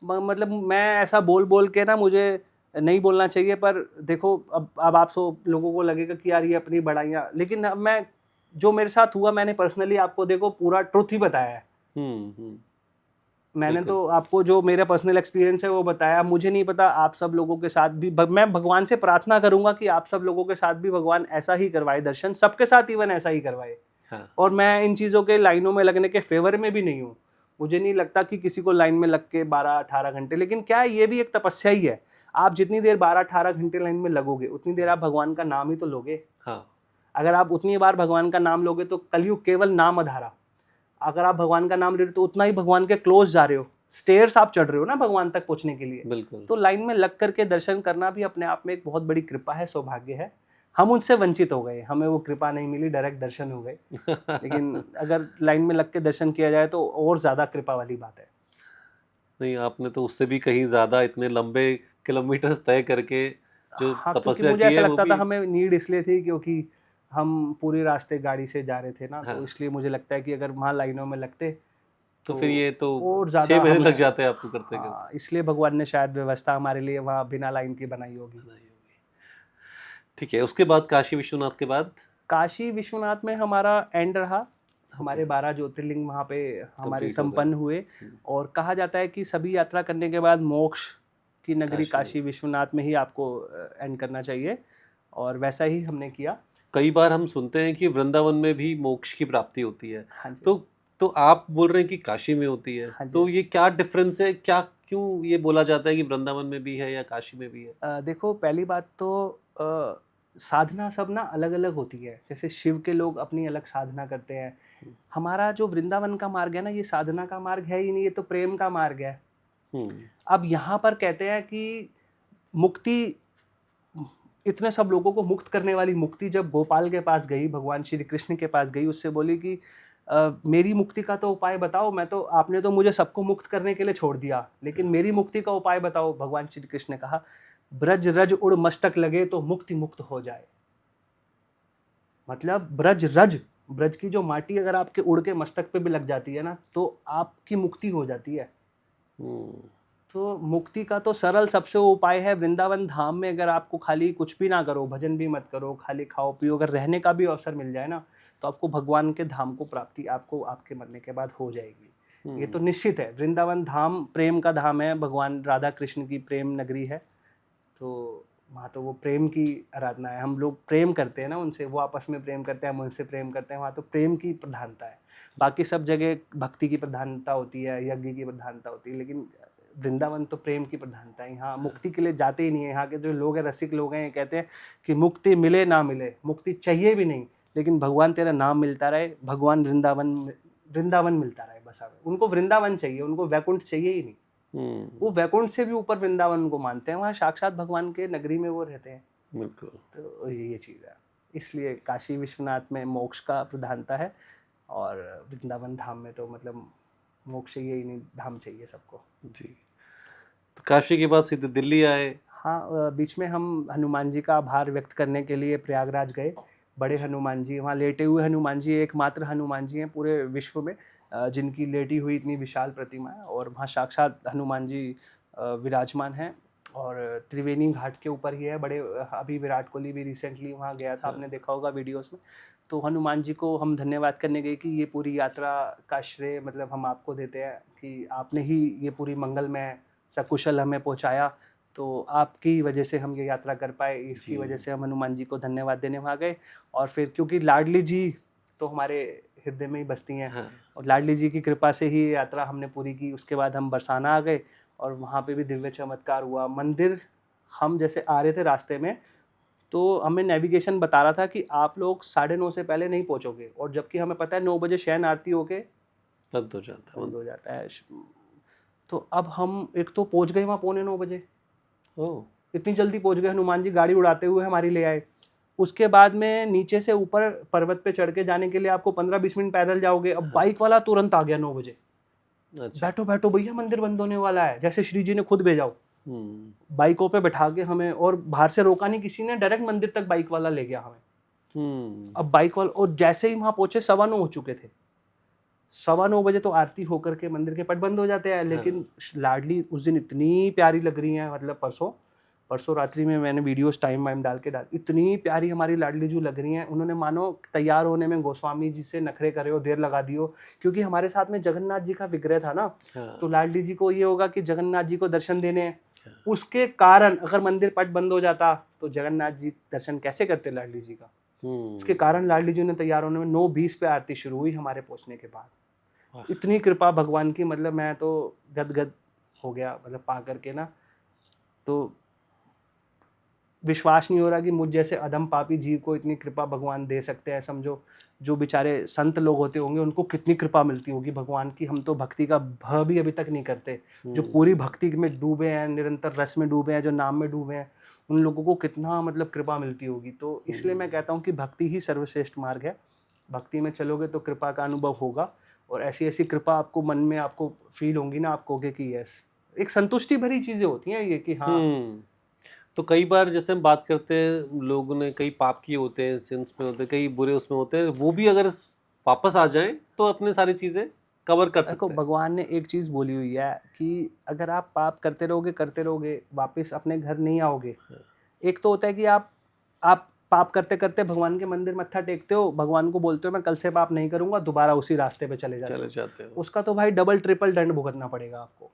मतलब मैं ऐसा बोल बोल के ना, मुझे नहीं बोलना चाहिए, पर देखो अब आप सब लोगों को लगेगा कि यार ये अपनी बड़ाइयाँ, लेकिन मैं, जो मेरे साथ हुआ, मैंने पर्सनली आपको देखो पूरा ट्रुथ ही बताया है। मैंने बिल्कुल। तो आपको जो मेरा पर्सनल एक्सपीरियंस है वो बताया। मुझे नहीं पता आप सब लोगों के साथ भी, मैं भगवान से प्रार्थना करूंगा कि आप सब लोगों के साथ भी भगवान ऐसा ही करवाए दर्शन, सबके साथ इवन ऐसा ही करवाए। हाँ, और मैं इन चीज़ों के लाइनों में लगने के फेवर में भी नहीं हूँ। मुझे नहीं लगता कि किसी को लाइन में लग के 12-18 घंटे, लेकिन क्या है, ये भी एक तपस्या ही है। आप जितनी देर 12-18 घंटे लाइन में लगोगे, उतनी देर आप भगवान का नाम ही तो लोगे। हाँ, अगर आप उतनी बार भगवान का नाम लोगे तो कलयुग केवल नाम आधारा। अगर आप भगवान का नाम ले रहे हो तो उतना ही भगवान के क्लोज जा रहे हो, स्टेयर्स आप चढ़ रहे हो ना भगवान तक पहुंचने के लिए। बिल्कुल। तो लाइन में लग करके दर्शन करना भी अपने आप में एक बहुत बड़ी कृपा है, सौभाग्य है। हम उनसे वंचित हो गए, हमें वो कृपा नहीं मिली, डायरेक्ट दर्शन हो गए। लेकिन अगर लाइन में लग के दर्शन किया जाए तो और ज़्यादा कृपा वाली बात है। नहीं, आपने तो उससे भी कहीं ज़्यादा इतने लंबे किलोमीटर तय करके जो हाँ, क्योंकि तपस्या मुझे की ऐसा है वो लगता था, भी। हमें नीड इसलिए थी क्योंकि हम पूरे रास्ते गाड़ी से जा रहे थे ना, तो हाँ, इसलिए मुझे लगता है कि अगर वहाँ लाइनों में लगते तो तो फिर ये तो और 6 ज़्यादा महीने लग हमें, जाते हैं आपको करते हाँ, करते। इसलिए भगवान ने शायद व्यवस्था हमारे लिए वहाँ बिना लाइन की बनाई होगी। नहीं होगी। ठीक है, उसके बाद काशी विश्वनाथ के बाद काशी विश्वनाथ में हमारा एंड रहा, हमारे ओके 12 ज्योतिर्लिंग वहाँ पे हमारे कंप्लीट हो गए। संपन्न हुए। और कहा जाता है कि सभी यात्रा करने के बाद मोक्ष की नगरी काशी में काशी विश्वनाथ में ही आपको एंड करना चाहिए, और वैसा ही हमने किया। कई बार हम सुनते हैं कि वृंदावन में भी मोक्ष की प्राप्ति होती है। हाँ जी, तो आप बोल रहे हैं कि काशी में होती है, हाँ जी। तो ये क्या डिफरेंस है, क्या क्यों ये बोला जाता है कि वृंदावन में भी है या काशी में भी है? देखो, पहली बात तो साधना सब ना अलग अलग होती है। जैसे शिव के लोग अपनी अलग साधना करते हैं। हमारा जो वृंदावन का मार्ग है ना, ये साधना का मार्ग है ही नहीं, ये तो प्रेम का मार्ग है। हम्म, अब यहाँ पर कहते हैं कि मुक्ति, इतने सब लोगों को मुक्त करने वाली मुक्ति जब गोपाल के पास गई, भगवान श्री कृष्ण के पास गई, उससे बोली कि मेरी मुक्ति का तो उपाय बताओ, मैं तो, आपने तो मुझे सबको मुक्त करने के लिए छोड़ दिया, लेकिन मेरी मुक्ति का उपाय बताओ। भगवान श्री कृष्ण ने कहा, ब्रज रज उड़ मस्तक लगे तो मुक्ति मुक्त हो जाए। मतलब ब्रज रज, ब्रज की जो माटी अगर आपके उड़ के मस्तक पे भी लग जाती है ना, तो आपकी मुक्ति हो जाती है। हम्म, तो मुक्ति का तो सरल सबसे उपाय है वृंदावन धाम में। अगर आपको खाली कुछ भी ना करो, भजन भी मत करो, खाली खाओ पियो, अगर रहने का भी अवसर मिल जाए ना, तो आपको भगवान के धाम को प्राप्ति आपको आपके मरने के बाद हो जाएगी। ये तो निश्चित है। वृंदावन धाम प्रेम का धाम है, भगवान राधा कृष्ण की प्रेम नगरी है। तो वहाँ तो वो प्रेम की आराधना है, हम लोग प्रेम करते हैं ना उनसे, वो आपस में प्रेम करते हैं, हम उनसे प्रेम करते हैं। वहाँ तो प्रेम की प्रधानता है। बाकी सब जगह भक्ति की प्रधानता होती है, यज्ञ की प्रधानता होती है, लेकिन वृंदावन तो प्रेम की प्रधानता है। यहाँ मुक्ति के लिए जाते ही नहीं है। यहाँ के जो लोग हैं, रसिक लोग हैं, ये कहते हैं कि मुक्ति मिले ना मिले, मुक्ति चाहिए भी नहीं, लेकिन भगवान तेरा नाम मिलता रहे, भगवान वृंदावन मिलता रहे, बस हमें उनको वृंदावन चाहिए, उनको वैकुंठ चाहिए ही नहीं। वो वैकुंठ से भी ऊपर वृंदावन को मानते हैं, वहाँ साक्षात भगवान के नगरी में वो रहते हैं। बिल्कुल। तो ये चीज़ है, इसलिए काशी विश्वनाथ में मोक्ष का प्रधानता है, और वृंदावन धाम में तो मतलब मोक्ष चाहिए ही नहीं, धाम चाहिए सबको। जी, तो काशी के बाद सीधे दिल्ली आए। हाँ, बीच में हम हनुमान जी का आभार व्यक्त करने के लिए प्रयागराज गए। बड़े हनुमान जी, वहाँ लेटे हुए हनुमान जी एकमात्र हनुमान जी हैं पूरे विश्व में जिनकी लेटी हुई इतनी विशाल प्रतिमा है, और वहाँ साक्षात हनुमान जी विराजमान हैं। और त्रिवेणी घाट के ऊपर ही है बड़े। अभी विराट कोहली भी रिसेंटली वहाँ गया था, हाँ। आपने देखा होगा वीडियोस में। तो हनुमान जी को हम धन्यवाद करने गए कि ये पूरी यात्रा का श्रेय मतलब हम आपको देते हैं कि आपने ही ये पूरी मंगलमय सकुशल हमें पहुँचाया, तो आपकी वजह से हम ये यात्रा कर पाए, इसकी जी। वजह से हम हनुमान जी को धन्यवाद देने वहाँ गए। और फिर क्योंकि लाडली जी तो हमारे हृदय में ही बसती हैं, हाँ। और लाडली जी की कृपा से ही ये यात्रा हमने पूरी की। उसके बाद हम बरसाना आ गए और वहाँ पे भी दिव्य चमत्कार हुआ। मंदिर हम जैसे आ रहे थे रास्ते में, तो हमें नेविगेशन बता रहा था कि आप लोग 9:30 से पहले नहीं पहुँचोगे, और जबकि हमें पता है 9 बजे शयन आरती होके बंद हो जाता है। बंद हो जाता है। तो अब हम एक तो पहुँच गए वहाँ 9:45 ओह! इतनी जल्दी पहुँच गए, हनुमान जी गाड़ी उड़ाते हुए हमारी ले आए। उसके बाद में नीचे से ऊपर पर्वत पे चढ़ के जाने के लिए आपको 15-20 मिनट पैदल जाओगे। अब बाइक वाला तुरंत आ गया 9 बजे, अच्छा। बैठो बैठो भैया मंदिर बंद होने वाला है, जैसे श्री जी ने खुद भेजा हो। बाइकों पे बैठा के हमें, और बाहर से रोका नहीं किसी ने, डायरेक्ट मंदिर तक बाइक वाला ले गया हमें। अब बाइक वाला, और जैसे ही वहां पहुंचे 9:15 हो चुके थे। 9:15 बजे तो आरती होकर के मंदिर के पट बंद हो जाते हैं। लेकिन लाडली उस दिन इतनी प्यारी लग रही है, मतलब परसों रात्रि में मैंने वीडियोस टाइम वाइम डाल के इतनी प्यारी हमारी लाडली जो लग रही हैं। उन्होंने मानो तैयार होने में गोस्वामी जी से नखरे करे हो, देर लगा दी हो, क्योंकि हमारे साथ में जगन्नाथ जी का विग्रह था ना। तो लाडली जी को ये होगा कि जगन्नाथ जी को दर्शन देने हैं। उसके कारण अगर मंदिर पट बंद हो जाता तो जगन्नाथ जी दर्शन कैसे करते लाडली जी का। इसके कारण लाडली जी ने तैयार होने में 9:20 पे आरती शुरू हुई हमारे पहुंचने के बाद। इतनी कृपा भगवान की, मतलब मैं तो गदगद हो गया, मतलब पा करके ना। तो विश्वास नहीं हो रहा कि मुझ जैसे अधम पापी जीव को इतनी कृपा भगवान दे सकते हैं। समझो जो बेचारे संत लोग होते होंगे उनको कितनी कृपा मिलती होगी भगवान की। हम तो भक्ति का भ भी अभी तक नहीं करते, जो पूरी भक्ति में डूबे हैं, निरंतर रस में डूबे हैं, जो नाम में डूबे हैं, उन लोगों को कितना मतलब कृपा मिलती होगी। तो इसलिए मैं कहता हूँ कि भक्ति ही सर्वश्रेष्ठ मार्ग है। भक्ति में चलोगे तो कृपा का अनुभव होगा, और ऐसी ऐसी कृपा आपको मन में आपको फील होंगी ना, आप कहोगे कि यस, एक संतुष्टि भरी चीज़ें होती हैं ये कि हाँ। तो कई बार जैसे हम बात करते हैं, लोगों ने कई पाप किए होते हैं, सिंस में होते हैं, कई बुरे उसमें होते हैं, वो भी अगर वापस आ जाएं तो अपने सारी चीज़ें कवर कर देखो सकते हैं। भगवान ने एक चीज़ बोली हुई है कि अगर आप पाप करते रहोगे वापस अपने घर नहीं आओगे। एक तो होता है कि आप पाप करते करते भगवान के मंदिर मत्था टेकते हो, भगवान को बोलते हो मैं कल से पाप नहीं करूंगा, दोबारा उसी रास्ते पे चले जाते हो। उसका तो भाई डबल ट्रिपल दंड भुगतना पड़ेगा आपको।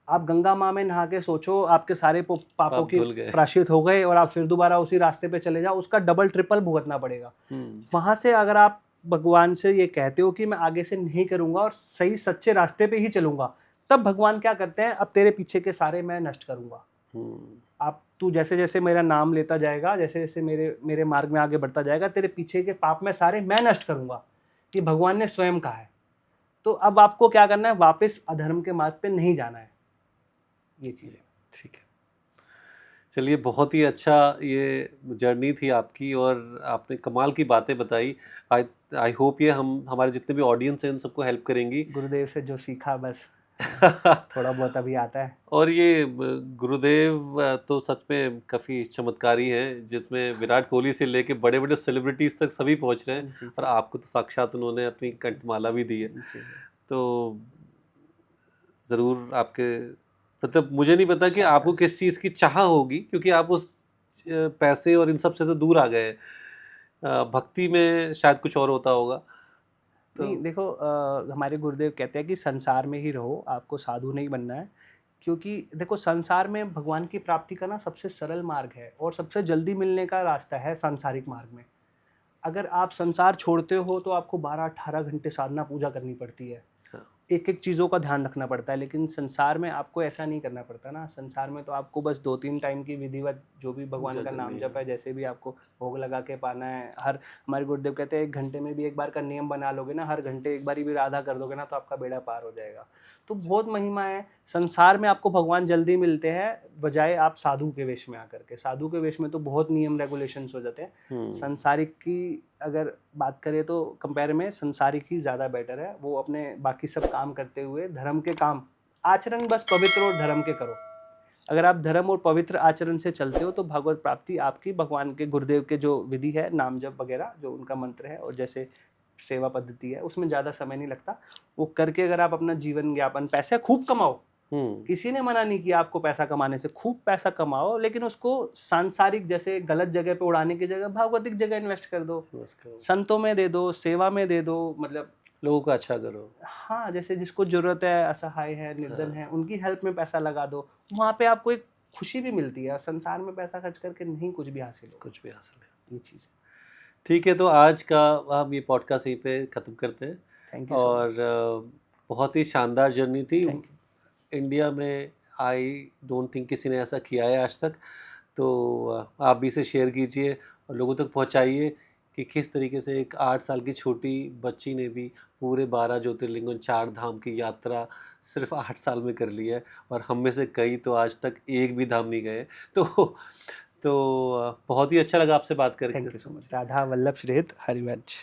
आप गंगा माँ में नहा के सोचो आपके सारे पापों की प्रायश्चित हो गए और आप फिर दोबारा उसी रास्ते पे चले जाओ, उसका डबल ट्रिपल भुगतना पड़ेगा। वहां से अगर आप भगवान से ये कहते हो कि मैं आगे से नहीं करूंगा और सही सच्चे रास्ते पे ही चलूंगा, तब भगवान क्या करते हैं, अब तेरे पीछे के सारे मैं नष्ट करूंगा। आप तू जैसे जैसे मेरा नाम लेता जाएगा, जैसे जैसे मेरे मार्ग में आगे बढ़ता जाएगा, तेरे पीछे के पाप में सारे मैं नष्ट करूंगा। ये भगवान ने स्वयं कहा है। तो अब आपको क्या करना है, वापस अधर्म के मार्ग पे नहीं जाना है। ये चीज़ है। ठीक है, चलिए, बहुत ही अच्छा ये जर्नी थी आपकी और आपने कमाल की बातें बताई। आई होप ये हम हमारे जितने भी ऑडियंस हैं उन सबको हेल्प करेंगी। गुरुदेव से जो सीखा बस थोड़ा बहुत अभी आता है। और ये गुरुदेव तो सच में काफ़ी चमत्कारी हैं, जिसमें विराट कोहली से लेके बड़े बड़े सेलिब्रिटीज़ तक सभी पहुंच रहे हैं। और आपको तो साक्षात उन्होंने अपनी कंठमाला भी दी है। तो ज़रूर आपके, मतलब मुझे नहीं पता कि आपको किस चीज़ की चाह होगी, क्योंकि आप उस पैसे और इन सब से तो दूर आ गए। भक्ति में शायद कुछ और होता होगा। तो नहीं देखो, हमारे गुरुदेव कहते हैं कि संसार में ही रहो, आपको साधु नहीं बनना है। क्योंकि देखो संसार में भगवान की प्राप्ति का ना सबसे सरल मार्ग है और सबसे जल्दी मिलने का रास्ता है सांसारिक मार्ग में। अगर आप संसार छोड़ते हो तो आपको 12-18 घंटे साधना पूजा करनी पड़ती है, एक एक चीज़ों का ध्यान रखना पड़ता है। लेकिन संसार में आपको ऐसा नहीं करना पड़ता ना। संसार में तो आपको बस 2-3 टाइम की विधिवत जो भी भगवान का नाम जप है, जैसे भी आपको भोग लगा के पाना है। हमारे गुरुदेव कहते हैं 1 घंटे में भी एक बार का नियम बना लोगे ना, हर घंटे एक बार भी राधा कर दोगे ना, तो आपका बेड़ा पार हो जाएगा। तो बहुत महिमा है। संसार में आपको भगवान जल्दी मिलते हैं, बजाय आप साधु के वेश में आकर के। साधु के वेश में तो बहुत नियम रेगुलेशंस हो जाते हैं। संसारिक की अगर बात करें तो कंपेयर में संसारिक ही ज़्यादा बेटर है। वो अपने बाकी सब काम करते हुए धर्म के काम, आचरण बस पवित्र और धर्म के करो। अगर आप धर्म और पवित्र आचरण से चलते हो तो भगवत प्राप्ति आपकी, भगवान के गुरुदेव के जो विधि है, नाम जप वगैरह जो उनका मंत्र है और जैसे सेवा पद्धति है, उसमें ज़्यादा समय नहीं लगता। वो करके अगर आप अपना जीवन यापन, पैसे खूब कमाओ, किसी ने मना नहीं किया आपको पैसा कमाने से, खूब पैसा कमाओ, लेकिन उसको सांसारिक जैसे गलत जगह पे उड़ाने की जगह भगवतिक जगह इन्वेस्ट कर दो, संतों में दे दो, सेवा में दे दो, मतलब लोगों का अच्छा करो। हाँ, जैसे जिसको जरूरत है, असहाय है, निर्धन है, उनकी हेल्प में पैसा लगा दो, वहाँ पे आपको एक खुशी भी मिलती है। संसार में पैसा खर्च करके नहीं कुछ भी हासिल हो, कुछ भी हासिल है। ये चीज़ है। ठीक है, तो आज का हम ये पॉडकास्ट यहीं पे ख़त्म करते हैं। थैंक यू सो और मच। बहुत ही शानदार जर्नी थी। Thank you. इंडिया में आई डोंट थिंक किसी ने ऐसा किया है आज तक। तो आप भी इसे शेयर कीजिए और लोगों तक पहुंचाइए कि किस तरीके से एक 8 साल की छोटी बच्ची ने भी पूरे 12 ज्योतिर्लिंग और 4 धाम की यात्रा सिर्फ 8 साल में कर ली है, और हम में से कई तो आज तक एक भी धाम नहीं गए। तो बहुत ही अच्छा लगा आपसे बात करके। Thank you so much. Radha Vallabh Shrihit Harivansh.